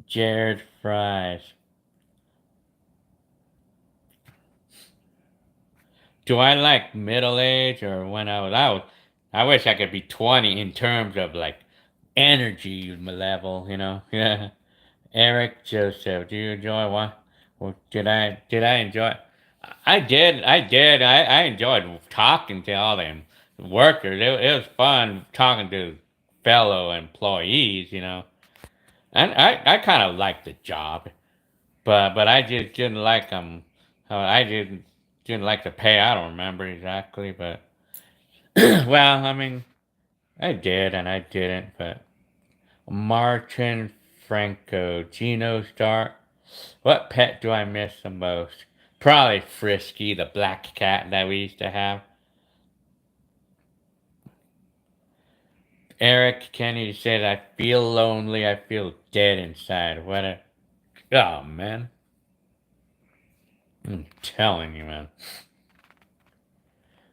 Jared Fries. Do I like middle age or when I was out? I wish I could be 20 in terms of like energy level, you know? Yeah. Eric Joseph, do you enjoy what? Well, did I enjoy? I enjoyed talking to all them workers. It was fun talking to fellow employees, you know. And I kind of liked the job, but I just didn't like them. I didn't like the pay. I don't remember exactly, but well, I mean, I did and I didn't. But Martin Franco, Geno Star. What pet do I miss the most? Probably Frisky, the black cat that we used to have. Eric Kennedy said, I feel lonely, I feel dead inside. What a... Oh, man. I'm telling you, man.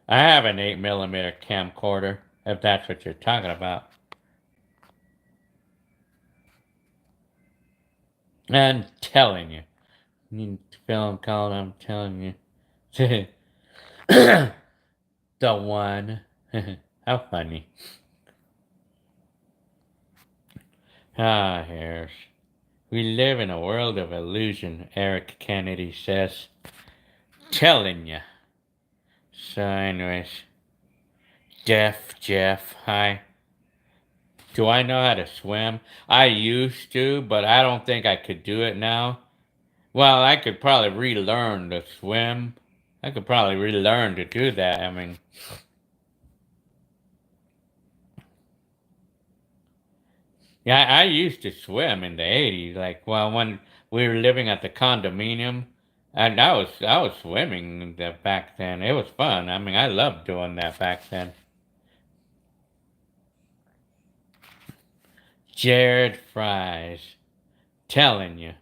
I have an 8mm camcorder, if that's what you're talking about. I'm telling you. New film called I'm telling you. The one. How funny. Ah, Harris. We live in a world of illusion, Eric Kennedy says. Telling you. So, anyways. Deaf Jeff, hi. Do I know how to swim? I used to, but I don't think I could do it now. Well, I could probably relearn to swim. I could probably relearn to do that. I mean, yeah, I used to swim in the 80s. Like, well, when we were living at the condominium, and I was swimming back then. It was fun. I mean, I loved doing that back then. Jared Fries, telling you.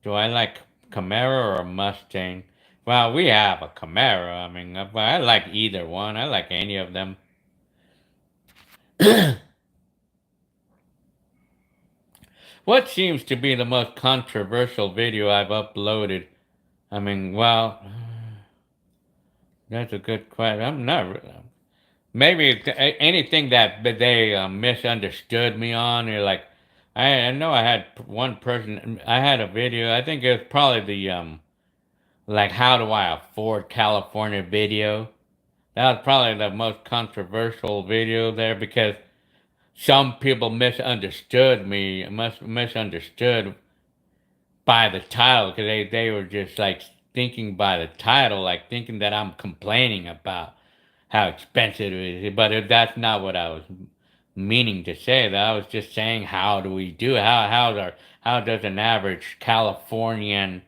Do I like Camaro or Mustang? Well, we have a Camaro. I mean, I like either one. I like any of them. What seems to be the most controversial video I've uploaded? I mean, well, that's a good question. I'm not. Maybe anything that they misunderstood me on, or like, I know I had one person. I had a video. I think it was probably the like how do I afford California video. That was probably the most controversial video there because some people misunderstood me, misunderstood by the title because they were just like thinking by the title, like thinking that I'm complaining about how expensive it is. But that's not what I was meaning to say. That I was just saying how do we do it? How does an average Californian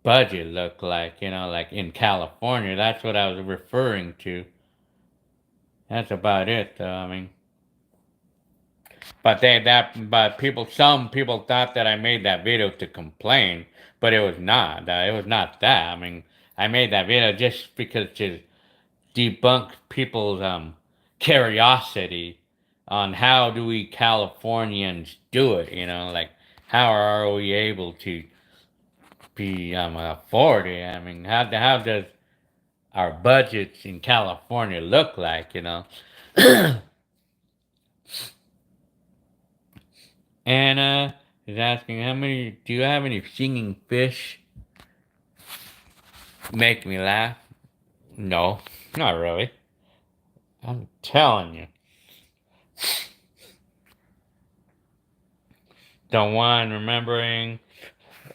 budget look like? You know, like in California. That's what I was referring to. That's about it, though. I mean. Some people thought that I made that video to complain, but it was not. It was not that. I mean, I made that video just because to debunk people's curiosity on how do we Californians do it. You know, like how are we able to be afford it? I mean, how does our budgets in California look like? You know. Anna is asking, how many, do you have any singing fish? Make me laugh? No, not really. I'm telling you. Don't mind remembering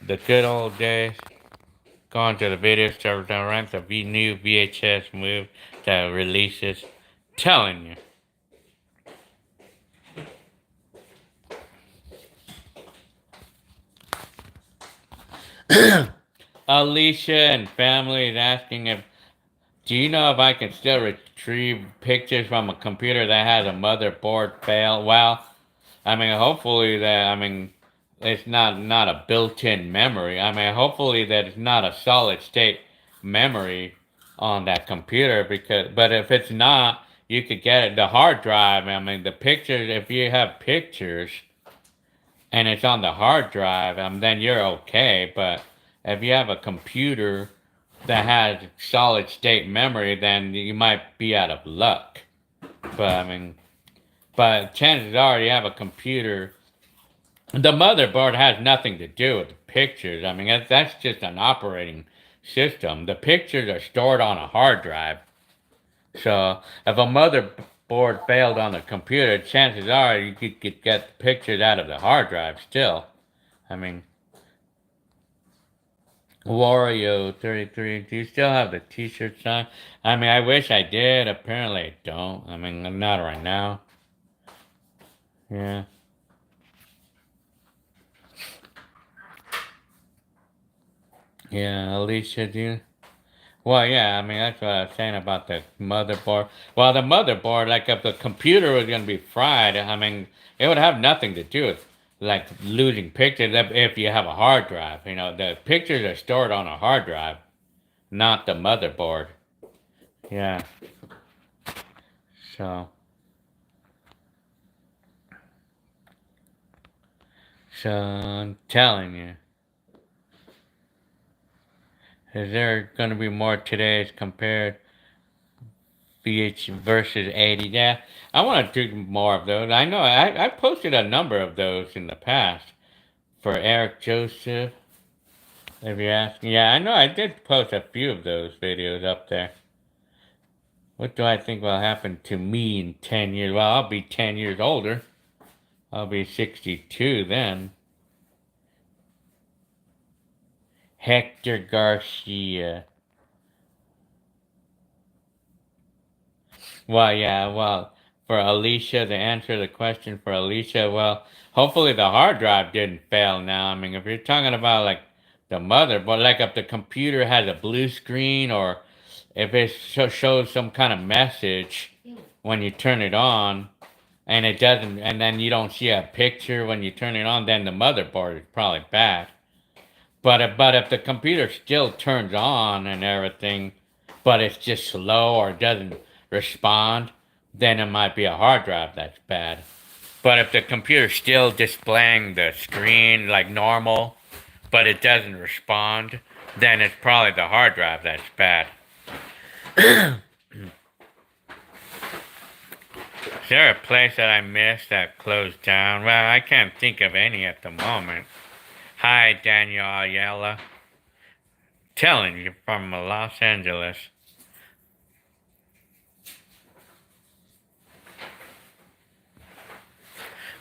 the good old days. Going to the video store, don't rent the new VHS movie that releases. Telling you. Alicia and family is asking if, do you know if I can still retrieve pictures from a computer that has a motherboard fail? Well, I mean, hopefully that, I mean, it's not a built-in memory. I mean, hopefully that it's not a solid state memory on that computer because, but if it's not, you could get it, the hard drive. I mean, the pictures, if you have pictures and it's on the hard drive, then you're okay. But if you have a computer that has solid state memory, then you might be out of luck. But I mean, but chances are you have a computer. The motherboard has nothing to do with the pictures. I mean, that's just an operating system. The pictures are stored on a hard drive. So if a motherboard failed on the computer, chances are you could get the pictures out of the hard drive still. I mean, Wario33, do you still have the t-shirt sign? I mean, I wish I did. Apparently I don't. I mean, not right now. Yeah. Yeah, Alicia, do you? Well, yeah, I mean, that's what I was saying about the motherboard. Well, the motherboard, like if the computer was going to be fried, I mean, it would have nothing to do with like losing pictures if you have a hard drive. You know, the pictures are stored on a hard drive, not the motherboard. Yeah. So, so I'm telling you. Is there going to be more today's compared VH versus 80? Yeah, I want to do more of those. I know I posted a number of those in the past for Eric Joseph. If you're asking, yeah, I know I did post a few of those videos up there. What do I think will happen to me in 10 years? Well, I'll be 10 years older. I'll be 62 then. Hector Garcia. Well, yeah, well, for Alicia, the answer to the question for Alicia, well, hopefully the hard drive didn't fail now. I mean, if you're talking about like the motherboard, like if the computer has a blue screen or if it shows some kind of message when you turn it on and it doesn't, and then you don't see a picture when you turn it on, then the motherboard is probably bad. But if the computer still turns on and everything, but it's just slow or doesn't respond, then it might be a hard drive that's bad. But if the computer's still displaying the screen like normal, but it doesn't respond, then it's probably the hard drive that's bad. Is there a place that I missed that closed down? Well, I can't think of any at the moment. Hi, Daniel Ayala. Telling you from Los Angeles.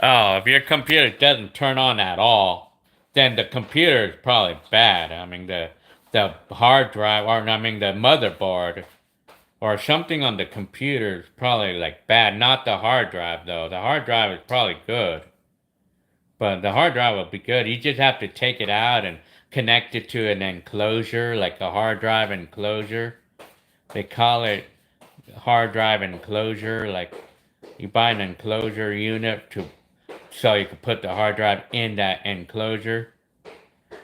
Oh, if your computer doesn't turn on at all, then the computer is probably bad. I mean, the hard drive, or I mean, the motherboard, or something on the computer is probably like bad. Not the hard drive though. The hard drive is probably good, but the hard drive will be good. You just have to take it out and connect it to an enclosure, like a hard drive enclosure. They call it hard drive enclosure. Like you buy an enclosure unit so you can put the hard drive in that enclosure,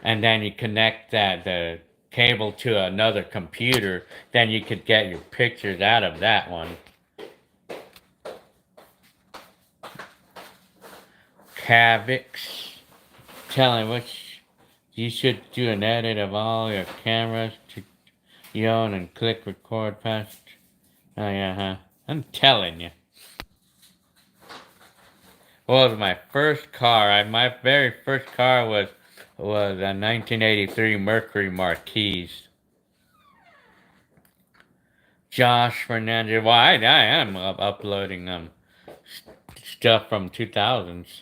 and then you connect the cable to another computer. Then you could get your pictures out of that one. Cavix, telling which you should do an edit of all your cameras you own and click record past. Oh yeah, huh? I'm telling you. What was my first car? My very first car was a 1983 Mercury Marquise. Josh Fernandez. Well, I am uploading stuff from 2000s.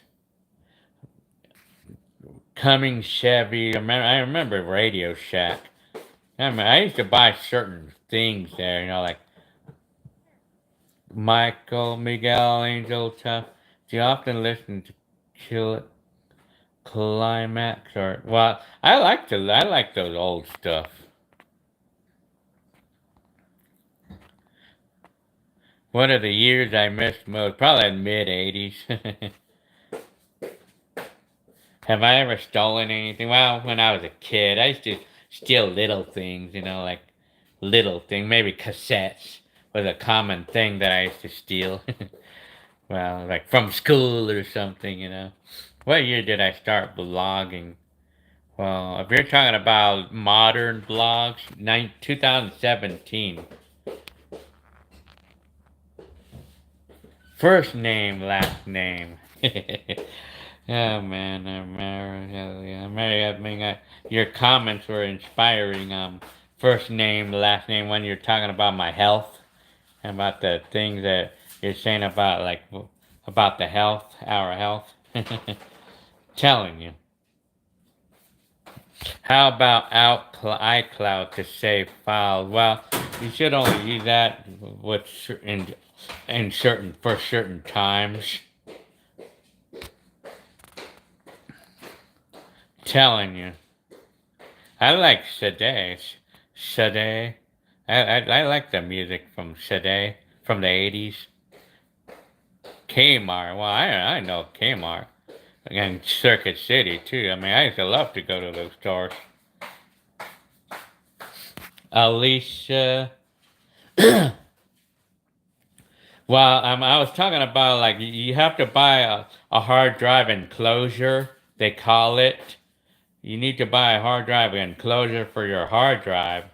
Cumming Chevy. I remember Radio Shack. I used to buy certain things there, you know, like Miguel Angel Tough. Do you often listen to Kill It Climax or well? I like those old stuff. One of the years I missed most, probably mid '80s. Have I ever stolen anything? Well, when I was a kid, I used to steal little things, you know, like little things. Maybe cassettes was a common thing that I used to steal. Well, like from school or something, you know. What year did I start blogging? Well, if you're talking about modern blogs, 2017. First name, last name. Oh man, your comments were inspiring. First name, last name. When you're talking about my health, and about the things that you're saying about about the health, our health. Telling you. How about iCloud to save files? Well, you should only use that with for certain times. Telling you. I like Sade. Sade. I like the music from Sade from the 80s. Kmart. Well, I know Kmart. And Circuit City, too. I mean, I used to love to go to those stores. Alicia. Well, I was talking about, like, you have to buy a hard drive enclosure, they call it. You need to buy a hard drive enclosure for your hard drive.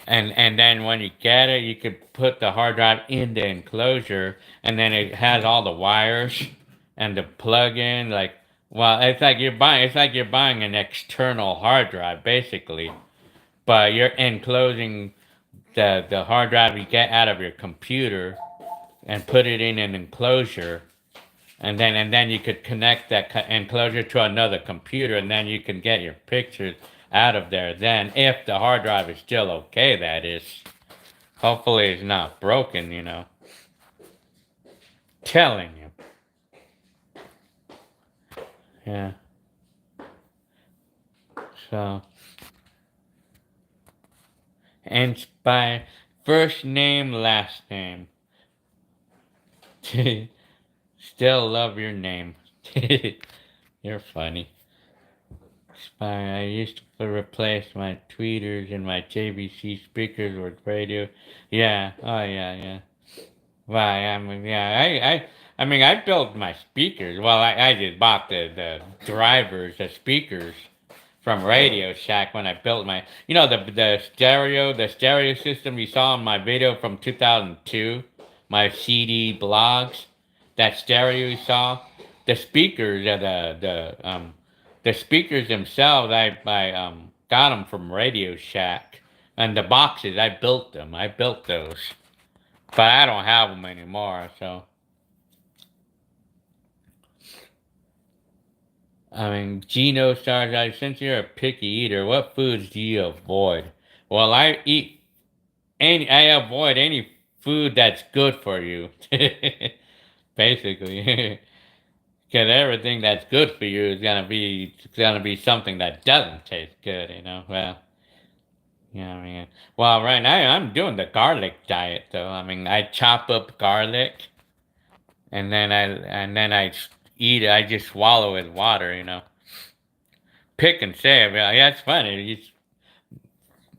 And then when you get it, you could put the hard drive in the enclosure, and then it has all the wires and the plug-in. Like, well, it's like you're buying an external hard drive basically, but you're enclosing the hard drive you get out of your computer and put it in an enclosure, and then you could connect that enclosure to another computer, and then you can get your pictures out of there. Then, if the hard drive is still okay, that is. Hopefully, it's not broken. Telling you. Yeah. So, and by first name, last name. Still love your name. You're funny. I used to replace my tweeters and my JVC speakers with radio. Yeah. Oh yeah. Yeah. Why? I mean, yeah. I mean, I built my speakers. Well, I just bought the drivers, the speakers from Radio Shack when I built my. The stereo system you saw in my video from 2002, my CD blogs, that stereo you saw, the speakers, the speakers themselves, I got them from Radio Shack, and the boxes I built them. I built those, but I don't have them anymore. So I mean, Gino stars out. Since you're a picky eater, what foods do you avoid? Well, I avoid any food that's good for you. Basically. Because everything that's good for you is gonna be something that doesn't taste good. Well, yeah, I mean, well, right now I'm doing the garlic diet though. I mean, I chop up garlic and then I eat it. I just swallow it with water. Pick and save. Yeah, it's funny. It's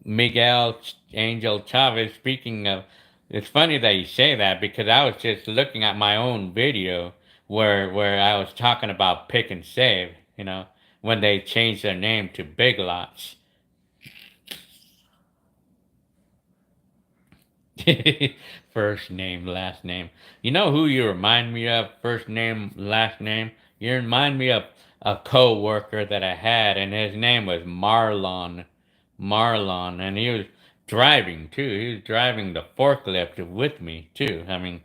Miguel Angel Chavez. Speaking of, it's funny that you say that because I was just looking at my own video where I was talking about pick and save. When they changed their name to Big Lots. First name, last name. You know who you remind me of? First name, last name. You remind me of a co-worker that I had, and his name was Marlon. Marlon, and he was driving too. He was driving the forklift with me too. I mean,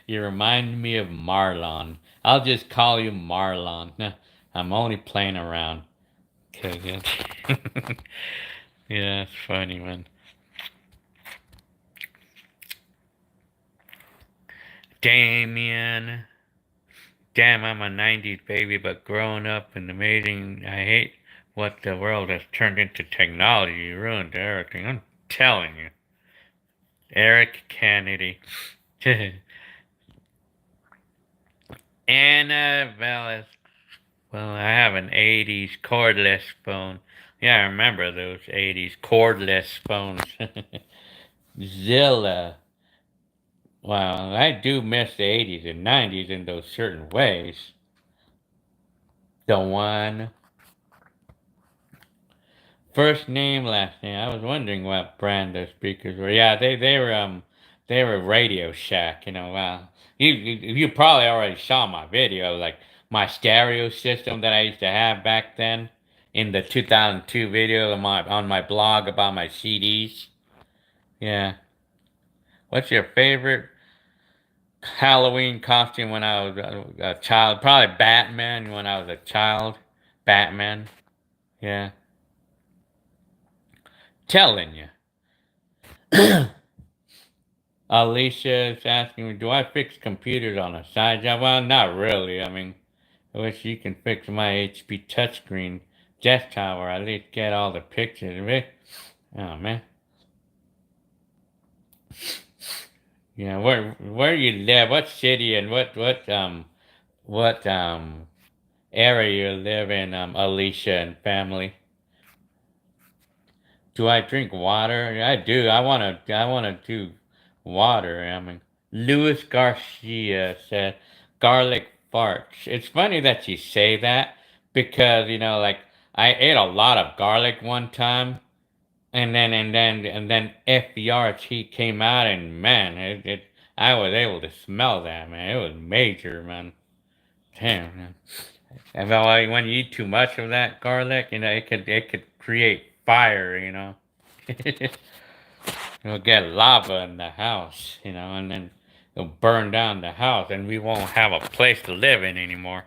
you remind me of Marlon. I'll just call you Marlon. I'm only playing around. Okay, good. Yeah, it's funny, man. Damien. Damn, I'm a 90s baby, but growing up and amazing, I hate what the world has turned into technology. You ruined everything. I'm telling you. Eric Kennedy. Anna Velez. Well, I have an 80s cordless phone. Yeah, I remember those 80s cordless phones. Zilla. Well, I do miss the 80s and 90s in those certain ways. The one. First name, last name. I was wondering what brand those speakers were. Yeah, they were Radio Shack. Well, you probably already saw my video, like my stereo system that I used to have back then in the 2002 video on my blog about my CDs. Yeah. What's your favorite Halloween costume when I was a child? Probably Batman when I was a child. Batman. Yeah. Telling you. Alicia is asking me, do I fix computers on a side job? Well, not really. I mean, I wish you can fix my HP touchscreen desktop or at least get all the pictures of it. Oh, man. Yeah, where you live, what city and what area you live in, Alicia and family. Do I drink water? Yeah, I do. I wanna do water. I mean, Luis Garcia said garlic farts. It's funny that you say that because like I ate a lot of garlic one time, and then FBRT came out, and man, it I was able to smell that, man. It was major, man. Damn, man. And when you eat too much of that garlic, it could create fire, You'll get lava in the house, and then it'll burn down the house, and we won't have a place to live in anymore.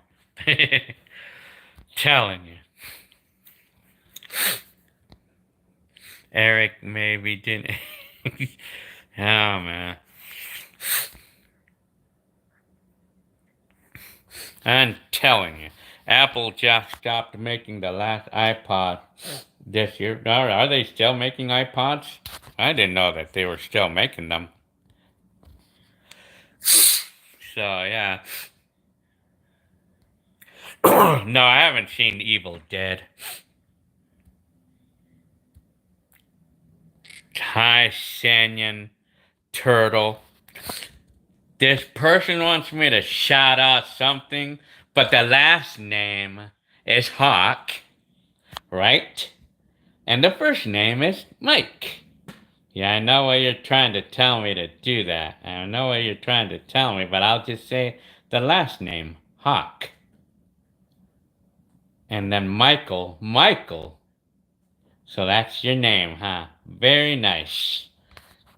Telling you. Eric maybe didn't. Oh, man. I'm telling you. Apple just stopped making the last iPod this year. Are they still making iPods? I didn't know that they were still making them. So, yeah. No, I haven't seen Evil Dead. Hi, Sanyan Turtle. This person wants me to shout out something, but the last name is Hawk, right? And the first name is Mike. Yeah, I know what you're trying to tell me to do that. I know what you're trying to tell me, but I'll just say the last name, Hawk. And then Michael. So that's your name, huh? Very nice.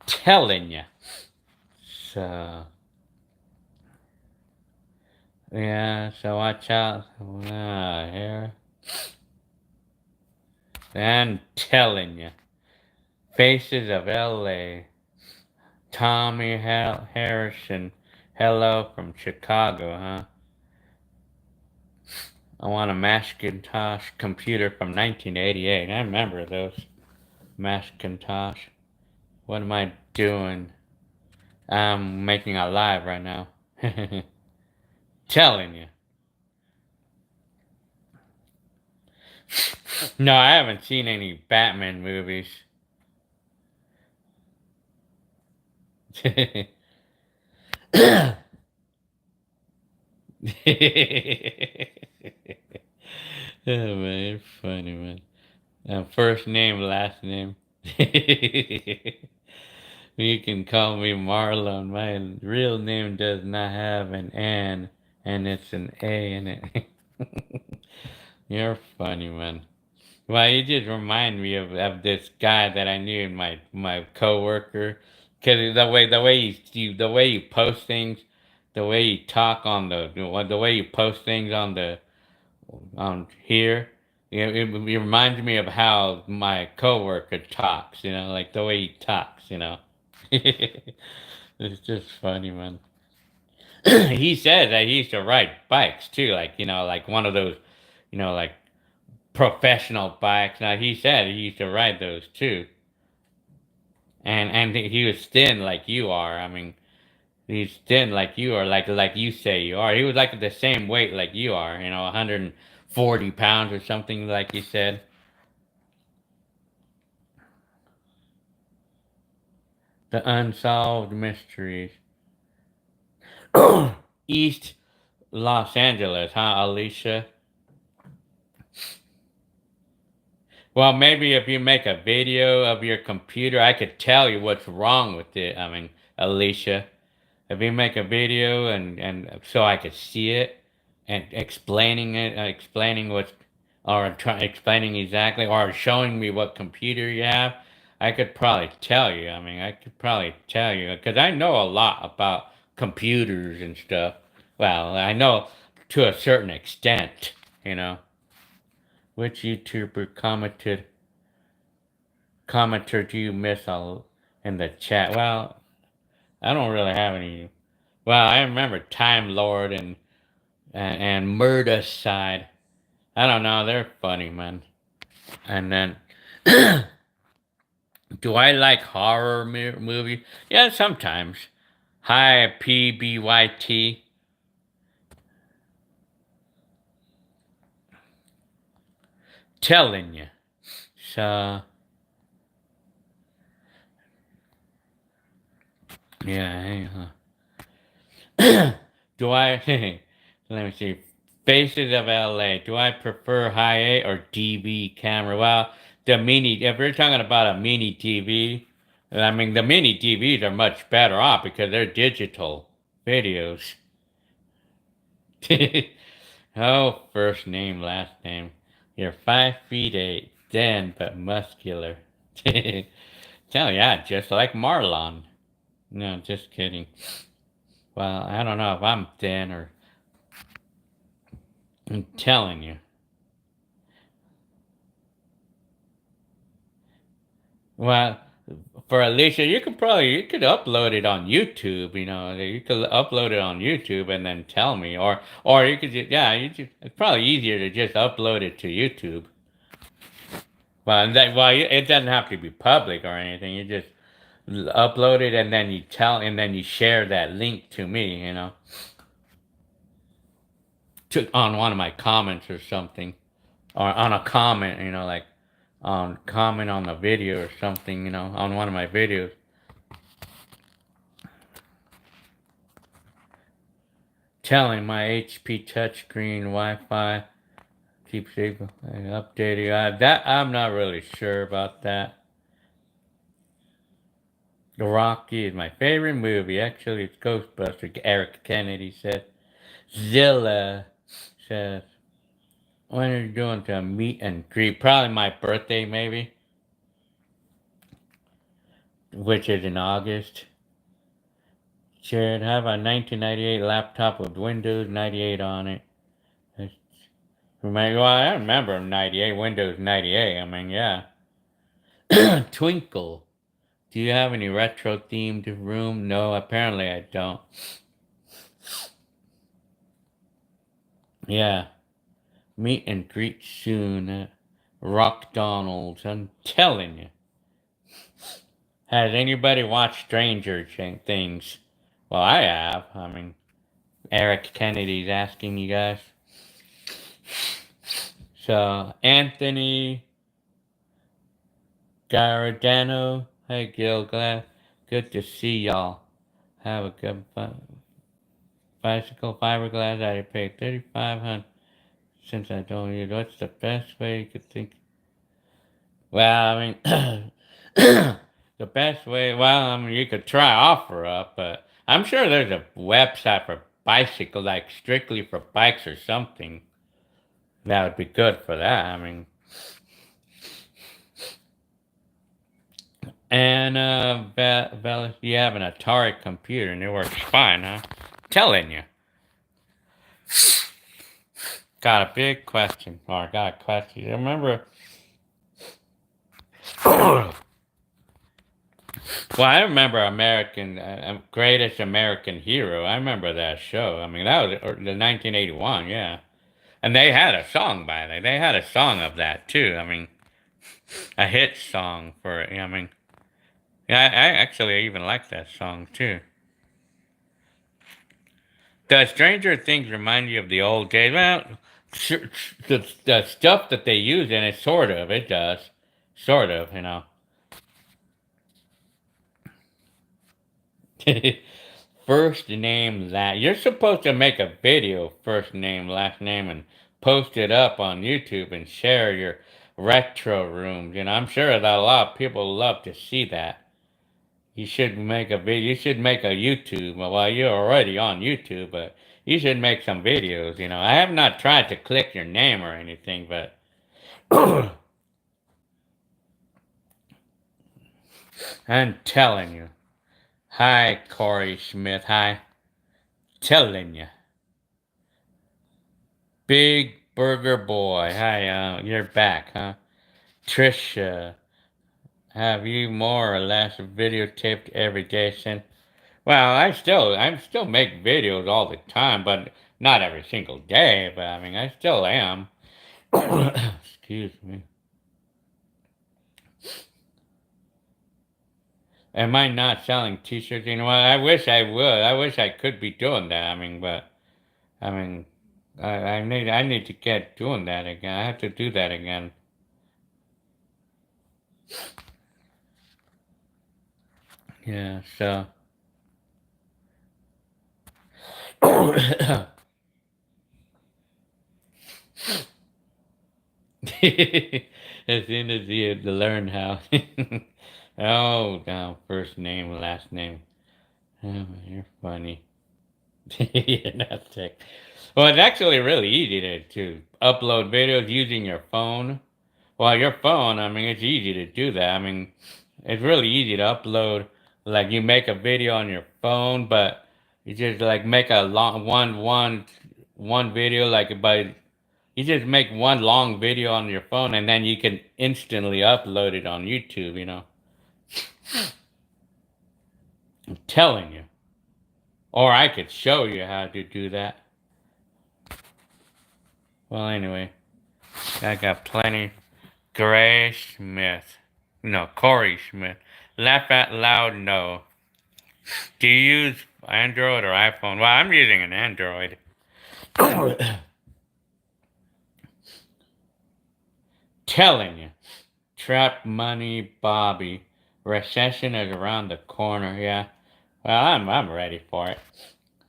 Telling you. So, yeah, so watch out. Here. I'm telling you. Faces of L.A. Tommy Harrison. Hello from Chicago, huh? I want a Macintosh computer from 1988. I remember those Macintosh. What am I doing? I'm making a live right now. Telling you. No, I haven't seen any Batman movies. Oh, man, funny, man. First name, last name. You can call me Marlon. My real name does not have an N, and it's an A in it. You're funny, man. Well, you just remind me of this guy that I knew, my coworker, because the way you post things, the way you talk on the way you post things on here, it reminds me of how my coworker talks. Like the way he talks. It's just funny, man. He said that he used to ride bikes too, like one of those, like professional bikes. Now he said he used to ride those too, and he was thin like you are. I mean, he's thin like you are, like you say you are. He was like the same weight like you are. 140 pounds or something like you said. The unsolved mysteries. East Los Angeles, huh, Alicia? Well, maybe if you make a video of your computer, I could tell you what's wrong with it. I mean, Alicia, if you make a video and so I could see it and explaining it, explaining explaining exactly, or showing me what computer you have, I could probably tell you. I mean, I could probably tell you because I know a lot about computers and stuff. Well, I know to a certain extent, you know. Which YouTuber commenter do you miss all in the chat? Well, I don't really have any. Well, I remember Time Lord and Murda Side. I don't know, they're funny, man. And then, do I like horror movies? Yeah, sometimes. Hi, PBYT. Telling you. So, yeah, hey, huh. Do I? Let me see. Faces of LA. Do I prefer high A or DV camera? Well, the mini, if you're talking about a mini TV, I mean, the mini TVs are much better off because they're digital videos. Oh, first name, last name. You're 5'8", thin but muscular. Tell ya, just like Marlon. No, just kidding. Well, I don't know if I'm thin or. I'm telling you. Well, for Alicia, you could upload it on YouTube. You know, you could upload it on YouTube and then tell me, or you could just, yeah, it's probably easier to just upload it to YouTube. It doesn't have to be public or anything. You just upload it and then and then you share that link to me. You know, on one of my comments or something, or on a comment. You know, like on comment on the video or something. You know, on one of my videos. Telling my HP touchscreen Wi-Fi keeps updating. That I'm not really sure about that. The Rocky is my favorite movie. Actually, it's Ghostbusters. Eric Kennedy said. Zilla says, "When are you doing to meet and greet? Probably my birthday, maybe, which is in August." Jared, have a 1998 laptop with Windows 98 on it. Well, I remember 98, Windows 98. I mean, yeah. Twinkle. Do you have any retro themed room? No, apparently I don't. Yeah. Meet and greet soon at Rock Donald's. I'm telling you. Has anybody watched Stranger Things? Well, I have. I mean, Eric Kennedy's asking you guys. So, Anthony Garadano. Hey, Gil, good to see y'all. Have a good bicycle fiberglass. I paid $3,500 since I don't use. What's the best way you could think? Well, I mean, the best way. Well, I mean, you could try OfferUp, but I'm sure there's a website for bicycle, like strictly for bikes or something. That would be good for that. I mean, and you have an Atari computer and it works fine, huh? Telling you. Got a big question, or got a question. You remember? Well, I remember Greatest American Hero. I remember that show. I mean, that was the 1981, yeah. And they had a song by that. They had a song of that too. I mean, a hit song for it. I mean, yeah, I actually even like that song too. Does Stranger Things remind you of the old days? Well, the stuff that they use in it, sort of. It does, sort of. You know. First name that you're supposed to make a video, first name, last name, and post it up on YouTube and share your retro rooms. You know, I'm sure that a lot of people love to see that. You should make a video. You should make a YouTube. Well, you're already on YouTube, but you should make some videos. You know, I have not tried to click your name or anything, but I'm telling you. Hi, Corey Smith. Hi. Telling you. Big Burger Boy. Hi, you're back, huh? Trisha, have you more or less videotaped every day since? Well, I still make videos all the time, but not every single day. But I mean, I still am. Excuse me. Am I not selling T-shirts? You know what? I wish I would. I wish I could be doing that. I mean, but I mean, I need to get doing that again. I have to do that again. Yeah. So. As soon as you learn how. Oh, no, first name, last name. Oh, you're funny. You're not sick. Well, it's actually really easy to upload videos using your phone. Well, your phone, I mean, it's easy to do that. I mean, it's really easy to upload. Like, you make a video on your phone, but you just, like, make a long, one video, like, by, you just make one long video on your phone, and then you can instantly upload it on YouTube, you know. I'm telling you. Or I could show you how to do that. Well, anyway, I got plenty. Gray Smith. No, Corey Smith. Laugh out loud, no. Do you use Android or iPhone? Well, I'm using an Android. Telling you. Trap money, Bobby. Recession is around the corner, yeah. Well, I'm ready for it.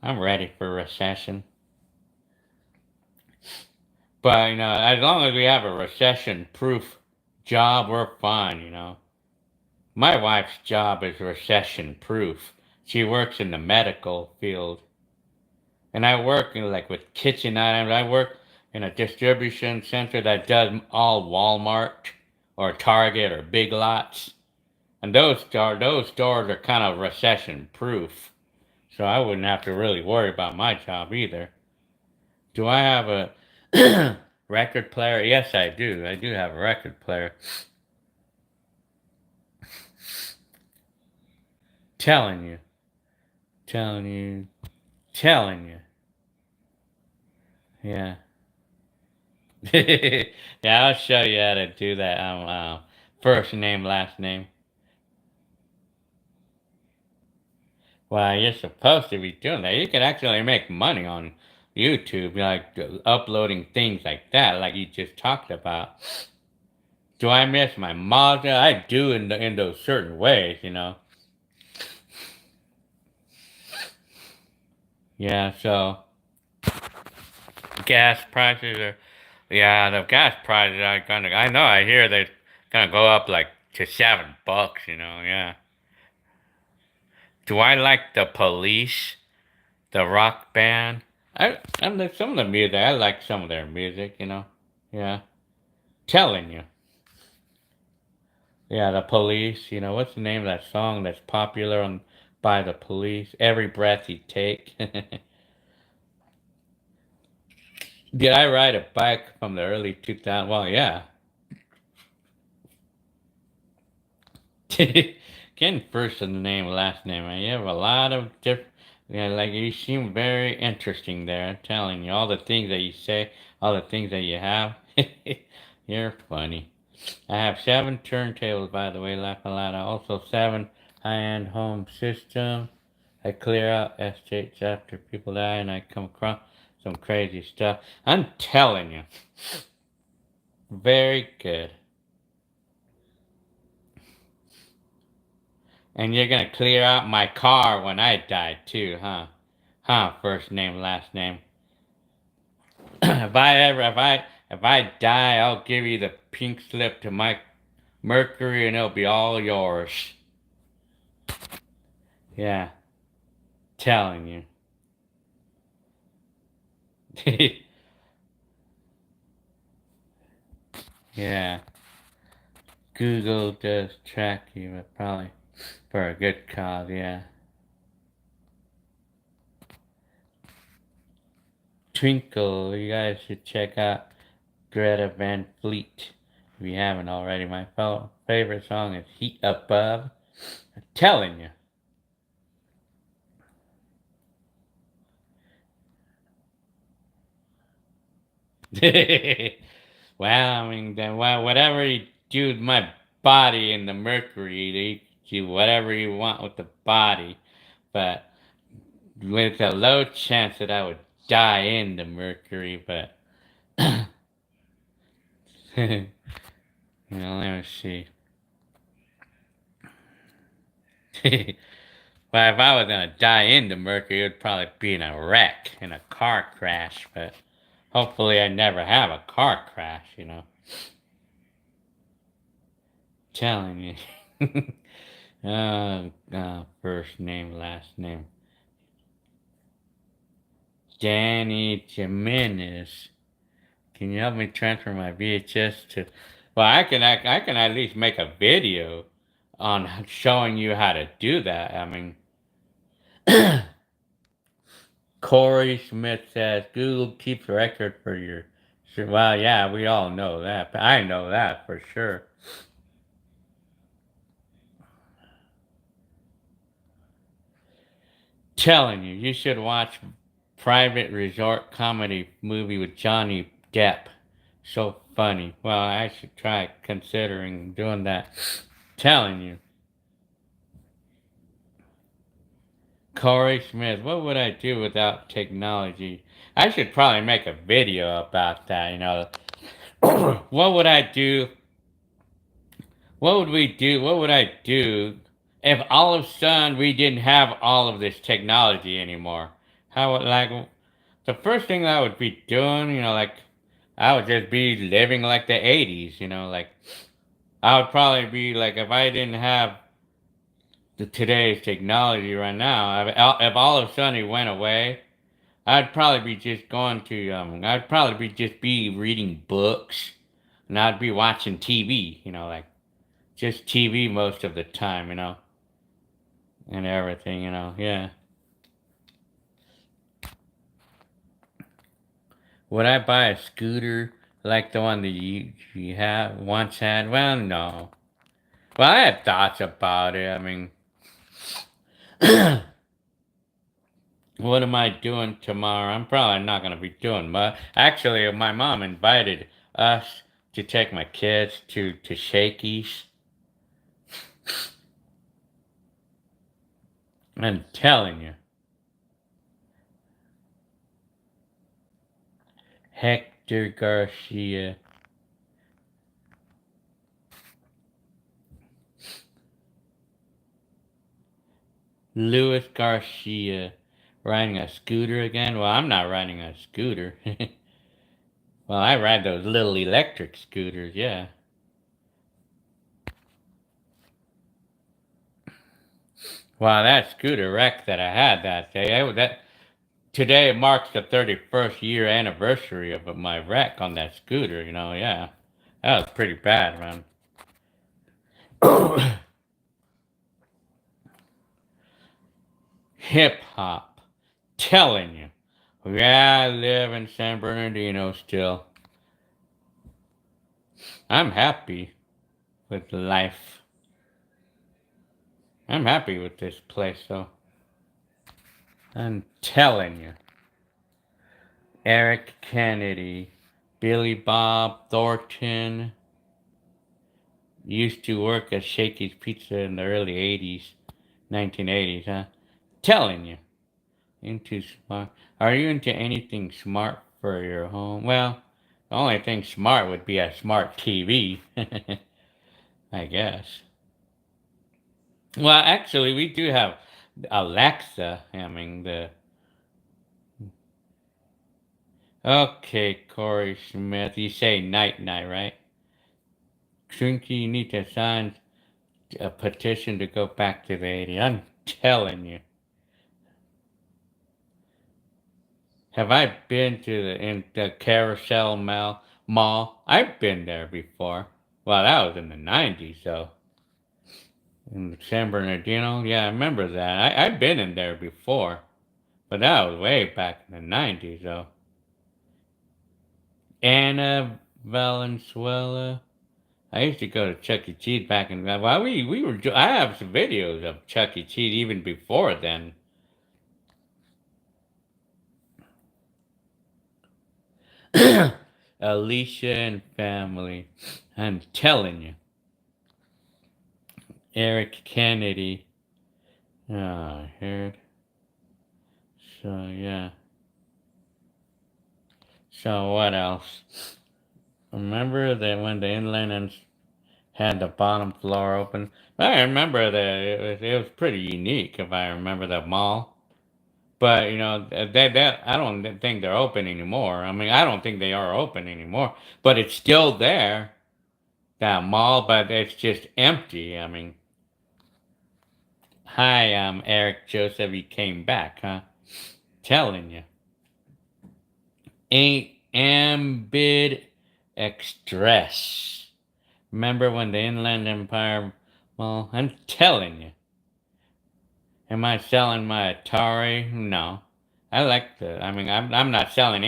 I'm ready for recession. But, you know, as long as we have a recession-proof job, we're fine, you know. My wife's job is recession-proof. She works in the medical field. And I work in, like, with kitchen items. I work in a distribution center that does all Walmart or Target or Big Lots. And those stores are kind of recession-proof. So I wouldn't have to really worry about my job either. Do I have a record player? Yes, I do. I do have a record player. Telling you. Telling you. Telling you. Yeah. Yeah, I'll show you how to do that. First name, last name. Well, you're supposed to be doing that. You can actually make money on YouTube, like uploading things like that, like you just talked about. Do I miss my mother? I do in those certain ways, you know. Yeah, so gas prices are, yeah, the gas prices are gonna. I know. I hear they're gonna go up like to $7. You know, yeah. Do I like the Police, the rock band? I'm like some of the music. I like some of their music. You know, yeah. Telling you. Yeah, the Police. You know, what's the name of that song that's popular on by the Police? Every breath you take. Did I ride a bike from the early 2000s? Well, yeah. Getting first in the name, last name. You have a lot of different. Yeah, like you seem very interesting there. I'm telling you, all the things that you say, all the things that you have. You're funny. I have 7 turntables, by the way, laugh a lot. Also 7 high-end home system. I clear out estates after people die, and I come across some crazy stuff. I'm telling you, very good. And you're gonna clear out my car when I die too, huh? Huh? First name, last name. if I die, I'll give you the pink slip to my Mercury, and it'll be all yours. Yeah, telling you. Yeah, Google does track you, but probably for a good cause. Yeah. Twinkle, you guys should check out Greta Van Fleet if you haven't already. My favorite song is Heat Above. I'm telling you. Well, I mean, then whatever you do with my body in the Mercury, you do whatever you want with the body. But with a low chance that I would die in the Mercury, but you know, let me see. Well, if I was gonna die in the Mercury, it would probably be in a wreck, in a car crash. But hopefully, I never have a car crash. You know. Telling you. First name, last name. Danny Jimenez. Can you help me transfer my VHS to? Well, I can at least make a video on showing you how to do that. I mean, Corey Smith says Google keeps record for your. Well, yeah, we all know that. I know that for sure. Telling you, you should watch Private Resort comedy movie with Johnny Depp. So funny. Well, I should try considering doing that. Telling you. Corey Smith, what would I do without technology? I should probably make a video about that, you know. What would I do? What would we do? What would I do if all of a sudden we didn't have all of this technology anymore? How would, like, the first thing I would be doing, you know, like, I would just be living like the 80s, you know, like, I would probably be like, if I didn't have today's technology right now, if all of a sudden it went away, I'd probably be just going to, I'd probably be just be reading books, and I'd be watching TV, you know, like, just TV most of the time, you know, and everything, you know, yeah. Would I buy a scooter like the one that you have once had? Well, no. Well, I had thoughts about it. I mean, what am I doing tomorrow? I'm probably not going to be doing much. Actually, my mom invited us to take my kids to Shakey's. I'm telling you. Hector Garcia. Luis Garcia. Riding a scooter again? Well, I'm not riding a scooter. Well, I ride those little electric scooters, yeah. Wow, that scooter wreck that I had that day, today marks the 31st year anniversary of my wreck on that scooter, you know, yeah. That was pretty bad, man. Hip hop. Telling you. Yeah, I live in San Bernardino still. I'm happy with life. I'm happy with this place, though. I'm telling you. Eric Kennedy, Billy Bob Thornton used to work at Shakey's Pizza in the early 80s, 1980s, huh? Telling you. Into smart. Are you into anything smart for your home? Well, the only thing smart would be a smart TV. I guess. Well, actually, we do have Alexa. I mean, the. Okay, Corey Smith. You say night night, right? Shrinky, you need to sign a petition to go back to the 80s. I'm telling you. Have I been to the Carousel Mall? I've been there before. Well, that was in the 90s, though. In San Bernardino? Yeah, I remember that. I've been in there before. But that was way back in the 90s, though. Anna Valenzuela. I used to go to Chuck E. Cheese back in the. Well, we were. I have some videos of Chuck E. Cheese even before then. Alicia and family. I'm telling you. Eric Kennedy. Oh, I heard. So, yeah. So, what else? Remember that when the inland had the bottom floor open? I remember that it was pretty unique, if I remember the mall. But, you know, I don't think they're open anymore. I mean, I don't think they are open anymore. But it's still there. that mall, but it's just empty. I mean, hi, Eric Joseph. You came back, huh? Telling you. Ain't Ambid Express. Remember when the Inland Empire Mall? I'm telling you. Am I selling my Atari? No. I'm not selling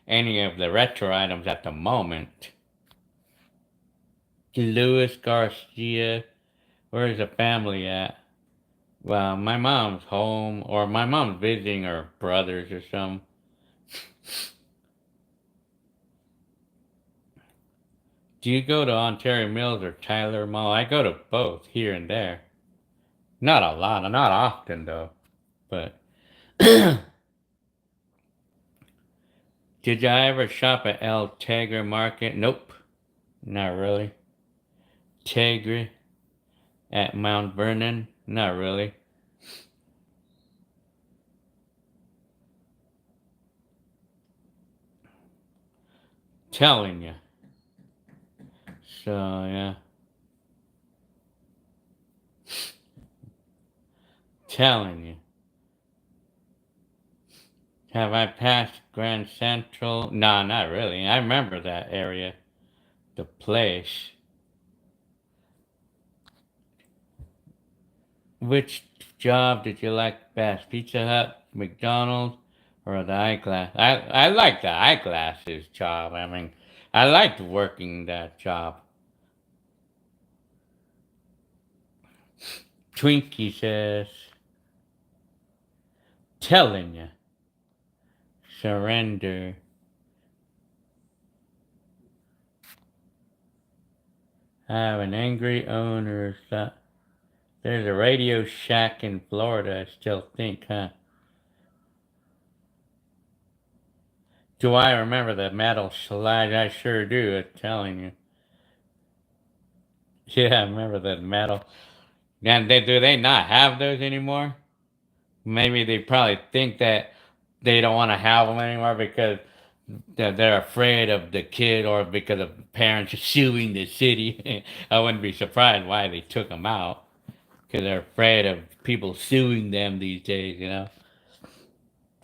any of the retro items at the moment. Luis Garcia, where's the family at? Well, my mom's home, or my mom's visiting her brothers or something. Do you go to Ontario Mills or Tyler Mall? I go to both, here and there. Not a lot, not often though. But did I ever shop at El Tegre Market? Nope, not really. Tegre at Mount Vernon? Not really. Telling you. So, yeah. Telling you. Have I passed Grand Central? Nah, not really. I remember that area. The place. Which job did you like best? Pizza Hut, McDonald's, or the eyeglass? I like the eyeglasses job. I mean, I liked working that job. Twinkie says, telling you. Surrender. I have an angry owner. There's a Radio Shack in Florida, I still think, huh? Do I remember the metal slide? I sure do, I'm telling you. Yeah, I remember the metal. And do they not have those anymore? Maybe they probably think that they don't want to have them anymore because they're afraid of the kid or because of parents suing the city. I wouldn't be surprised why they took them out because they're afraid of people suing them these days,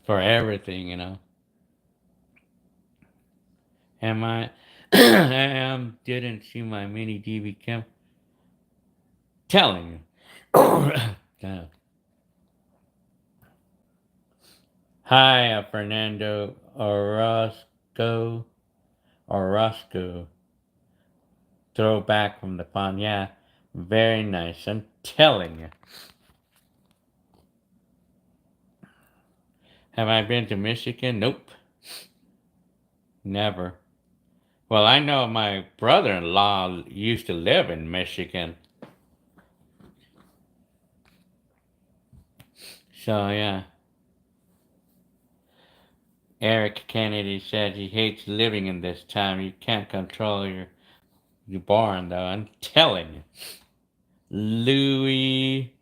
for everything. Am I? I didn't see my mini DV cam. Telling you. Hi, Fernando Orozco. Throwback from the pond. Yeah, very nice. I'm telling you. Have I been to Michigan? Nope. Never. Well, I know my brother-in-law used to live in Michigan. So, yeah. Eric Kennedy said he hates living in this time. You can't control your barn, though. I'm telling you. Louis,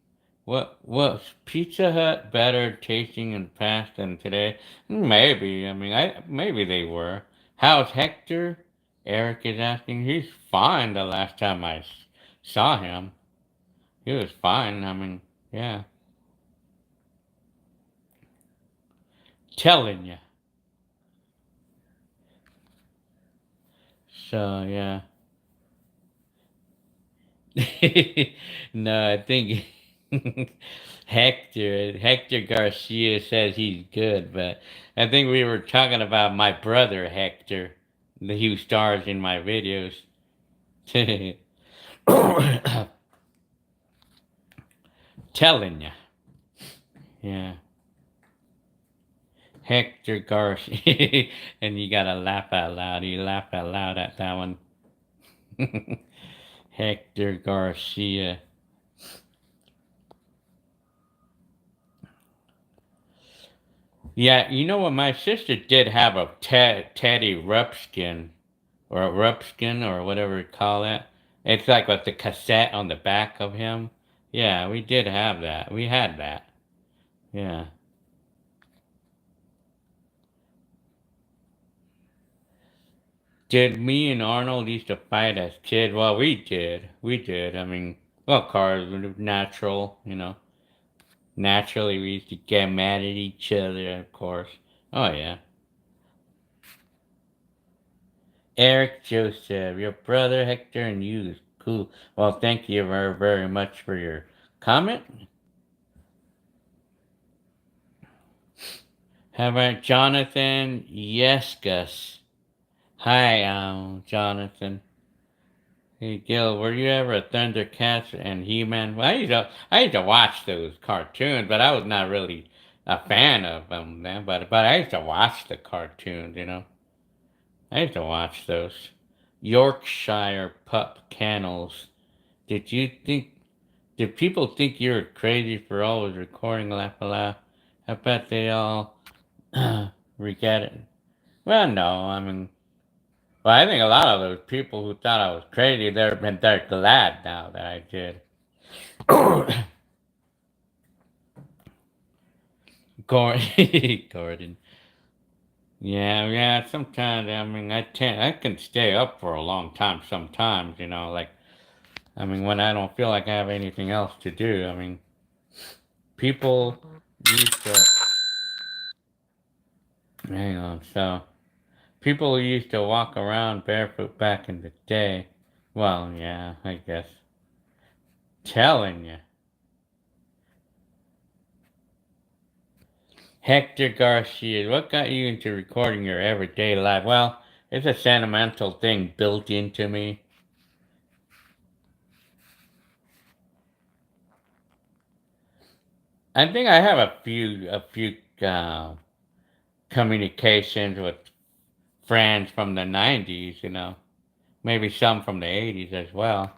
what was Pizza Hut better tasting in the past than today? Maybe. I mean, maybe they were. How's Hector? Eric is asking. He's fine. The last time I saw him, he was fine. I mean, yeah. Telling you. So yeah. No, I think Hector Garcia says he's good, but I think we were talking about my brother Hector, who stars in my videos. Telling you, yeah, Hector Garcia, and you gotta laugh out loud. You laugh out loud at that one. Hector Garcia. Yeah, you know what? My sister did have a Teddy Ruxpin, or a Rupskin, or whatever you call it. It's like with the cassette on the back of him. Yeah, we did have that. We had that. Yeah. Did me and Arnold used to fight as kids? Well, we did. We did. I mean, well, cars were natural, you know. Naturally, we used to get mad at each other, of course. Oh, yeah. Eric Joseph, your brother Hector and you. Cool. Well, thank you very, very much for your comment. How about Jonathan? Yes, Gus. Hi, Jonathan. Hey, Gil, were you ever a Thundercats and He-Man? Well, I used to watch those cartoons, but I was not really a fan of them then. But I used to watch the cartoons, you know. I used to watch those. Yorkshire pup kennels. Did you think? Did people think you were crazy for always recording laugh aloud? I bet they all regret it. Well, no, I mean, well, I think a lot of those people who thought I was crazy, they're glad now that I did. Gordon. Yeah, yeah. Sometimes I mean, I can stay up for a long time. Sometimes, you know, like I mean, when I don't feel like I have anything else to do. I mean, people used to hang on. So people used to walk around barefoot back in the day. Well, yeah, I guess. Telling you. Hector Garcia, what got you into recording your everyday life? Well, it's a sentimental thing built into me. I think I have a few communications with friends from the 90s, you know. Maybe some from the 80s as well.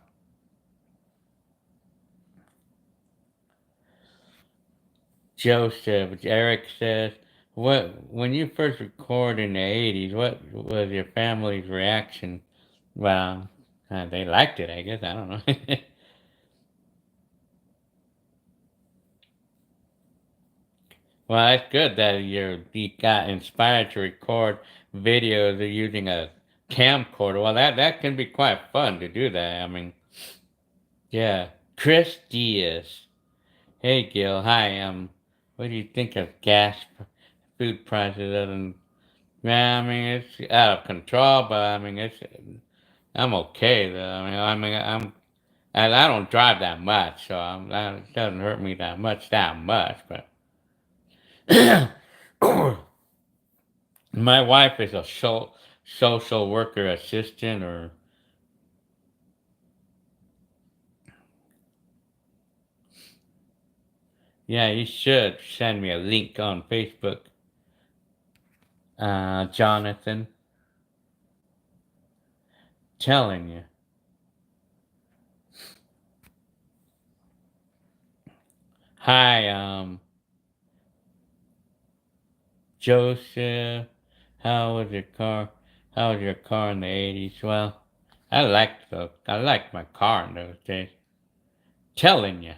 Joseph, Eric says, "What when you first recorded in the 80s, what was your family's reaction?" Well, they liked it, I guess. I don't know. Well, it's good that you got inspired to record videos using a camcorder. Well, that can be quite fun to do that. I mean, yeah. Chris Diaz. Hey, Gil. Hi. What do you think of gas food prices? Yeah, I mean, it's out of control, but I mean, I'm okay though. I don't drive that much, so it doesn't hurt me that much, but. My wife is a social worker assistant, or yeah, you should send me a link on Facebook, Jonathan. Telling you. Hi, Joseph. How was your car? How was your car in the 80s? Well, I liked my car in those days. Telling you,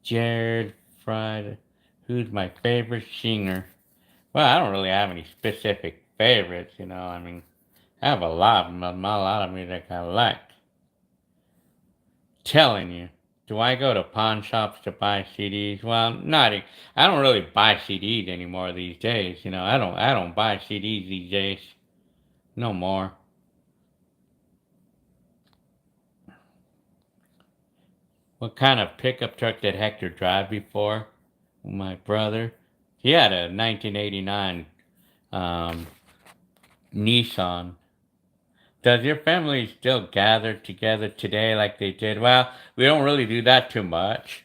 Jared Friday. Who's my favorite singer? Well, I don't really have any specific favorites, you know. I mean, I have a lot of music I like. Telling you. Do I go to pawn shops to buy CDs? Well, I don't really buy CDs anymore these days. You know, I don't buy CDs these days. No more. What kind of pickup truck did Hector drive before? My brother. He had a 1989 um, Nissan. Does your family still gather together today like they did? Well, we don't really do that too much.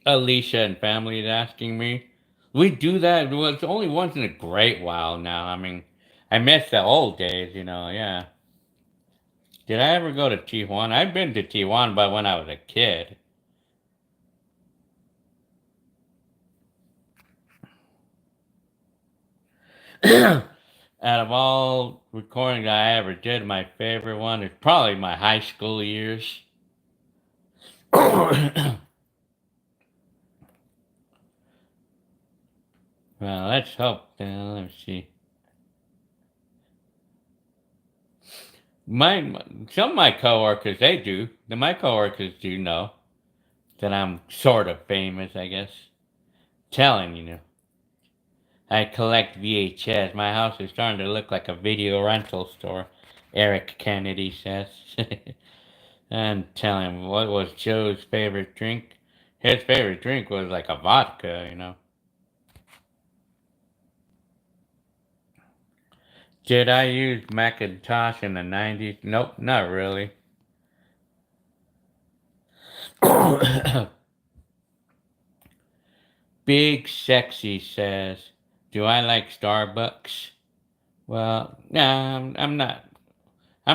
Alicia and family is asking me. We do that. Well, it's only once in a great while now. I mean, I miss the old days, you know. Yeah. Did I ever go to Tijuana? I've been to Tijuana, but when I was a kid. Out of all recordings I ever did, my favorite one is probably my high school years. Well, let's hope. Let's see. Some of my coworkers, they do. My coworkers do know that I'm sort of famous, I guess. Telling you. I collect VHS. My house is starting to look like a video rental store, Eric Kennedy says. And tell him what was Joe's favorite drink. His favorite drink was like a vodka. Did I use Macintosh in the 90s? Nope, not really. Big Sexy says, do I like Starbucks? Well, nah, I'm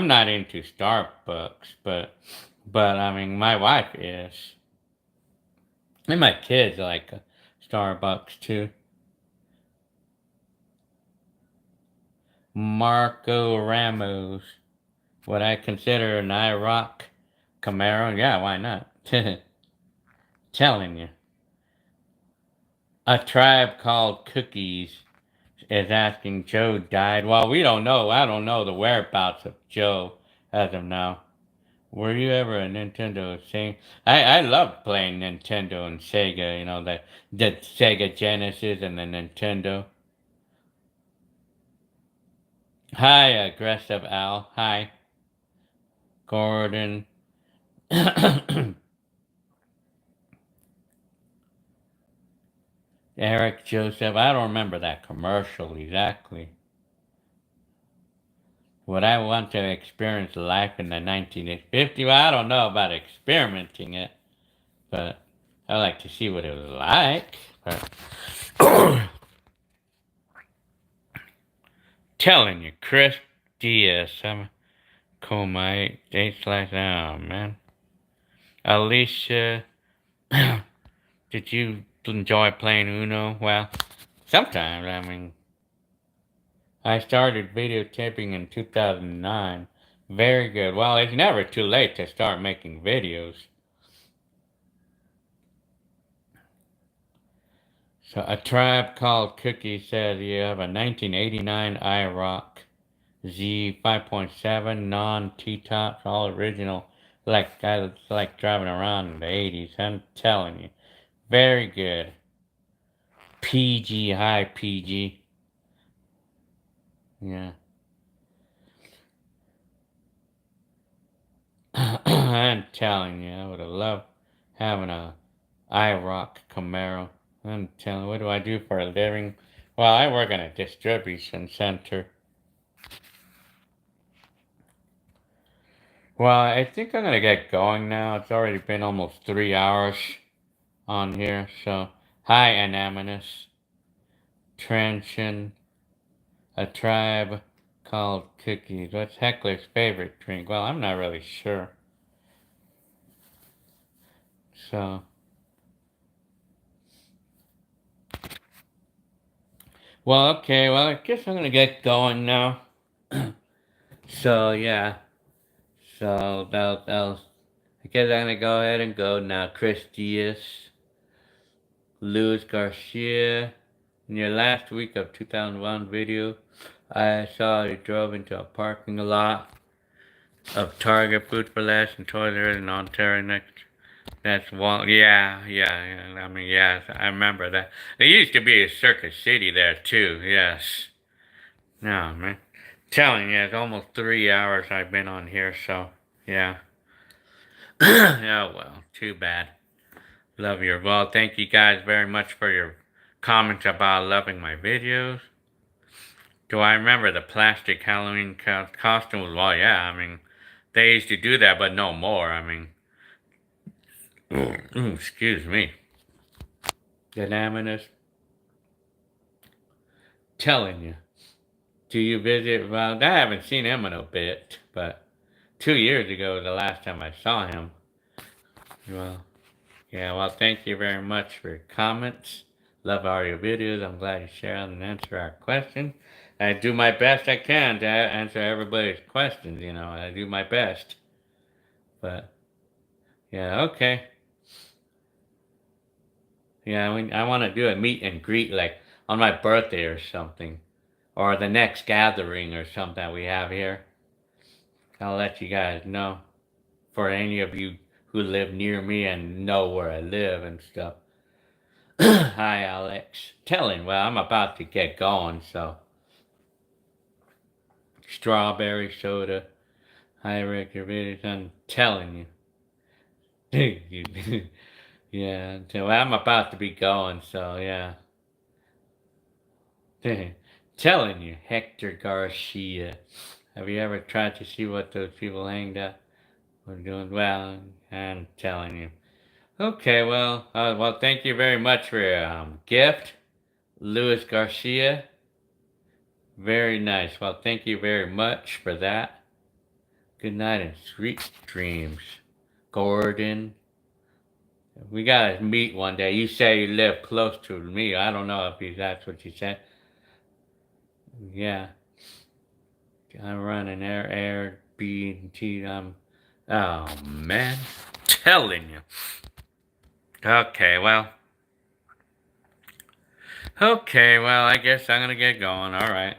not into Starbucks, but I mean, my wife is. And my kids like Starbucks too. Marco Ramos. Would I consider an IROC Camaro? Yeah, why not? Telling you. A tribe called Cookies is asking Joe died. Well, we don't know. I don't know the whereabouts of Joe as of now. Were you ever a Nintendo thing? I loved playing Nintendo and Sega, the Sega Genesis and the Nintendo. Hi, Aggressive Al. Hi, Gordon. Eric Joseph. I don't remember that commercial exactly. Would I want to experience life in the 1950s? Well, I don't know about experimenting it, but I like to see what it was like. But telling you, Chris Diaz, I'm cool, mate. Dates like that, oh, man. Alicia, did you enjoy playing Uno? Well, sometimes, I mean, I started videotaping in 2009. Very good. Well, it's never too late to start making videos. So, A Tribe Called Cookie says you have a 1989 iRock Z 5.7 non-T-tops, all original. I like driving around in the 80s. I'm telling you. Very good. PG, high PG. Yeah. I'm telling you, I would have loved having a iRock Camaro. I'm telling you, what do I do for a living? Well, I work in a distribution center. Well, I think I'm gonna get going now. It's already been almost 3 hours on here, so hi, Anonymous. Trenchant. A tribe called Cookies. What's Heckler's favorite drink? Well, I'm not really sure. So, well, okay, well, I guess I'm gonna get going now. So, yeah. So, I guess I'm gonna go ahead and go now. Chris Diaz, Luis Garcia. In your last week of 2001 video, I saw you drove into a parking lot of Target, Food for Less, and Toys R Us in Ontario next. That's one. Yeah. I mean, yes, I remember that. There used to be a Circus City there too. Yes. No, man. Telling you, it's almost 3 hours I've been on here, so yeah. Oh well, too bad. Love your. Well, thank you guys very much for your comments about loving my videos. Do I remember the plastic Halloween costumes? Well, yeah, I mean, they used to do that, but no more. I mean, excuse me. Anonymous. Telling you. Do you visit? Well, I haven't seen him in a bit, but 2 years ago was the last time I saw him. Well, yeah, well, thank you very much for your comments. Love all your videos. I'm glad you share and answer our questions. I do my best I can to answer everybody's questions, I do my best. But, yeah, okay. Yeah, I want to do a meet and greet, like, on my birthday or something. Or the next gathering or something we have here. I'll let you guys know. For any of you who live near me and know where I live and stuff. Hi, Alex. Telling, well, I'm about to get going, so. Strawberry soda. Hi, Rick, your videos. I'm telling you. Yeah, so I'm about to be going, so yeah. Telling you, Hector Garcia. Have you ever tried to see what those people hanged out were doing? Well, I'm telling you. Okay, well, thank you very much for your gift, Luis Garcia. Very nice. Well, thank you very much for that. Good night and sweet dreams, Gordon. We gotta meet one day. You say you live close to me. I don't know if that's what you said. Yeah. I run an Airbnb. Oh man, telling you. Okay, well. Okay, well, I guess I'm gonna get going. All right.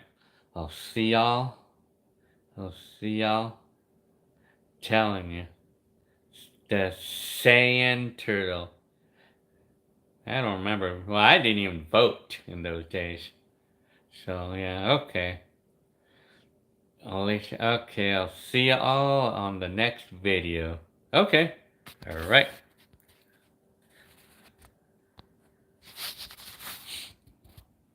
I'll see y'all. I'll see y'all. Telling you. The sand turtle. I don't remember. Well, I didn't even vote in those days. So, yeah, okay. Okay, I'll see you all on the next video. Okay. All right.